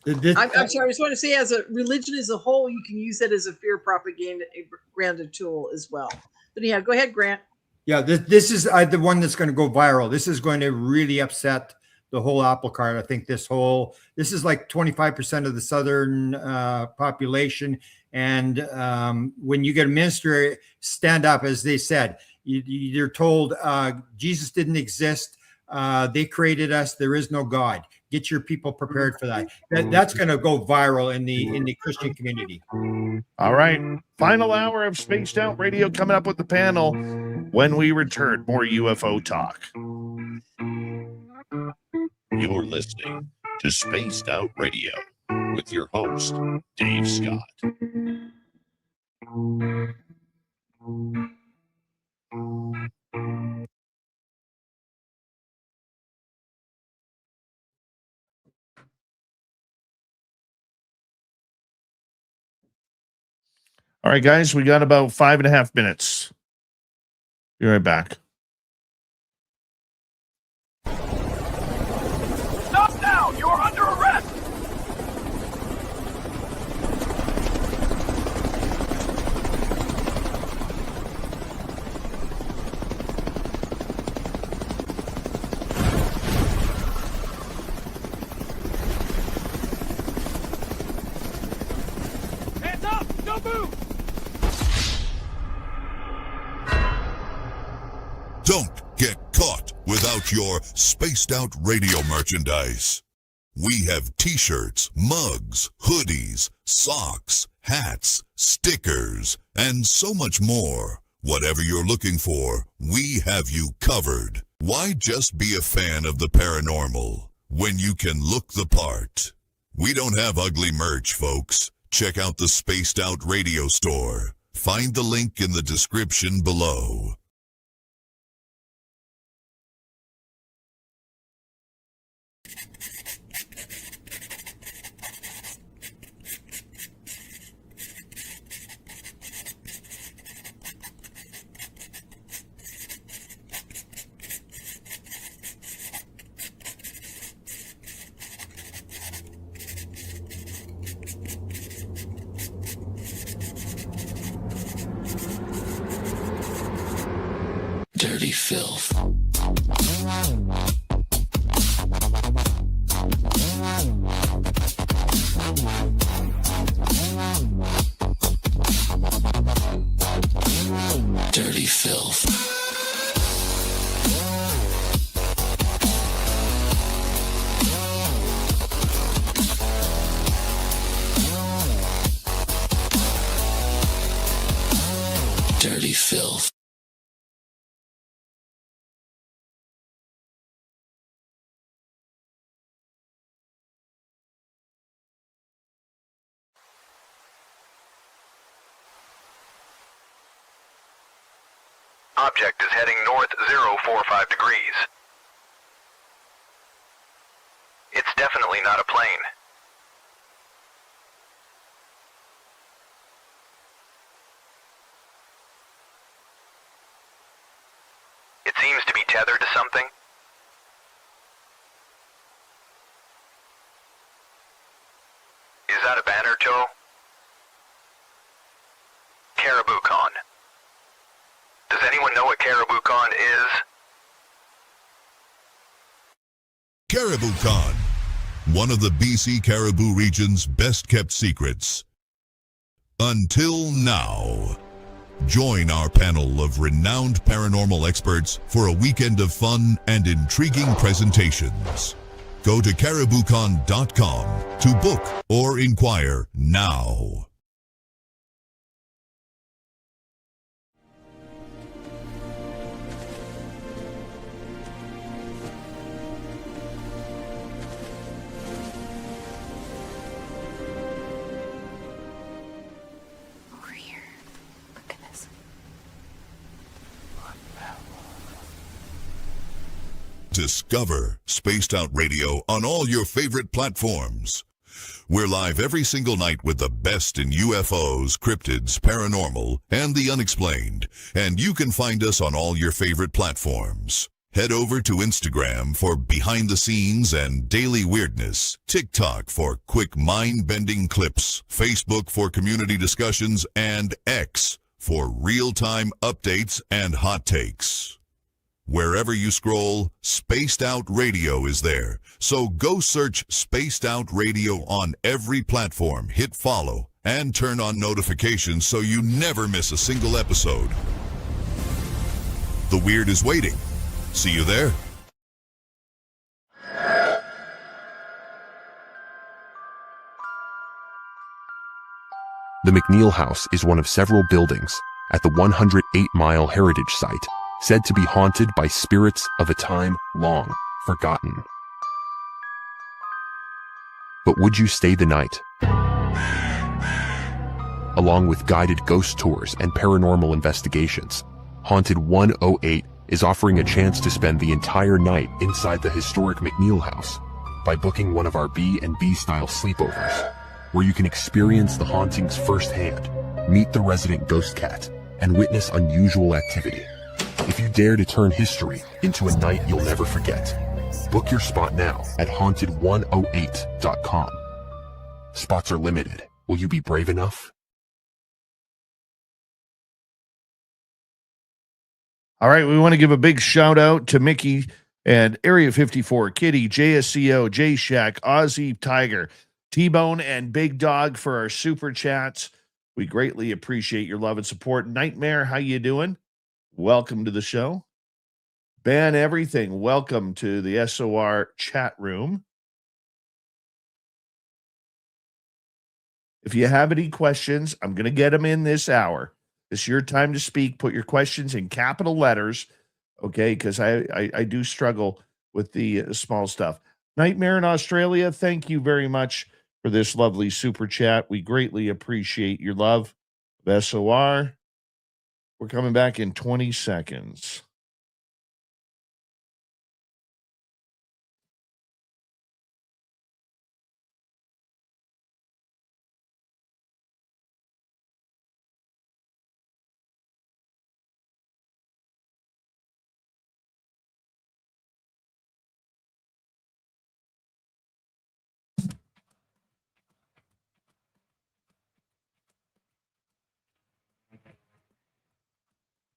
This- I'm sorry. I just want to say, as a religion as a whole, you can use it as a fear propaganda tool as well. But yeah, go ahead, Grant. Yeah, this is the one that's going to go viral. This is going to really upset the whole apple cart. I think this is like 25% of the southern population. And when you get a minister stand up, as they said, you're told Jesus didn't exist. They created us. There is no God. Get your people prepared for that. That's going to go viral in the Christian community. All right. Final hour of Spaced Out Radio coming up with the panel. When we return, more UFO talk. You're listening to Spaced Out Radio with your host, Dave Scott. All right, guys, we got about 5.5 minutes. Be right back. Stop now! You're under arrest! Hands up! Don't move! Don't get caught without your Spaced Out Radio merchandise. We have t-shirts, mugs, hoodies, socks, hats, stickers, and so much more. Whatever you're looking for, we have you covered. Why just be a fan of the paranormal when you can look the part? We don't have ugly merch, folks. Check out the Spaced Out Radio store. Find the link in the description below. Dirty filth. Dirty filth. Dirty filth. Object is heading north 045 degrees. It's definitely not a plane. It seems to be tethered to something. Is that a banner, Joe? Caribou Con. Does anyone know what Caribou Con is? Caribou Con, one of the BC Caribou region's best-kept secrets. Until now. Join our panel of renowned paranormal experts for a weekend of fun and intriguing presentations. Go to cariboucon.com to book or inquire now. Discover Spaced Out Radio on all your favorite platforms. We're live every single night with the best in UFOs, cryptids, paranormal, and the unexplained. And you can find us on all your favorite platforms. Head over to Instagram for behind the scenes and daily weirdness, TikTok for quick mind-bending clips, Facebook for community discussions, and X for real-time updates and hot takes. Wherever you scroll, Spaced Out Radio is there. So go search Spaced Out Radio on every platform, hit follow, and turn on notifications so you never miss a single episode. The weird is waiting. See you there. The McNeil House is one of several buildings at the 108-mile heritage site said to be haunted by spirits of a time long forgotten. But would you stay the night? Along with guided ghost tours and paranormal investigations, Haunted 108 is offering a chance to spend the entire night inside the historic McNeil House by booking one of our B&B style sleepovers, where you can experience the hauntings firsthand, meet the resident ghost cat, and witness unusual activity. If you dare to turn history into a night you'll never forget, book your spot now at haunted108.com. Spots are limited. Will you be brave enough? All right, we want to give a big shout out to Mickey and Area 54, Kitty, JSCO, J-Shack, Aussie Tiger, T-Bone, and Big Dog for our super chats. We greatly appreciate your love and support. Nightmare, how you doing? Welcome to the show. Ban Everything, welcome to the SOR chat room. If you have any questions, I'm going to get them in this hour. It's your time to speak. Put your questions in capital letters, okay? Because I do struggle with the small stuff. Nightmare in Australia, thank you very much for this lovely super chat. We greatly appreciate your love of SOR. We're coming back in 20 seconds.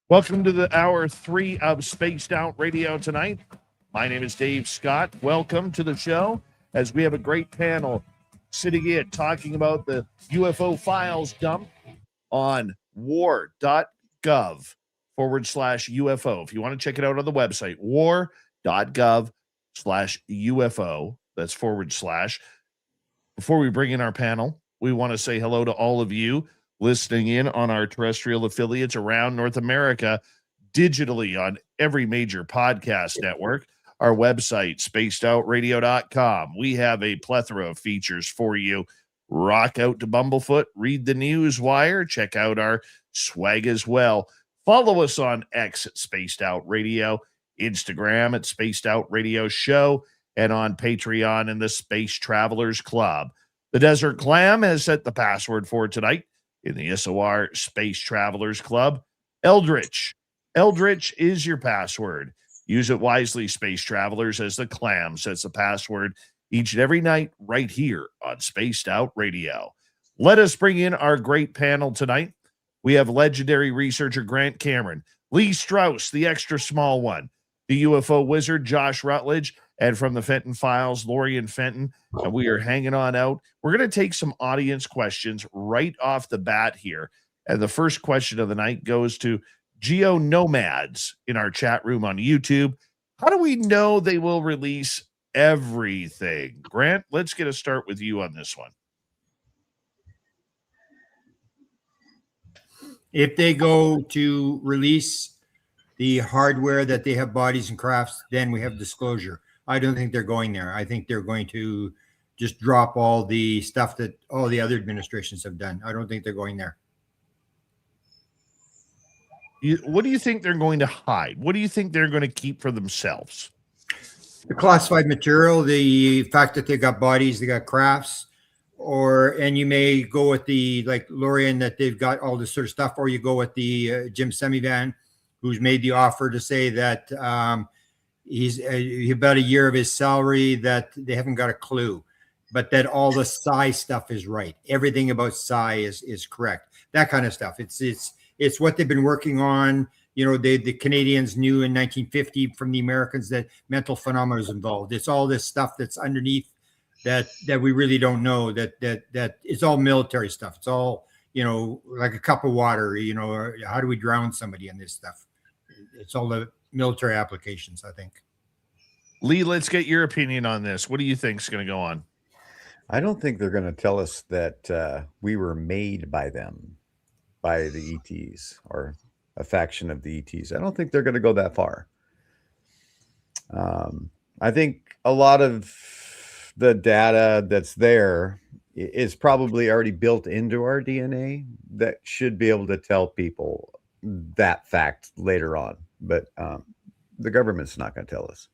Welcome to the hour 3 of Spaced Out Radio tonight. My name is Dave Scott. Welcome to the show as we have a great panel sitting in talking about the UFO files dump on war.gov/UFO. If you want to check it out on the website, war.gov/UFO. That's /. Before we bring in our panel, we want to say hello to all of you listening in on our terrestrial affiliates around North America, digitally on every major podcast network, our website, spacedoutradio.com. We have a plethora of features for you. Rock out to Bumblefoot, read the news wire, check out our swag as well. Follow us on X at Spaced Out Radio, Instagram at Spaced Out Radio Show, and on Patreon in the Space Travelers Club. The Desert Clam has set the password for tonight in the SOR Space Travelers Club. Eldritch. Eldritch is your password. Use it wisely, Space Travelers, as the Clam sets the password each and every night right here on Spaced Out Radio. Let us bring in our great panel tonight. We have legendary researcher Grant Cameron, Lee Strauss, the extra small one, the UFO wizard Josh Rutledge, and from the Fenton Files, Lorien Fenton. And we are hanging on out. We're going to take some audience questions right off the bat here. And the first question of the night goes to Geo Nomads in our chat room on YouTube. How do we know they will release everything? Grant, let's get a start with you on this one. If they go to release the hardware that they have bodies and crafts, then we have disclosure. I don't think they're going there. I think they're going to just drop all the stuff that all the other administrations have done. I don't think they're going there. What do you think they're going to hide? What do you think they're going to keep for themselves? The classified material, the fact that they got bodies, they got crafts, and you may go with the, like Lorien, that they've got all this sort of stuff, or you go with the Jim Semivan, who's made the offer to say that he's about a year of his salary, that they haven't got a clue, but that all the psi stuff is right. Everything about psi is correct. That kind of stuff. It's what they've been working on. You know, the Canadians knew in 1950 from the Americans that mental phenomena is involved. It's all this stuff that's underneath that we really don't know, that it's all military stuff. It's all, you know, like a cup of water, you know, or how do we drown somebody in this stuff? It's all the military applications, I think. Lee, let's get your opinion on this. What do you think is going to go on? I don't think they're going to tell us that we were made by them, by the ETs, or a faction of the ETs. I don't think they're going to go that far. I think a lot of the data that's there is probably already built into our DNA that should be able to tell people that fact later on. But the government's not going to tell us.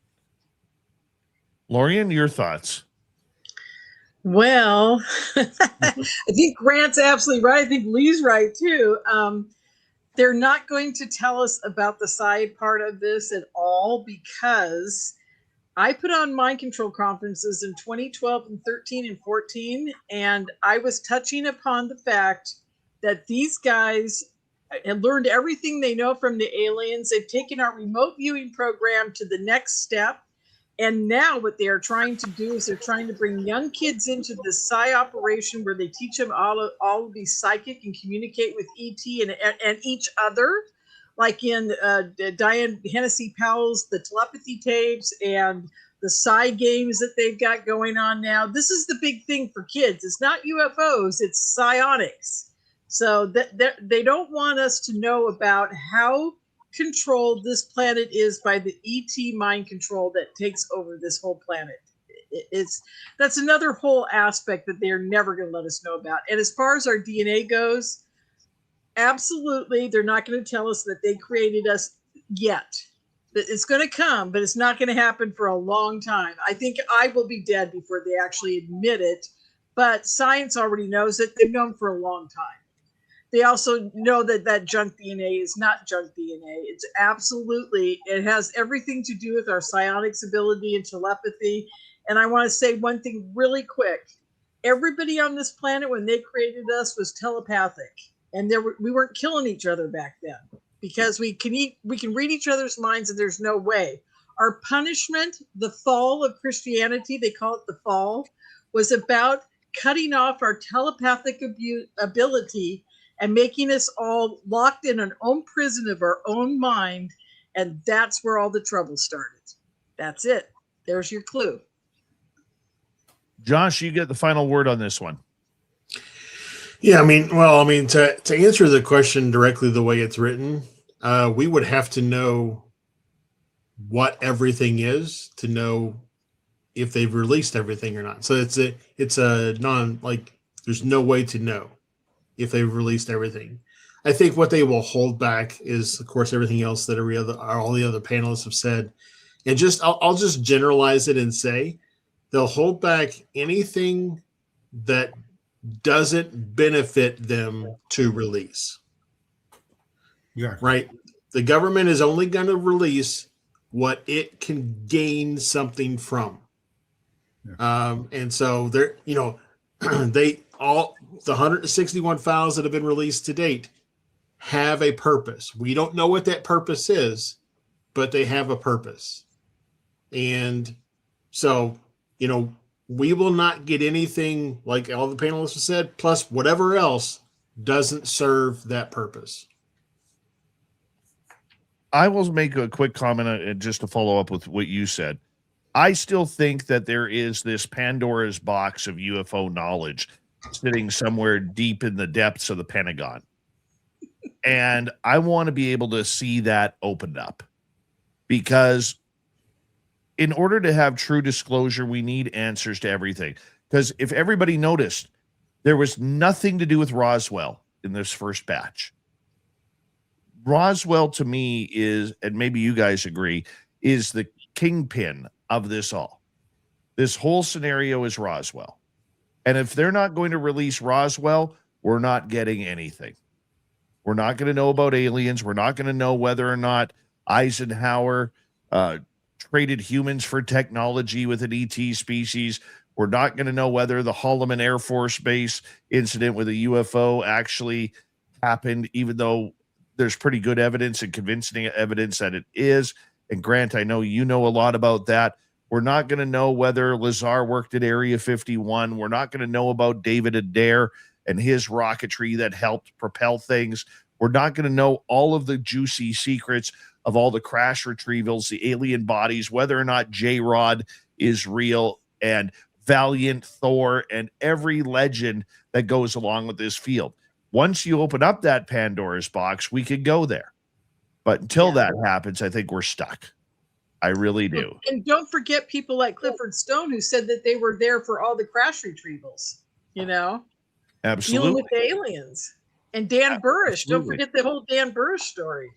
Lorien, your thoughts? Well, I think Grant's absolutely right. I think Lee's right too. They're not going to tell us about the side part of this at all, because I put on mind control conferences in 2012 and 13 and 14, and I was touching upon the fact that these guys have learned everything they know from the aliens. They've taken our remote viewing program to the next step. And now what they are trying to do is they're trying to bring young kids into this psi operation where they teach them all of be psychic and communicate with ET and each other, like in Diane Hennessy Powell's The Telepathy Tapes and the psi games that they've got going on now. This is the big thing for kids. It's not UFOs, it's psionics. So they don't want us to know about how controlled this planet is by the ET mind control that takes over this whole planet. That's another whole aspect that they're never going to let us know about. And as far as our DNA goes, absolutely, they're not going to tell us that they created us yet. It's going to come, but it's not going to happen for a long time. I think I will be dead before they actually admit it, but science already knows it. They've known for a long time. They also know that junk DNA is not junk DNA. It's absolutely, it has everything to do with our psionics ability and telepathy. And I want to say one thing really quick. Everybody on this planet, when they created us, was telepathic. And we weren't killing each other back then because we can read each other's minds, and there's no way. Our punishment, the fall of Christianity, they call it the fall, was about cutting off our telepathic ability and making us all locked in an own prison of our own mind. And that's where all the trouble started. That's it. There's your clue. Josh, you get the final word on this one. Yeah, to answer the question directly the way it's written, we would have to know what everything is to know if they've released everything or not. So it's a there's no way to know if they've released everything. I think what they will hold back is, of course, everything else that all the other panelists have said. And I'll just generalize it and say they'll hold back anything that doesn't benefit them to release. Yeah. Right. The government is only going to release what it can gain something from. Yeah. And so they're, the 161 files that have been released to date have a purpose. We don't know what that purpose is, but they have a purpose. And so, we will not get anything, like all the panelists have said, plus whatever else doesn't serve that purpose. I will make a quick comment just to follow up with what you said. I still think that there is this Pandora's box of UFO knowledge sitting somewhere deep in the depths of the Pentagon. And I want to be able to see that opened up, because in order to have true disclosure, we need answers to everything. Because if everybody noticed, there was nothing to do with Roswell in this first batch. Roswell, to me, is, and maybe you guys agree, is the kingpin of this all. This whole scenario is Roswell. And if they're not going to release Roswell, we're not getting anything. We're not going to know about aliens. We're not going to know whether or not Eisenhower traded humans for technology with an ET species. We're not going to know whether the Holloman Air Force Base incident with a UFO actually happened, even though there's pretty good evidence and convincing evidence that it is. And Grant, I know you know a lot about that. We're not going to know whether Lazar worked at Area 51. We're not going to know about David Adair and his rocketry that helped propel things. We're not going to know all of the juicy secrets of all the crash retrievals, the alien bodies, whether or not J-Rod is real, and Valiant, Thor, and every legend that goes along with this field. Once you open up that Pandora's box, we could go there. But until that happens, I think we're stuck. I really do. And don't forget people like Clifford Stone, who said that they were there for all the crash retrievals, you know? Absolutely. Dealing with the aliens. And Dan Burrish. Don't forget the whole Dan Burrish story.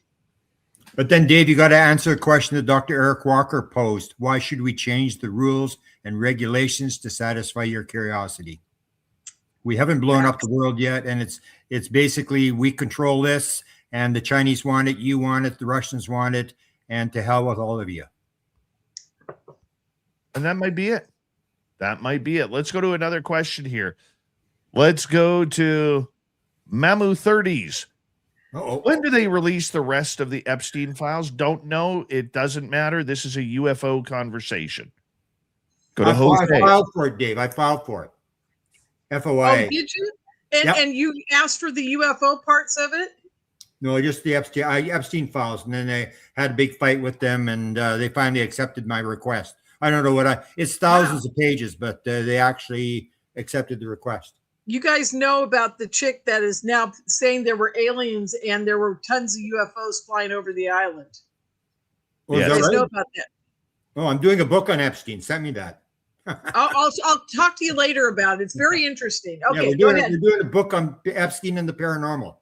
But then, Dave, you got to answer a question that Dr. Eric Walker posed. Why should we change the rules and regulations to satisfy your curiosity? We haven't blown up the world yet, and it's basically we control this, and the Chinese want it, you want it, the Russians want it, and to hell with all of you. And that might be it. That might be it. Let's go to another question here. Let's go to Mamu 30s. When do they release the rest of the Epstein files? Don't know. It doesn't matter. This is a UFO conversation. Go to Jose. I filed for it, Dave. I filed for it. FOIA. Oh, did you? And you asked for the UFO parts of it? No, just the Epstein files. And then they had a big fight with them, and they finally accepted my request. I don't know what it's thousands of pages, but they actually accepted the request. You guys know about the chick that is now saying there were aliens and there were tons of UFOs flying over the island. Oh, you guys know about that? Oh, I'm doing a book on Epstein. Send me that. I'll talk to you later about it. It's very interesting. Okay, we're doing a book on Epstein and the paranormal.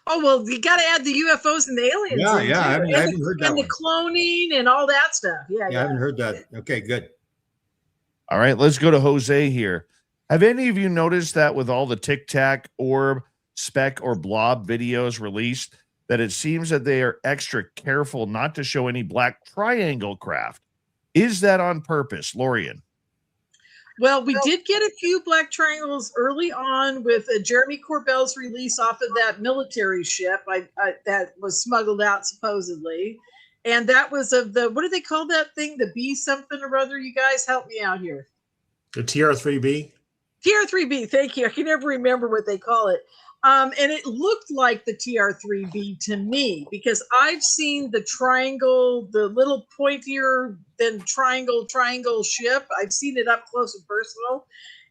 Oh, well, you got to add the UFOs and the aliens. Yeah. I haven't heard that. And the cloning and all that stuff. Yeah, I haven't heard that. Okay, good. All right, let's go to Jose here. Have any of you noticed that with all the Tic Tac, orb, speck, or blob videos released, that it seems that they are extra careful not to show any black triangle craft? Is that on purpose, Lorien? Well, we did get a few black triangles early on with Jeremy Corbell's release off of that military ship that was smuggled out supposedly. And that was of the, what do they call that thing? The B something or other? You guys help me out here. The TR-3B? TR-3B, thank you. I can never remember what they call it. And it looked like the TR-3B to me, because I've seen the triangle, the little pointier than triangle ship. I've seen it up close and personal,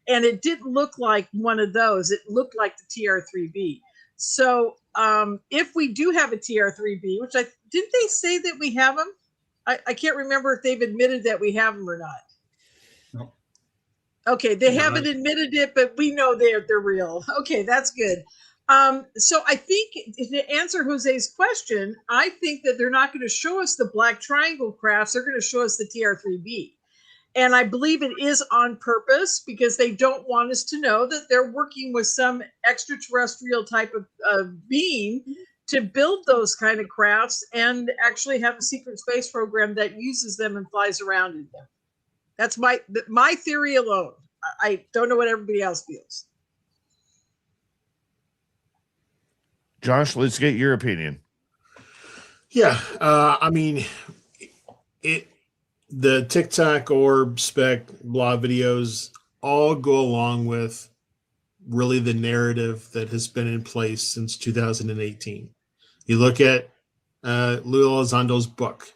and it didn't look like one of those. It looked like the TR-3B. So if we do have a TR-3B, which didn't they say that we have them? I can't remember if they've admitted that we have them or not. No. Okay, they haven't admitted it, but we know they're real. Okay, that's good. So I think to answer Jose's question, I think that they're not going to show us the black triangle crafts. They're going to show us the TR-3B. And I believe it is on purpose because they don't want us to know that they're working with some extraterrestrial type of being to build those kind of crafts and actually have a secret space program that uses them and flies around in them. That's my theory alone. I don't know what everybody else feels. Josh, let's get your opinion. Yeah, I mean, the TikTok, orb, spec, blob videos all go along with really the narrative that has been in place since 2018. You look at Lou Elizondo's book.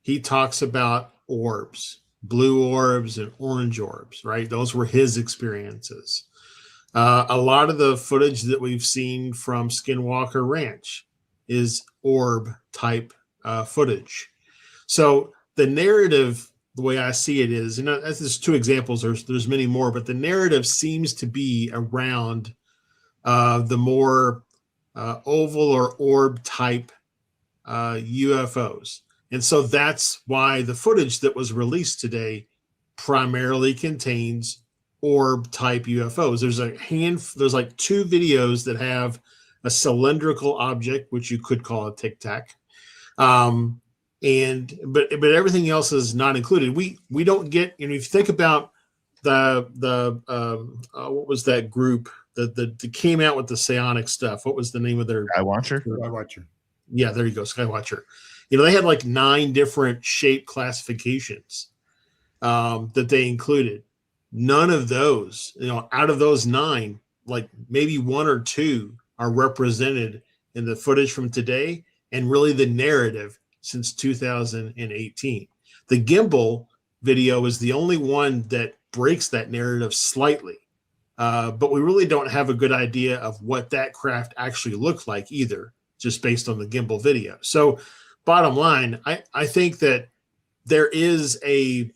He talks about orbs, blue orbs and orange orbs, right? Those were his experiences. A lot of the footage that we've seen from Skinwalker Ranch is orb type footage. So the narrative, the way I see it is, and that's just two examples, there's many more, but the narrative seems to be around the more oval or orb type UFOs. And so that's why the footage that was released today primarily contains orb type UFOs. There's like 2 videos that have a cylindrical object, which you could call a tic tac. But everything else is not included. We don't get, if you think about what was that group that came out with the psionic stuff? What was the name of their Skywatcher? Yeah, there you go, Skywatcher. They had like 9 different shape classifications that they included. None of those, out of those 9, like maybe 1 or 2 are represented in the footage from today, and really the narrative since 2018. The gimbal video is the only one that breaks that narrative slightly. But we really don't have a good idea of what that craft actually looked like either, just based on the gimbal video. So bottom line, I think that there is a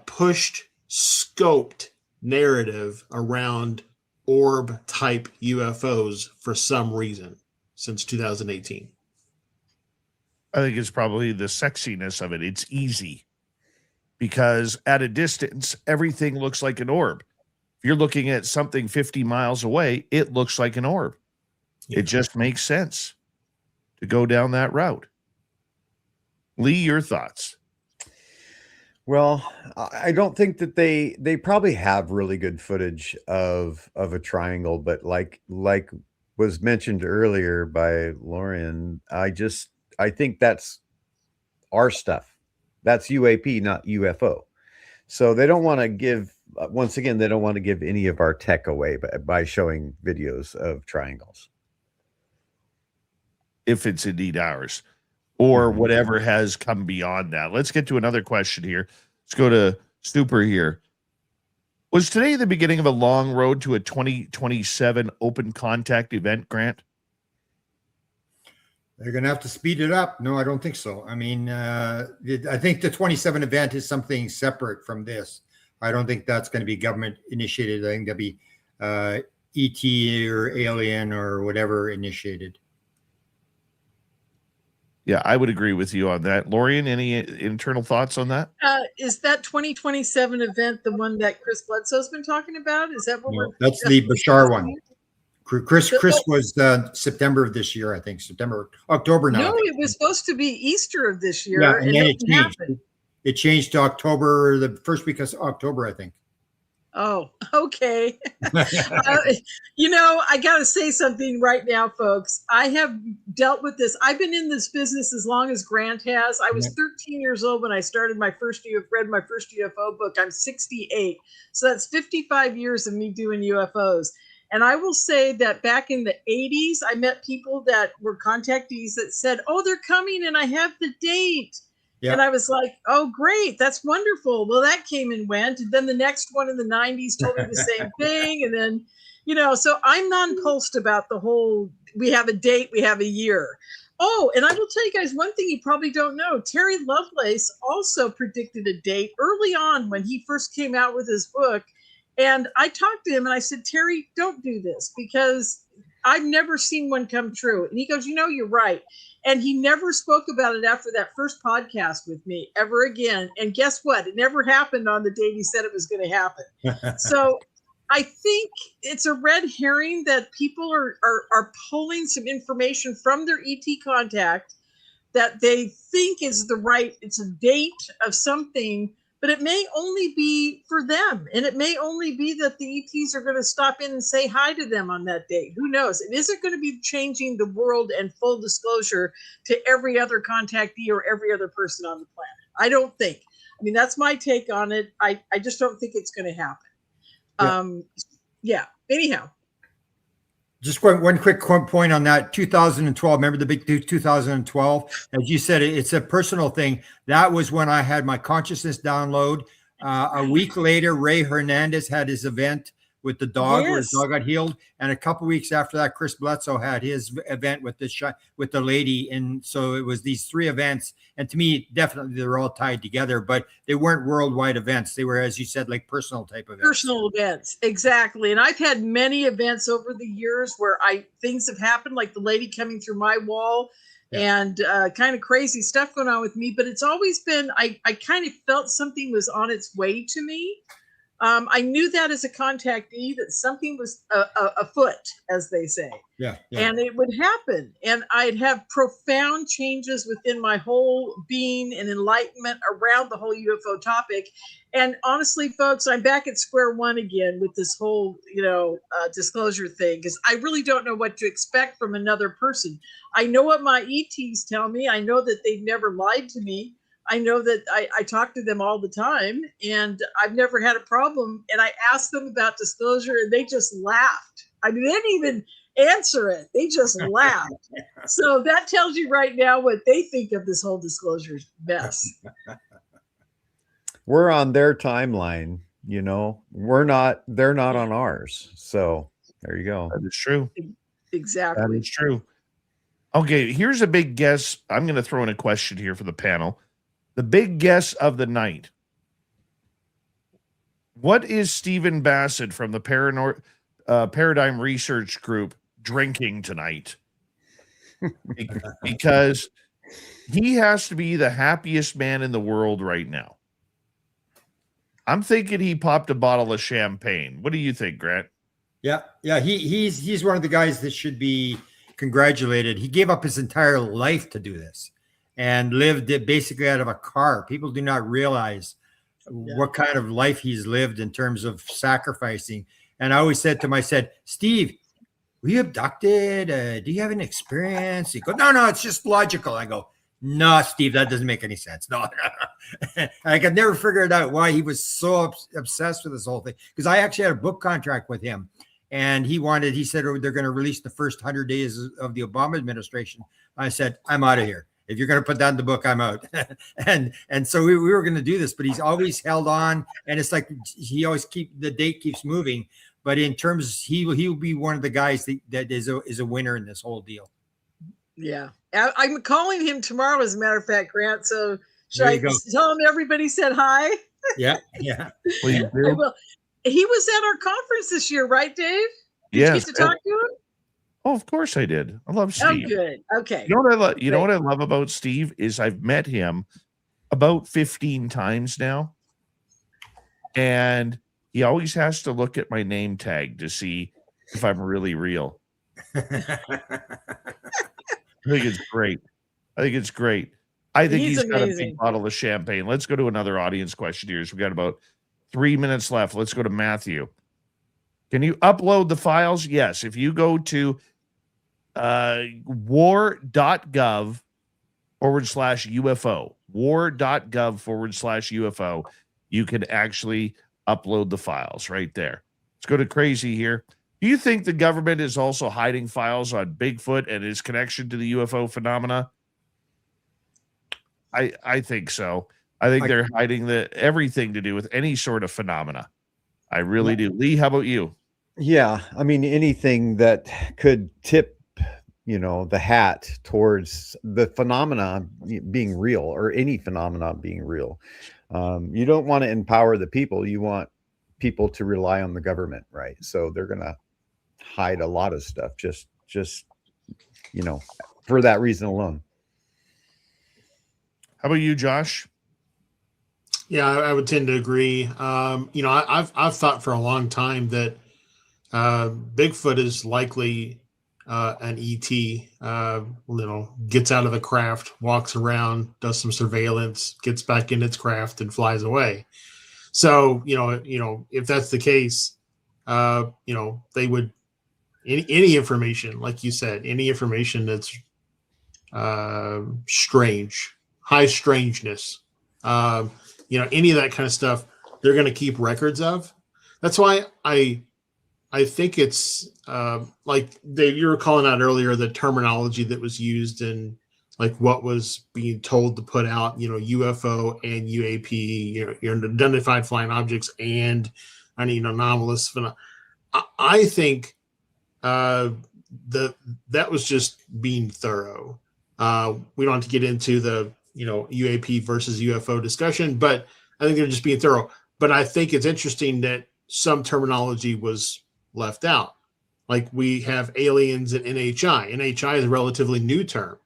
pushed, scoped narrative around orb type UFOs for some reason since 2018. I think it's probably the sexiness of it. It's easy because at a distance, everything looks like an orb. If you're looking at something 50 miles away, it looks like an orb. It just makes sense to go down that route. Lee, your thoughts? Well, I don't think that they probably have really good footage of a triangle, but like was mentioned earlier by Lorien, I think that's our stuff. That's UAP, not UFO. So they don't want to give, once again, they don't want to give any of our tech away by showing videos of triangles. If it's indeed ours, or whatever has come beyond that. Let's get to another question here. Let's go to Super here. Was today the beginning of a long road to a 2027 open contact event, Grant? They're going to have to speed it up. No, I don't think so. I mean, I think the 27 event is something separate from this. I don't think that's going to be government initiated. I think that'll be ET or alien or whatever initiated. Yeah, I would agree with you on that. Lorien, any internal thoughts on that? Is that 2027 event the one that Chris Bledsoe's been talking about? Is that what we're? That's the Bashar one. Chris was September of this year, I think. October now. No, it was supposed to be Easter of this year. Yeah, and then it changed. Happened. It changed to October, the first week of October, I think. Oh, okay. I got to say something right now, folks. I have dealt with this. I've been in this business as long as Grant has. I was 13 years old when I started read my first UFO book. I'm 68. So that's 55 years of me doing UFOs. And I will say that back in the 80s, I met people that were contactees that said, oh, they're coming and I have the date. Yeah. And I was like, oh, great. That's wonderful. Well, that came and went. And then the next one in the 90s told me the same thing. And then, so I'm nonplussed about the whole, we have a date, we have a year. Oh, and I will tell you guys one thing you probably don't know. Terry Lovelace also predicted a date early on when he first came out with his book. And I talked to him and I said, Terry, don't do this because I've never seen one come true. And he goes, you're right. And he never spoke about it after that first podcast with me ever again. And guess what? It never happened on the date he said it was going to happen. So I think it's a red herring that people are pulling some information from their ET contact that they think is it's a date of something, but it may only be for them. And it may only be that the ETs are going to stop in and say hi to them on that date. Who knows? It isn't going to be changing the world and full disclosure to every other contactee or every other person on the planet. I don't think. I mean, that's my take on it. I just don't think it's going to happen. Anyhow. Just one quick point on that. 2012, remember the big 2012? As you said, it's a personal thing. That was when I had my consciousness download. A week later, Ray Hernandez had his event with the dog, where his dog got healed. And a couple of weeks after that, Chris Bledsoe had his event with the lady. And so it was these 3 events. And to me, definitely they're all tied together, but they weren't worldwide events. They were, as you said, like personal type events. Personal events, exactly. And I've had many events over the years where things have happened, like the lady coming through my wall and kind of crazy stuff going on with me. But it's always been, I kind of felt something was on its way to me. I knew that as a contactee that something was afoot, as they say. Yeah. And it would happen. And I'd have profound changes within my whole being and enlightenment around the whole UFO topic. And honestly, folks, I'm back at square one again with this whole, disclosure thing, because I really don't know what to expect from another person. I know what my ETs tell me. I know that they've never lied to me. I know that I talk to them all the time, and I've never had a problem. And I asked them about disclosure, and they just laughed. I mean, they didn't even answer it. They just laughed. So that tells you right now what they think of this whole disclosure mess. We're on their timeline, they're not on ours. So there you go. That is true. Exactly. That is true. Okay, here's a big guess. I'm going to throw in a question here for the panel. The big guess of the night. What is Stephen Bassett from the Paradigm Research Group drinking tonight? Because he has to be the happiest man in the world right now. I'm thinking he popped a bottle of champagne. What do you think, Grant? Yeah. He's one of the guys that should be congratulated. He gave up his entire life to do this and lived it basically out of a car. People do not realize what kind of life he's lived in terms of sacrificing. And I always said to him, I said, Steve, were you abducted? Do you have an experience? He goes, no, it's just logical. I go, no, Steve, that doesn't make any sense. No. I could never figure it out why he was so obsessed with this whole thing. Because I actually had a book contract with him. And he said, they're going to release the first 100 days of the Obama administration. I said, I'm out of here. If you're going to put that in the book, I'm out. and so we were going to do this, but he's always held on. And it's like he always the date keeps moving. But in terms, he will be one of the guys that is a winner in this whole deal. Yeah. I'm calling him tomorrow, as a matter of fact, Grant. So should I tell him everybody said hi? Yeah. Please do. I will. He was at our conference this year, right, Dave? Did yes. you get to talk to him? Oh, of course I did. I love Steve. Oh, good. Okay. You know what I love about Steve is I've met him about 15 times now. And he always has to look at my name tag to see if I'm really real. I think it's great. I think he's got a big bottle of champagne. Let's go to another audience question here. So we got about 3 minutes left. Let's go to Matthew. Can you upload the files? Yes. If you go to war.gov/UFO, war.gov/UFO, you can actually upload the files right there. Let's go to Crazy here. Do you think the government is also hiding files on Bigfoot and his connection to the UFO phenomena? I think so. I think they're hiding everything to do with any sort of phenomena. I really do. Lee, how about you? Yeah, I mean, anything that could tip, the hat towards the phenomena being real, or any phenomena being real. You don't want to empower the people. You want people to rely on the government, right? So they're going to hide a lot of stuff just for that reason alone. How about you, Josh? Yeah, I would tend to agree. I've thought for a long time that Bigfoot is likely an ET. Gets out of the craft, walks around, does some surveillance, gets back in its craft, and flies away. So if that's the case, they would any information, like you said, any information that's strange, high strangeness. Any of that kind of stuff, they're going to keep records of. That's why I think it's like Dave, you were calling out earlier the terminology that was used and like what was being told to put out, UFO and UAP, your unidentified flying objects and anomalous phenomena. I think that was just being thorough. We don't have to get into the UAP versus UFO discussion, but I think they're just being thorough. But I think it's interesting that some terminology was left out. Like we have aliens and NHI. NHI is a relatively new term.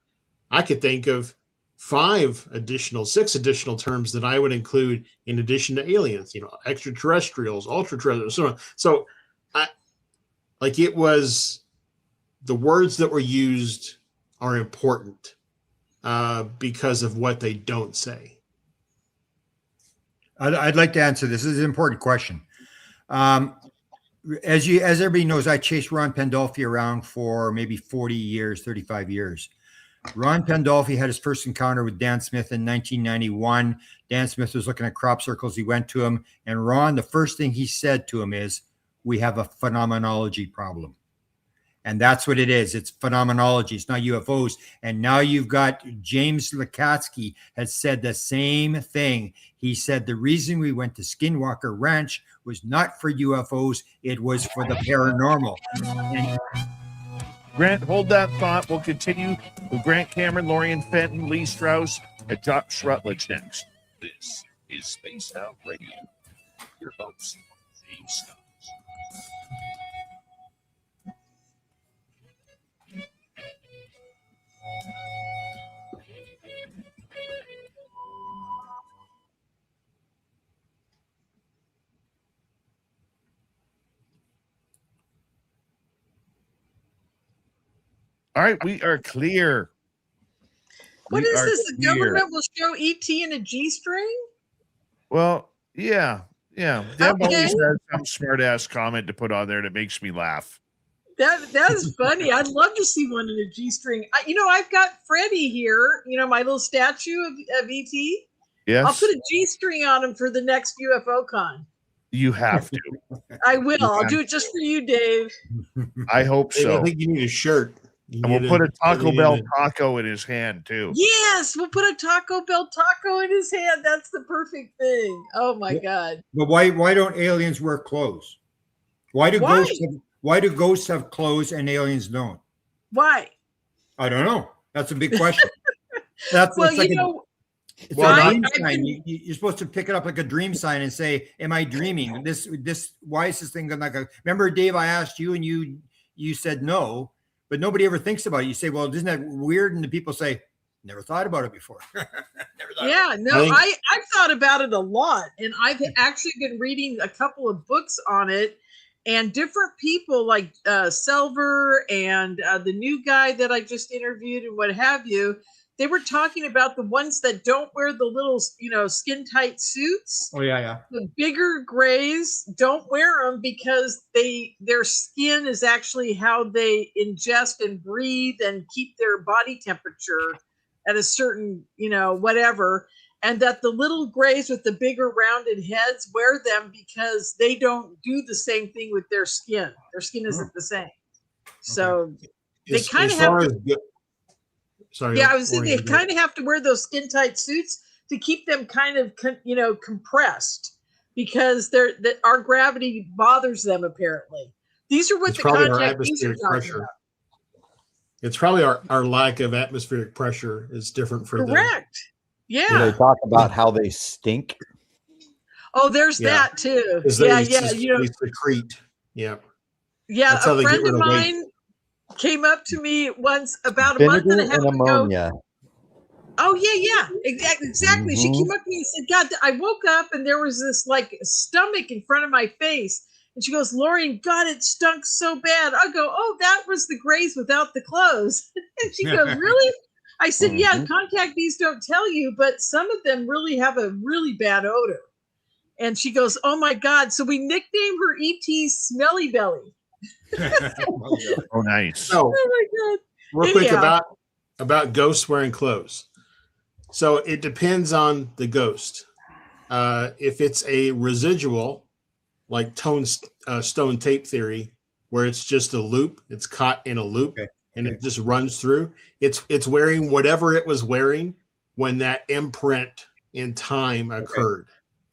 I could think of 6 additional terms that I would include in addition to aliens, extraterrestrials, ultra-terrestrials, so on. So it was the words that were used are important because of what they don't say. I'd like to answer this. This is an important question. As everybody knows, I chased Ron Pandolfi around for maybe 40 years, 35 years. Ron Pandolfi had his first encounter with Dan Smith in 1991. Dan Smith was looking at crop circles. He went to him, and Ron, the first thing he said to him is, "We have a phenomenology problem." And that's what it is. It's phenomenology. It's not UFOs. And now you've got James Lukatsky has said the same thing. He said the reason we went to Skinwalker Ranch was not for UFOs. It was for the paranormal. And Grant, hold that thought. We'll continue with Grant Cameron, Lorien Fenton, Lee Strauss, and Josh Rutledge next. This is Spaced Out Radio. Your host, Dave Scott. All right, we are clear. What is this? The government will show ET in a G-string? Well, yeah. Deb always has some smart-ass comment to put on there that makes me laugh. That is funny. I'd love to see one in a G-string. I've got Freddie here, my little statue of ET. Yes. I'll put a G-string on him for the next UFO con. You have to. I will. I'll do it just for you, Dave. I hope so. I think you need a shirt. And we'll put a Taco Bell taco in his hand, too. Yes, we'll put a Taco Bell taco in his hand. That's the perfect thing. Oh, my God. But why don't aliens wear clothes? Why do ghosts have clothes and aliens don't? Why? I don't know. That's a big question. It's a dream sign. You're supposed to pick it up like a dream sign and say, "Am I dreaming? Why is this thing like a?" Remember, Dave, I asked you, and you said no, but nobody ever thinks about it. You say, "Well, isn't that weird?" And the people say, "Never thought about it before." I've thought about it a lot, and I've actually been reading a couple of books on it. And different people like Selver and the new guy that I just interviewed and what have you, they were talking about the ones that don't wear the little, skin tight suits. Oh, yeah. The bigger grays don't wear them because their skin is actually how they ingest and breathe and keep their body temperature at a certain, whatever. And that the little grays with the bigger rounded heads wear them because they don't do the same thing with their skin. Their skin isn't the same. So they kind of have to. Sorry. Yeah, I was saying they kind of have to wear those skin tight suits to keep them kind of, compressed because our gravity bothers them apparently. These are what the contact beams are talking about. It's probably our lack of atmospheric pressure is different for them. Correct. Yeah. Do they talk about how they stink? Oh, there's that too. They secrete. Yeah. Yeah. A friend of mine came up to me once about a month and a half ammonia. ago. Oh yeah. Exactly. Mm-hmm. She came up to me and said, "God, I woke up and there was this stomach in front of my face." And she goes, "Lorien, God, it stunk so bad." I go, "Oh, that was the grays without the clothes." And she goes, "Really?" I said, "Yeah, contact bees don't tell you, but some of them really have a really bad odor." And she goes, "Oh my God." So we nicknamed her ET Smelly Belly. Oh, nice. So, oh my God. Real quick about ghosts wearing clothes. So it depends on the ghost. If it's a residual, like stone tape theory, where it's just a loop, it's caught in a loop. And it just runs through. It's wearing whatever it was wearing when that imprint in time occurred.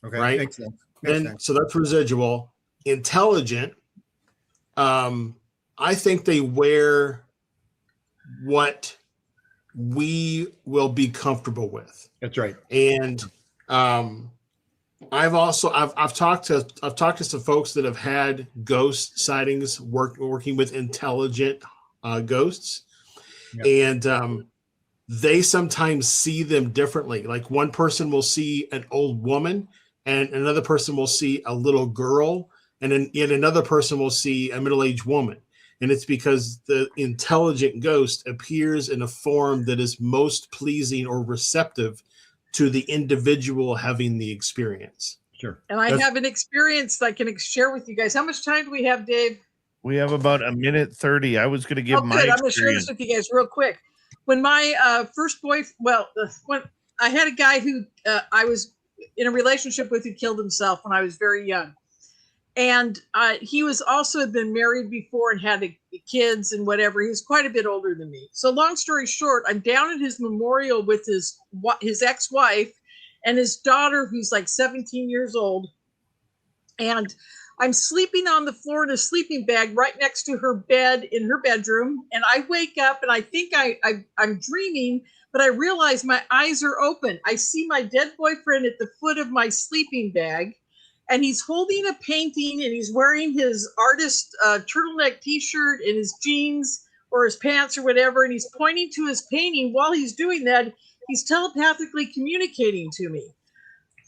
Okay. Right? Makes sense. So that's residual. Intelligent. I think they wear what we will be comfortable with. That's right. And I've talked to some folks that have had ghost sightings working with intelligent ghosts. Yep. And they sometimes see them differently. Like one person will see an old woman, and another person will see a little girl, and then yet another person will see a middle-aged woman. And it's because the intelligent ghost appears in a form that is most pleasing or receptive to the individual having the experience. Sure. And I have an experience that I can share with you guys. How much time do we have, Dave? We have about a minute 30. I was going to give my good. I'm going to share experience. this with you guys real quick. When my first boyfriend, when I had a guy who I was in a relationship with who killed himself when I was very young. And he was also had been married before and had kids and whatever. He was quite a bit older than me. So long story short, I'm down at his memorial with his ex-wife and his daughter, who's like 17 years old. And I'm sleeping on the floor in a sleeping bag right next to her bed in her bedroom. And I wake up and I think I'm dreaming, but I realize my eyes are open. I see my dead boyfriend at the foot of my sleeping bag. And he's holding a painting and he's wearing his artist turtleneck t-shirt and his jeans or his pants or whatever. And he's pointing to his painting. While he's doing that, he's telepathically communicating to me.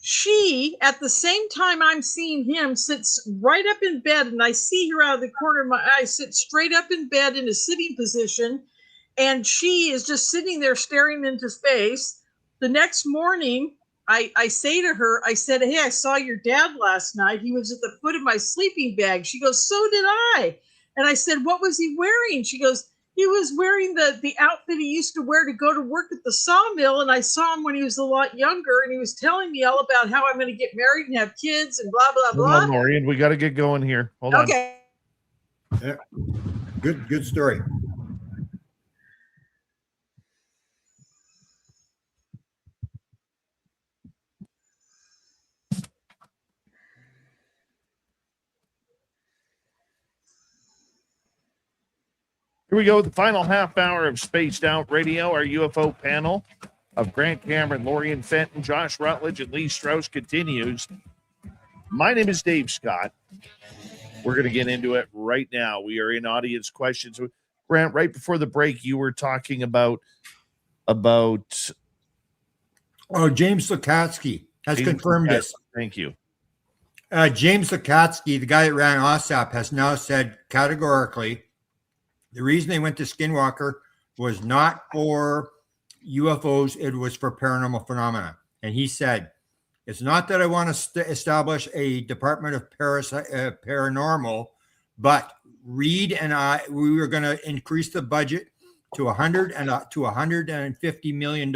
She, at the same time I'm seeing him, sits right up in bed, and I see her out of the corner of my eye, sit straight up in bed in a sitting position. And she is just sitting there staring into space. The next morning, I say to her, I said, hey, I saw your dad last night. He was at the foot of my sleeping bag. She goes, so did I. And I said, what was he wearing? She goes, he was wearing the outfit he used to wear to go to work at the sawmill. And I saw him when he was a lot younger. And he was telling me all about how I'm going to get married and have kids and blah, blah, blah. Hold on, Lorien. We got to get going here. Hold on. Okay. Yeah. Good story. Here we go. The final half hour of Spaced Out Radio. Our UFO panel of Grant Cameron, Lorien Fenton, Josh Rutledge, and Lee Strauss continues. My name is Dave Scott. We're going to get into it right now. We are in audience questions. Grant, right before the break, you were talking about James Lukatsky has confirmed this. Thank you. James Lukatsky, the guy that ran OSAP, has now said categorically the reason they went to Skinwalker was not for UFOs, it was for paranormal phenomena. And he said, it's not that I want to establish a department of paranormal, but Reed and we were going to increase the budget to $150 million.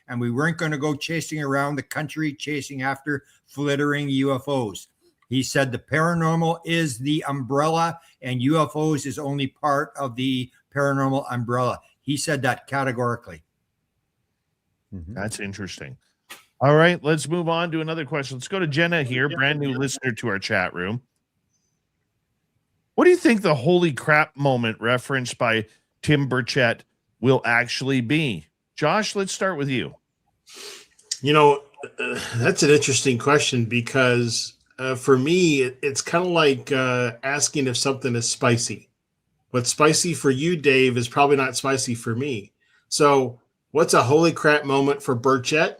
And we weren't going to go chasing around the country, chasing after flittering UFOs. He said the paranormal is the umbrella and UFOs is only part of the paranormal umbrella. He said that categorically. That's interesting. All right, let's move on to another question. Let's go to Jenna here, brand new listener to our chat room. What do you think the holy crap moment referenced by Tim Burchett will actually be? Josh, let's start with you. You know, that's an interesting question because for me, it's kind of like asking if something is spicy. What's spicy for you, Dave, is probably not spicy for me. So what's a holy crap moment for Burchett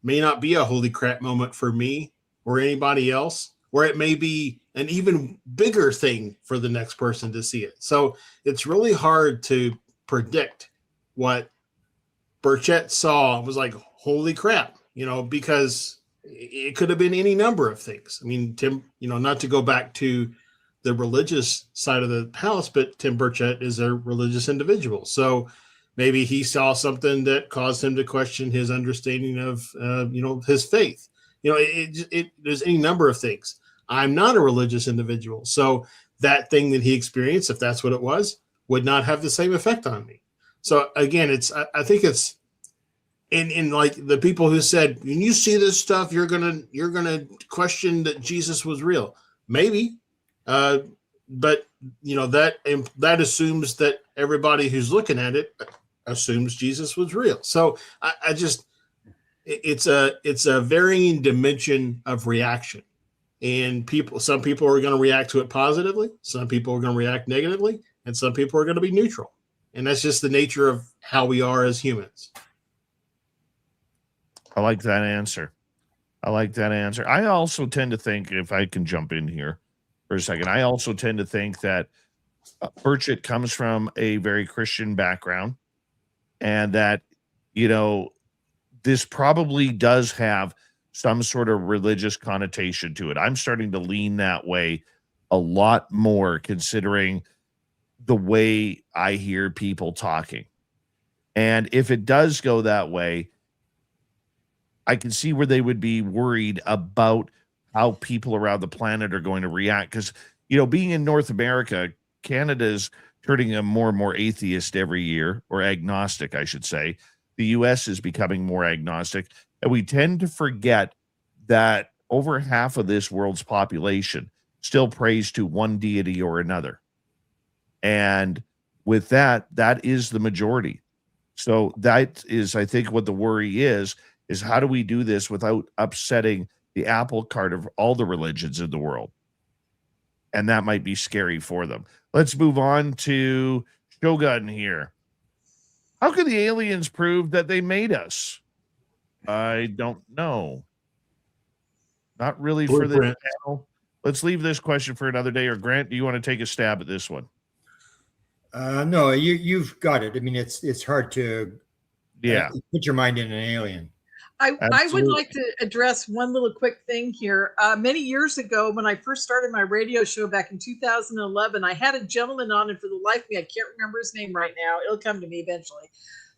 may not be a holy crap moment for me or anybody else, or it may be an even bigger thing for the next person to see it. So it's really hard to predict what Burchett saw was like, holy crap, you know, because it could have been any number of things. I mean, Tim, you know, not to go back to the religious side of the house, but Tim Burchett is a religious individual. So maybe he saw something that caused him to question his understanding of, you know, his faith. You know, there's any number of things. I'm not a religious individual. So that thing that he experienced, if that's what it was, would not have the same effect on me. So again, I think it's in like the people who said, when you see this stuff, you're gonna question that Jesus was real. Maybe, but you know, that assumes that everybody who's looking at it assumes Jesus was real. So I just, it's a varying dimension of reaction, and some people are going to react to it positively, some people are going to react negatively, and some people are going to be neutral. And that's just the nature of how we are as humans. I like that answer. I also tend to think, if I can jump in here for a second, I also tend to think that Burchett comes from a very Christian background, and that, this probably does have some sort of religious connotation to it. I'm starting to lean that way a lot more, considering the way I hear people talking. And if it does go that way, I can see where they would be worried about how people around the planet are going to react. Because, being in North America, Canada is turning a more and more atheist every year, or agnostic, I should say. The US is becoming more agnostic. And we tend to forget that over half of this world's population still prays to one deity or another. And with that is the majority. So that is, I think, what the worry is how do we do this without upsetting the apple cart of all the religions in the world? And that might be scary for them. Let's move on to Shogun here. How can the aliens prove that they made us? I don't know. Not really for this panel. Let's leave this question for another day. Or Grant, do you want to take a stab at this one? No, you've got it. I mean, it's hard to put your mind in an alien. I would like to address one little quick thing here. Many years ago, when I first started my radio show back in 2011, I had a gentleman on, and for the life of me, I can't remember his name right now. It'll come to me eventually.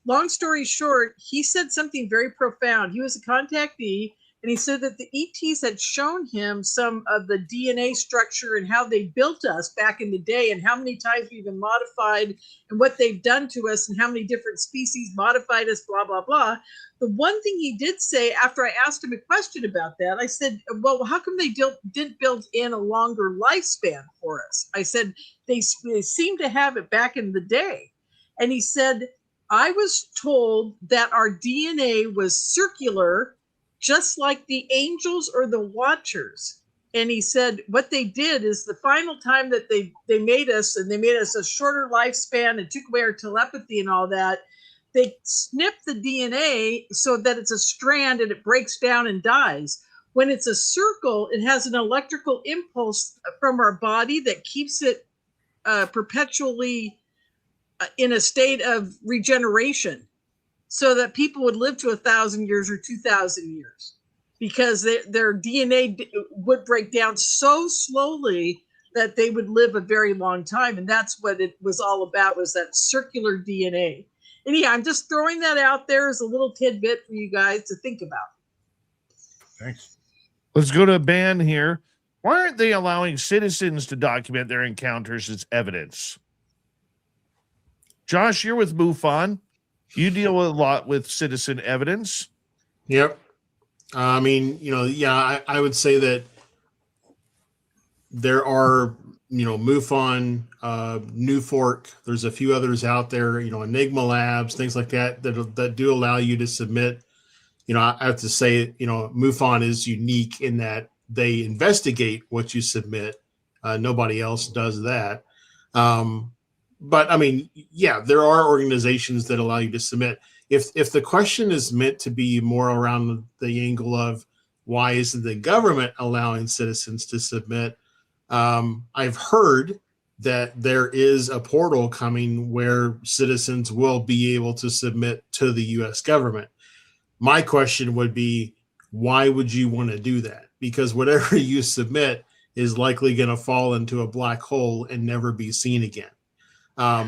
Long story short, he said something very profound. He was a contactee, and he said that the ETs had shown him some of the DNA structure and how they built us back in the day, and how many times we've been modified, and what they've done to us, and how many different species modified us, blah, blah, blah. The one thing he did say, after I asked him a question about that, I said, well, how come they didn't build in a longer lifespan for us? I said, they seem to have it back in the day. And he said, I was told that our DNA was circular, just like the angels or the watchers. And he said what they did is the final time that they made us, and they made us a shorter lifespan and took away our telepathy and all that, they snipped the DNA so that it's a strand and it breaks down and dies. When it's a circle, it has an electrical impulse from our body that keeps it perpetually in a state of regeneration, so that people would live to 1,000 years or 2,000 years, because their DNA would break down so slowly that they would live a very long time. And that's what it was all about, was that circular DNA. And yeah, I'm just throwing that out there as a little tidbit for you guys to think about. Thanks. Let's go to Ben here. Why aren't they allowing citizens to document their encounters as evidence? Josh, you're with MUFON. You deal a lot with citizen evidence. Yep. I mean, I would say that there are, MUFON, New Fork, there's a few others out there, Enigma Labs, things like that do allow you to submit. I have to say, MUFON is unique in that they investigate what you submit. Nobody else does that. But I mean, yeah, there are organizations that allow you to submit. If the question is meant to be more around the angle of why isn't the government allowing citizens to submit, I've heard that there is a portal coming where citizens will be able to submit to the U.S. government. My question would be, why would you want to do that? Because whatever you submit is likely going to fall into a black hole and never be seen again.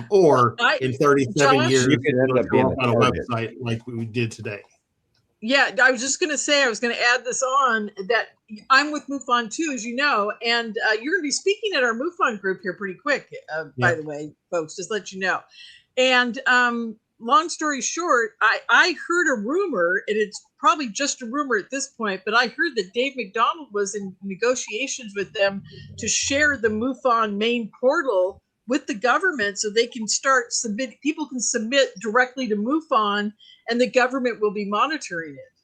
Or in 37 Josh, years, you could end up being on a target. website like we did today. Yeah, I was just going to say, I was going to add this on, that I'm with MUFON too, as you know, and you're going to be speaking at our MUFON group here pretty quick, by the way, folks, just let you know. And long story short, I heard a rumor, and it's probably just a rumor at this point, but I heard that Dave McDonald was in negotiations with them to share the MUFON main portal with the government, so they can start people can submit directly to MUFON, and the government will be monitoring it.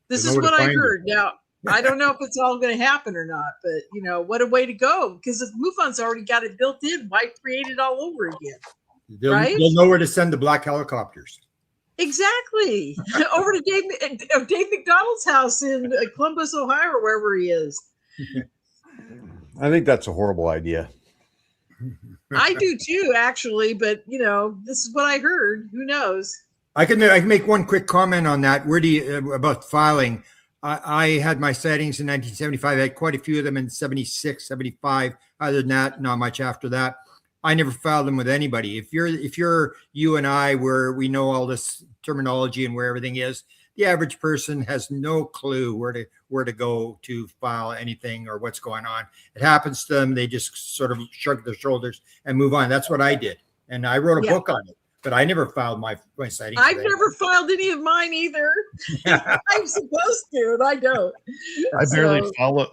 This is what I heard. Now, I don't know if it's all going to happen or not, but what a way to go, because if MUFON's already got it built in, why create it all over again? They'll know where to send the black helicopters. Exactly. Over to Dave McDonald's house in Columbus, Ohio, or wherever he is. I think that's a horrible idea. I do too, actually, but this is what I heard. Who knows? I can make one quick comment on that. Where do you about filing? I had my sightings in 1975. I had quite a few of them in 76, 75. Other than that, not much after that. I never filed them with anybody. If you're you and I, where we know all this terminology and where everything is, the average person has no clue where to go to file anything or what's going on. It happens to them. They just sort of shrug their shoulders and move on. That's what I did. And I wrote a book on it, but I never filed my sightings. I've never filed any of mine either. I'm supposed to, and I don't. I barely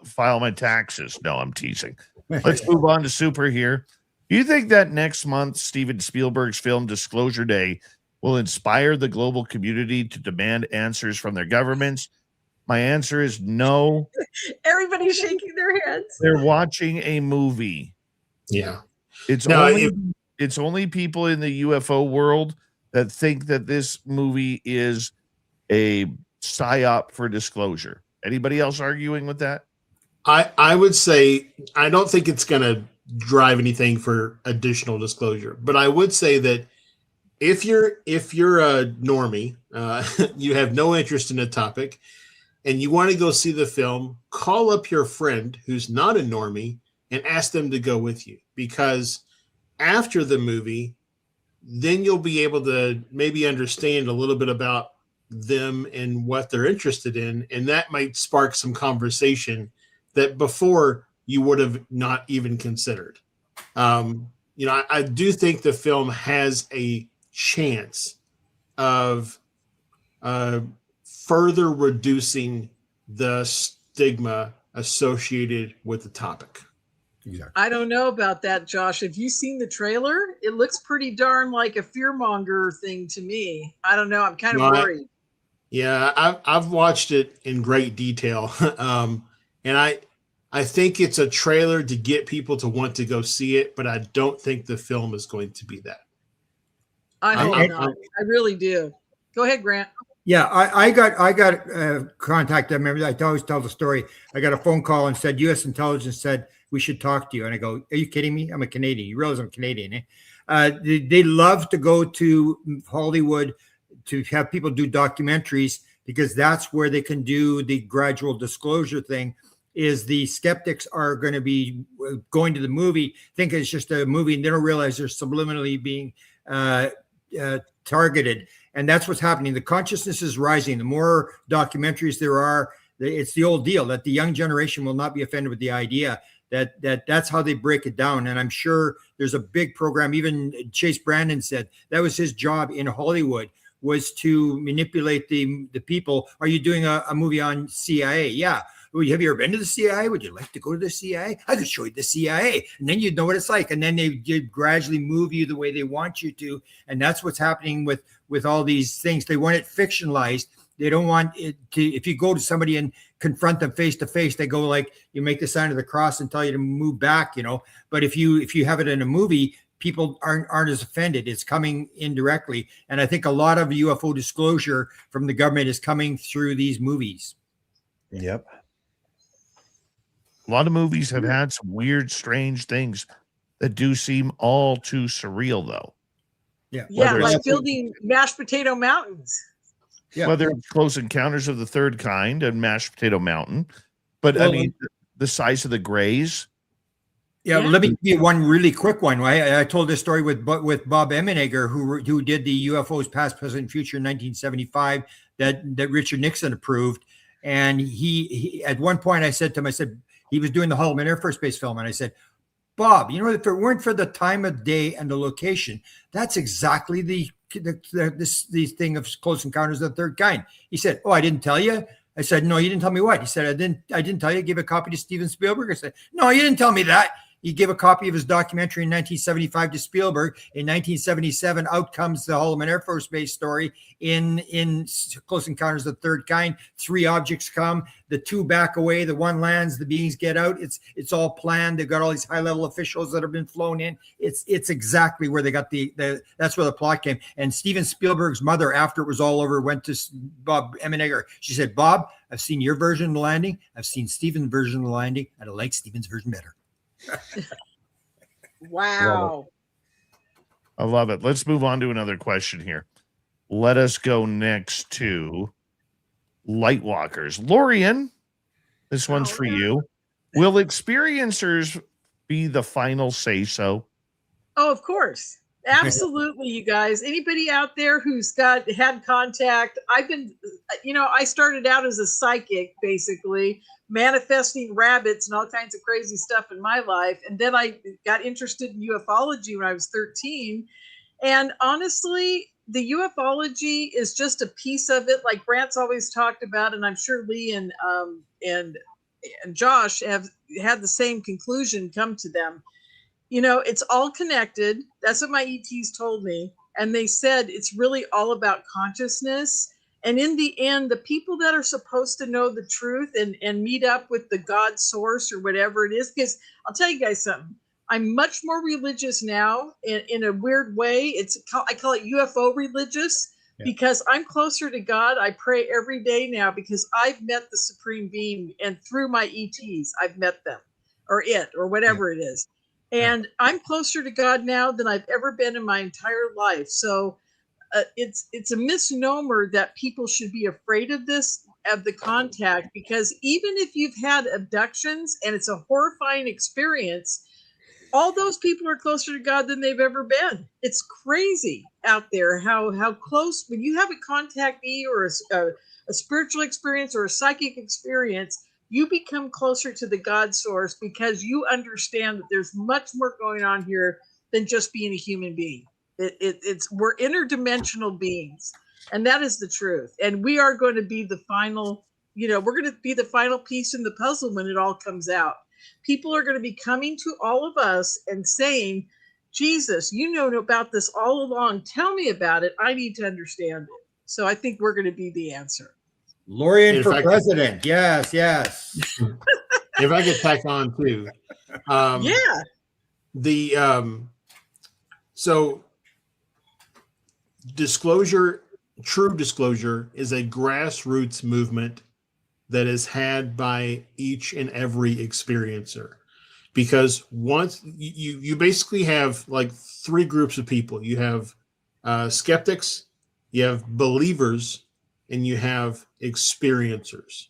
file my taxes. No, I'm teasing. Let's move on to Super here. Do you think that next month Steven Spielberg's film Disclosure Day will inspire the global community to demand answers from their governments? My answer is no. Everybody's shaking their heads. They're watching a movie. Yeah. It's only people in the UFO world that think that this movie is a psyop for disclosure. Anybody else arguing with that? I would say I don't think it's going to drive anything for additional disclosure, but I would say that if you're a normie, you have no interest in a topic, and you want to go see the film, call up your friend who's not a normie and ask them to go with you, because after the movie, then you'll be able to maybe understand a little bit about them and what they're interested in, and that might spark some conversation that before you would have not even considered. I do think the film has a chance of further reducing the stigma associated with the topic. Exactly. I don't know about that, Josh. Have you seen the trailer? It looks pretty darn like a fearmonger thing to me. I don't know. I'm kind of worried. I've watched it in great detail. And I think it's a trailer to get people to want to go see it, but I don't think the film is going to be that. I hope not. I really do. Go ahead, Grant. Yeah, I got contact. I remember I always tell the story. I got a phone call and said U.S. intelligence said we should talk to you, and I go, "Are you kidding me? I'm a Canadian. You realize I'm Canadian?" Eh? They love to go to Hollywood to have people do documentaries because that's where they can do the gradual disclosure thing. Is the skeptics are going to be going to the movie, think it's just a movie, and they don't realize they're subliminally being targeted. And that's what's happening. The consciousness is rising. The more documentaries there are, it's the old deal that the young generation will not be offended with the idea that's how they break it down. And I'm sure there's a big program. Even Chase Brandon said that was his job in Hollywood, was to manipulate the people. Are you doing a movie on CIA? Yeah. Well, have you ever been to the CIA? Would you like to go to the CIA? I could show you the CIA. And then you'd know what it's like. And then they gradually move you the way they want you to. And that's what's happening with all these things. They want it fictionalized. They don't want it to, if you go to somebody and confront them face to face, they go like, you make the sign of the cross and tell you to move back, But if you have it in a movie, people aren't as offended. It's coming indirectly. And I think a lot of UFO disclosure from the government is coming through these movies. Yep. A lot of movies have had some weird, strange things that do seem all too surreal, though. Yeah. Yeah, like building mashed potato mountains. Yeah. Whether it's Close Encounters of the Third Kind and Mashed Potato Mountain. But, Well, I mean, the size of the grays. Yeah, let me give you one really quick one. I told this story with Bob Emenegger, who did the UFOs Past, Present, Future in 1975 that Richard Nixon approved. And he at one point I said to him, he was doing the Holloman Air Force Base film, and I said, Bob, if it weren't for the time of day and the location, that's exactly the thing of Close Encounters of the Third Kind. He said, "Oh, I didn't tell you." I said, "No, you didn't tell me what?" He said, I didn't tell you. I gave a copy to Steven Spielberg." I said, "No, you didn't tell me that." He gave a copy of his documentary in 1975 to Spielberg. In 1977, out comes the Holloman Air Force Base story in Close Encounters of the Third Kind. 3 objects come, the 2 back away, the 1 lands, the beings get out. It's all planned. They've got all these high-level officials that have been flown in. It's exactly where they got that's where the plot came. And Steven Spielberg's mother, after it was all over, went to Bob Emenegger. She said, Bob, I've seen your version of the landing. I've seen Steven's version of the landing. And I like Steven's version better. Wow. I love it. Let's move on to another question here. Let us go next to Lightwalkers. Lorien, this one's for you. Will experiencers be the final say-so? Oh, of course. Absolutely, you guys. Anybody out there who's had contact? I've been, I started out as a psychic, basically, manifesting rabbits and all kinds of crazy stuff in my life. And then I got interested in ufology when I was 13. And honestly, the ufology is just a piece of it, like Brant's always talked about, and I'm sure Lee and Josh have had the same conclusion come to them. It's all connected. That's what my ETs told me. And they said it's really all about consciousness. And in the end, the people that are supposed to know the truth and meet up with the God source or whatever it is, because I'll tell you guys something. I'm much more religious now in a weird way. I call it UFO religious because I'm closer to God. I pray every day now because I've met the Supreme Being, and through my ETs, I've met them or it or whatever it is. And I'm closer to God now than I've ever been in my entire life. So it's a misnomer that people should be afraid of the contact, because even if you've had abductions and it's a horrifying experience, all those people are closer to God than they've ever been. It's crazy out there how close, when you have a contactee or a spiritual experience or a psychic experience, you become closer to the God source because you understand that there's much more going on here than just being a human being. We're interdimensional beings, and that is the truth. And we are going to be the final, we're going to be the final piece in the puzzle when it all comes out. People are going to be coming to all of us and saying, Jesus, you know about this all along. Tell me about it. I need to understand it. So I think we're going to be the answer. Lorien for president. Yes. If I could tack on too. So disclosure, true disclosure, is a grassroots movement that is had by each and every experiencer, because once you basically have like 3 groups of people. You have skeptics, you have believers, and you have experiencers.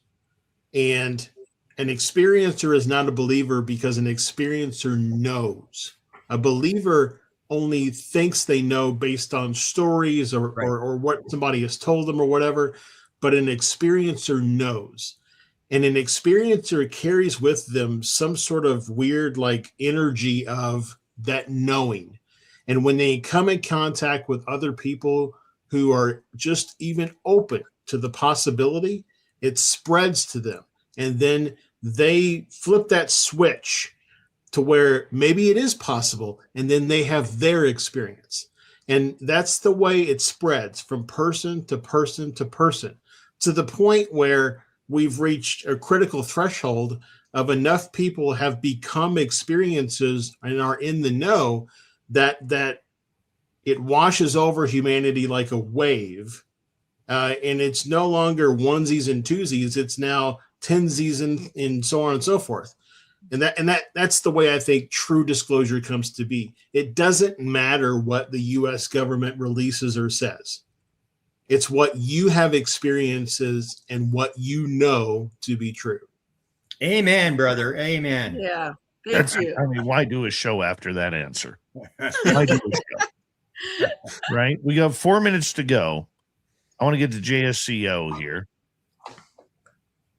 And an experiencer is not a believer because an experiencer knows. A believer only thinks they know based on stories or what somebody has told them or whatever, but an experiencer knows. And an experiencer carries with them some sort of weird like energy of that knowing. And when they come in contact with other people who are just even open to the possibility, it spreads to them. And then they flip that switch to where maybe it is possible, and then they have their experience. And that's the way it spreads from person to person to person, to the point where we've reached a critical threshold of enough people have become experiences and are in the know that it washes over humanity like a wave. And it's no longer onesies and twosies. It's now tensies and so on and so forth. And that's the way I think true disclosure comes to be. It doesn't matter what the U.S. government releases or says. It's what you have experiences and what you know to be true. Amen, brother. Amen. Yeah. Thank you. I mean, why do a show after that answer? Why do a show? Right? We got 4 minutes to go. I want to get to JSCO here.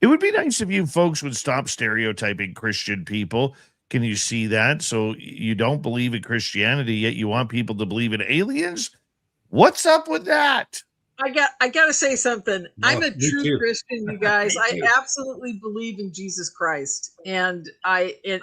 It would be nice if you folks would stop stereotyping Christian people. Can you see that? So you don't believe in Christianity, yet you want people to believe in aliens? What's up with that? I got to say something. I'm a me true too. Christian, you guys. Me I too. absolutely believe in Jesus Christ, and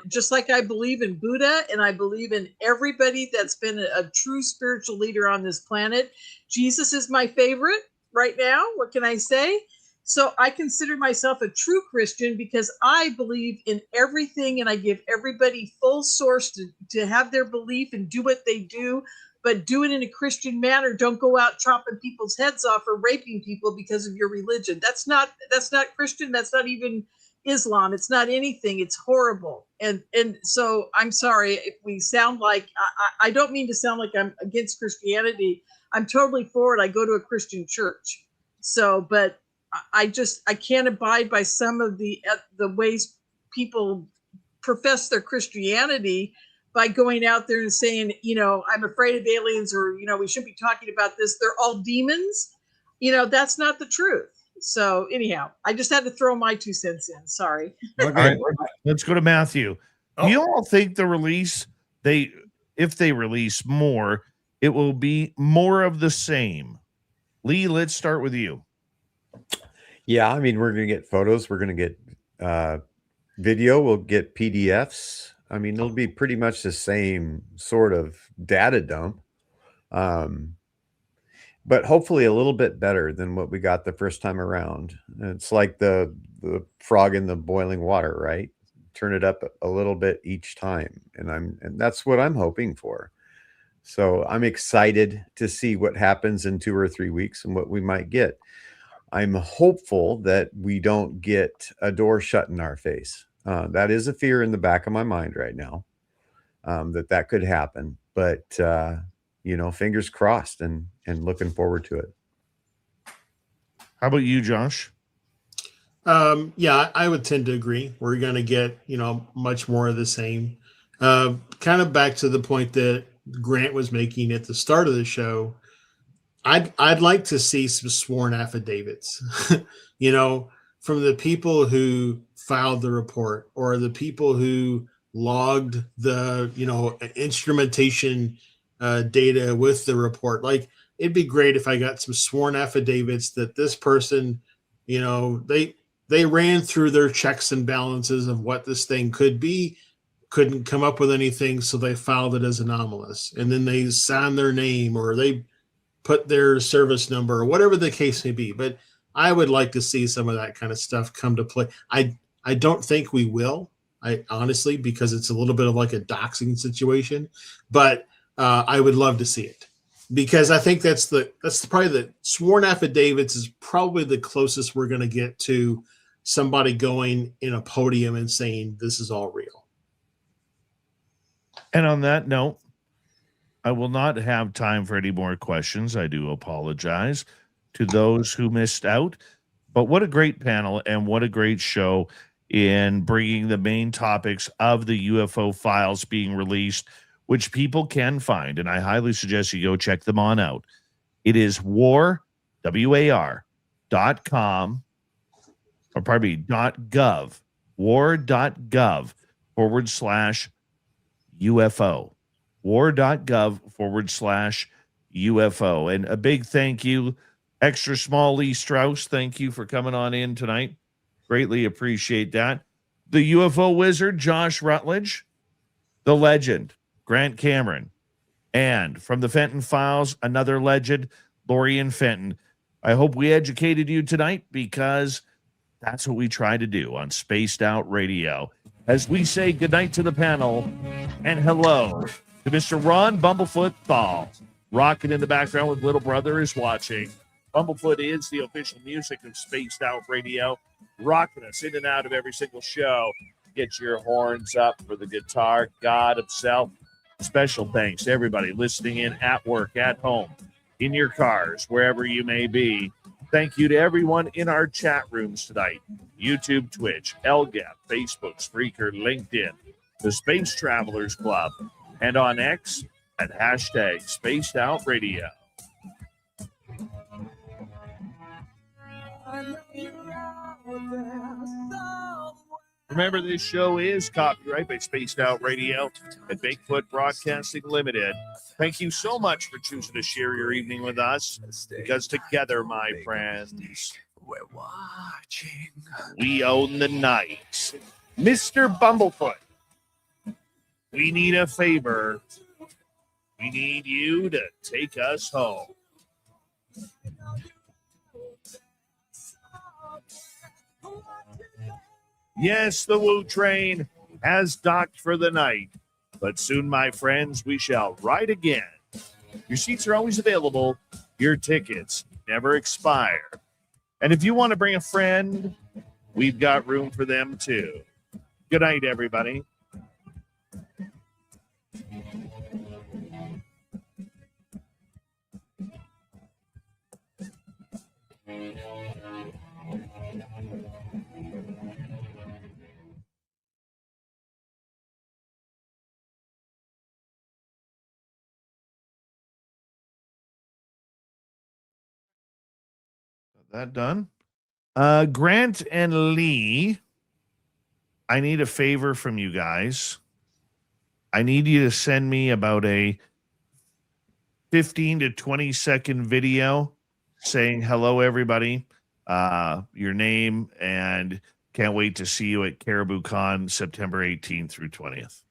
just like I believe in Buddha, and I believe in everybody that's been a true spiritual leader on this planet. Jesus is my favorite right now. What can I say? So I consider myself a true Christian because I believe in everything, and I give everybody full source to have their belief and do what they do, but do it in a Christian manner. Don't go out chopping people's heads off or raping people because of your religion. That's not Christian. That's not even Islam. It's not anything. It's horrible. And so I'm sorry if we sound like I don't mean to sound like I'm against Christianity. I'm totally for it. I go to a Christian church. So, but I can't abide by some of the ways people profess their Christianity by going out there and saying, I'm afraid of aliens, or, we shouldn't be talking about this. They're all demons. That's not the truth. So anyhow, I just had to throw my 2 cents in. Sorry. All right, let's go to Matthew. Do you all think the release, if they release more, it will be more of the same? Lee, let's start with you. Yeah, I mean, we're going to get photos. We're going to get video. We'll get PDFs. I mean, it'll be pretty much the same sort of data dump, but hopefully a little bit better than what we got the first time around. It's like the frog in the boiling water, right? Turn it up a little bit each time, and that's what I'm hoping for. So I'm excited to see what happens in 2 or 3 weeks and what we might get. I'm hopeful that we don't get a door shut in our face. That is a fear in the back of my mind right now, that could happen. But, fingers crossed and looking forward to it. How about you, Josh? Yeah, I would tend to agree. We're going to get, much more of the same. Kind of back to the point that Grant was making at the start of the show. I'd like to see some sworn affidavits, from the people who filed the report or the people who logged the, instrumentation data with the report. Like, it'd be great if I got some sworn affidavits that this person, they ran through their checks and balances of what this thing could be, couldn't come up with anything, so they filed it as anomalous. And then they signed their name or they put their service number or whatever the case may be. But I would like to see some of that kind of stuff come to play. I don't think we will, honestly, because it's a little bit of like a doxing situation, but I would love to see it, because I think that's probably the sworn affidavits is probably the closest we're going to get to somebody going in a podium and saying this is all real. And on that note, I will not have time for any more questions. I do apologize to those who missed out. But what a great panel and what a great show in bringing the main topics of the UFO files being released, which people can find. And I highly suggest you go check them on out. It is war.com, or pardon me, .gov, war.gov/UFO. war.gov/UFO. And a big thank you, extra small Lee Strauss. Thank you for coming on in tonight. Greatly appreciate that. The UFO wizard, Josh Rutledge, the legend, Grant Cameron, and from the Fenton Files, another legend, Lorien Fenton. I hope we educated you tonight, because that's what we try to do on Spaced Out Radio. As we say goodnight to the panel and hello to Mr. Ron Bumblefoot Thal, rocking in the background with Little Brother is Watching. Bumblefoot is the official music of Spaced Out Radio, rocking us in and out of every single show. Get your horns up for the guitar god himself. Special thanks to everybody listening in at work, at home, in your cars, wherever you may be. Thank you to everyone in our chat rooms tonight. YouTube, Twitch, LGAP, Facebook, Spreaker, LinkedIn, the Space Travelers Club, and on X at hashtag Spaced Out Radio. Remember, this show is copyright by Spaced Out Radio and Bigfoot Broadcasting Limited. Thank you so much for choosing to share your evening with us, because together, my friends, We're watching. we own the night. Mr. Bumblefoot, we need a favor. We need you to take us home. Yes, the Woo Train has docked for the night, but soon, my friends, we shall ride again. Your seats are always available. Your tickets never expire. And if you want to bring a friend, we've got room for them too. Good night, everybody. That done? Grant and Lee, I need a favor from you guys. I need you to send me about a 15 to 20-second video saying hello, everybody, your name, and can't wait to see you at Caribou Con September 18th through 20th.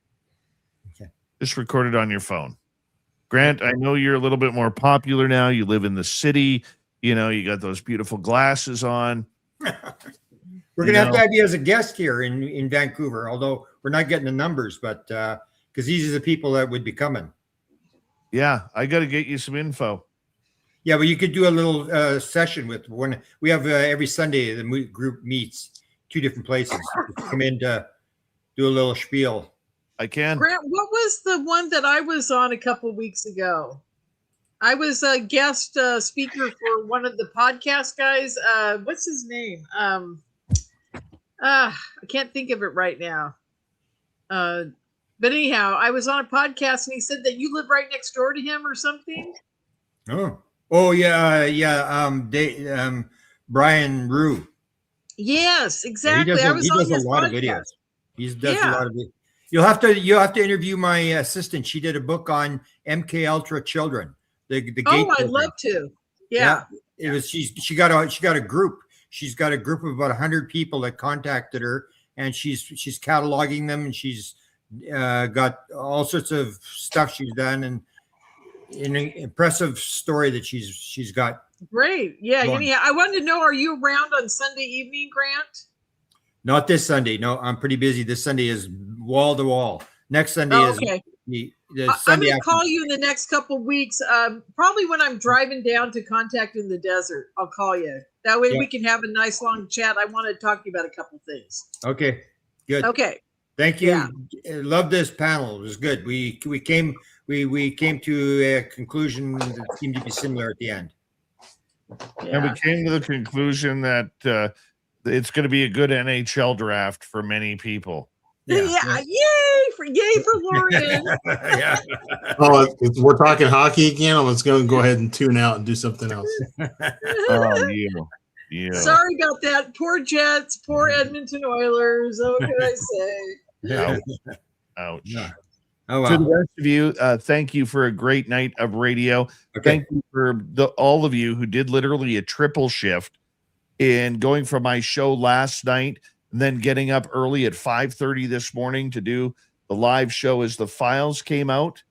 Okay. Just record it on your phone. Grant, I know you're a little bit more popular now. You live in the city. You know, you got those beautiful glasses on. We're going to have to have you as a guest here in Vancouver, although we're not getting the numbers, but because these are the people that would be coming. Yeah, I got to get you some info. Yeah, but you could do a little session with one. We have every Sunday the group meets 2 different places. Come in to do a little spiel. I can. Grant, what was the one that I was on a couple of weeks ago? I was a guest speaker for one of the podcast guys. What's his name? I can't think of it right now. But anyhow, I was on a podcast and he said that you live right next door to him or something. Oh yeah. Brian Rue. Yes, exactly. Yeah, I was on his a lot podcast. of videos. He does a lot of videos. You'll have to interview my assistant. She did a book on MK Ultra children. The gate I'd program. love to. Yeah. It was she got a group. She's got a group of about 100 people that contacted her, and she's cataloging them, and she's got all sorts of stuff she's done, and an impressive story that she's got. Great. Yeah. going. Anyhow, I wanted to know, are you around on Sunday evening, Grant? Not this Sunday. No, I'm pretty busy. This Sunday is wall to wall. Next Sunday is the I'm Sunday. going to call you in the next couple of weeks. Probably when I'm driving down to Contact in the Desert, I'll call you. That way we can have a nice long chat. I want to talk to you about a couple things. Okay, good. Okay. Thank you. Yeah. Love this panel. It was good. We came to a conclusion that seemed to be similar at the end. And we came to the conclusion that it's going to be a good NHL draft for many people. Yeah. Yay for Lorien. Yeah. Oh, we're talking hockey again. I'm just going to go ahead and tune out and do something else. Oh, yeah. Sorry about that. Poor Jets, poor Edmonton Oilers. Oh, what can I say? Ouch. Yeah. Oh, wow. To the rest of you, thank you for a great night of radio. Okay. Thank you for all of you who did literally a triple shift in going from my show last night and then getting up early at 5:30 this morning to do the live show as the files came out,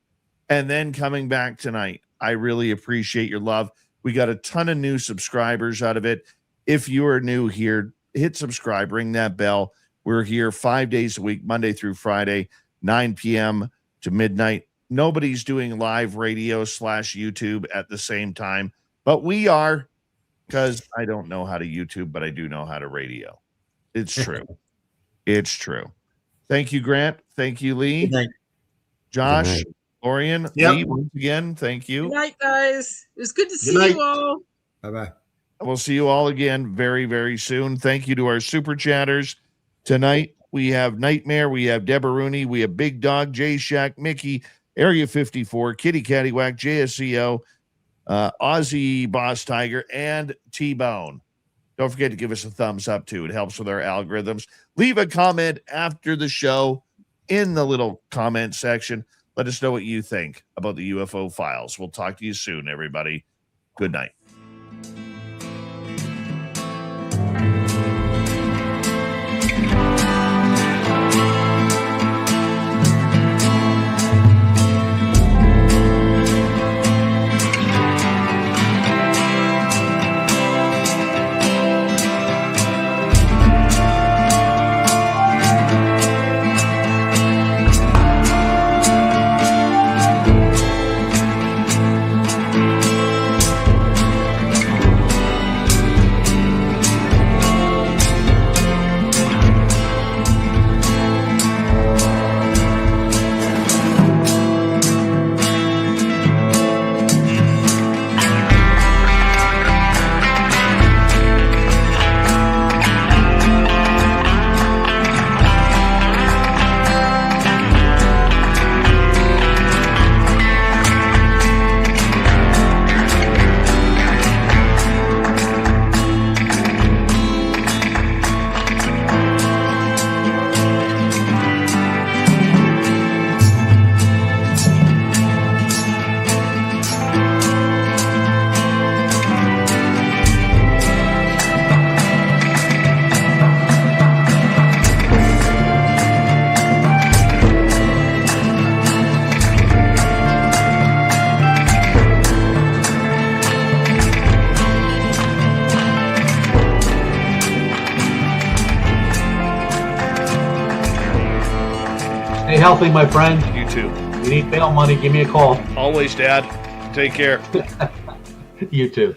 and then coming back tonight. I really appreciate your love. We got a ton of new subscribers out of it. If you are new here, hit subscribe, ring that bell. We're here 5 days a week, Monday through Friday, 9 p.m. to midnight. Nobody's doing live radio / YouTube at the same time, but we are, because I don't know how to YouTube, but I do know how to radio. It's true. It's true. Thank you, Grant. Thank you, Lee. Good night. Josh, Good night. Lorien, Yep. Lee, once again, thank you. Good night, guys. It was good to see night. you all. Bye-bye. We'll see you all again very, very soon. Thank you to our super chatters. Tonight, we have Nightmare, we have Deborah Rooney, we have Big Dog, Jay Shack, Mickey, Area 54, Kitty Cattywhack, JSCO, Aussie Boss Tiger, and T-Bone. Don't forget to give us a thumbs up too. It helps with our algorithms. Leave a comment after the show in the little comment section. Let us know what you think about the UFO files. We'll talk to you soon, everybody. Good night. Stay healthy, my friend. You too. You need bail money, give me a call. Always, Dad. Take care. You too.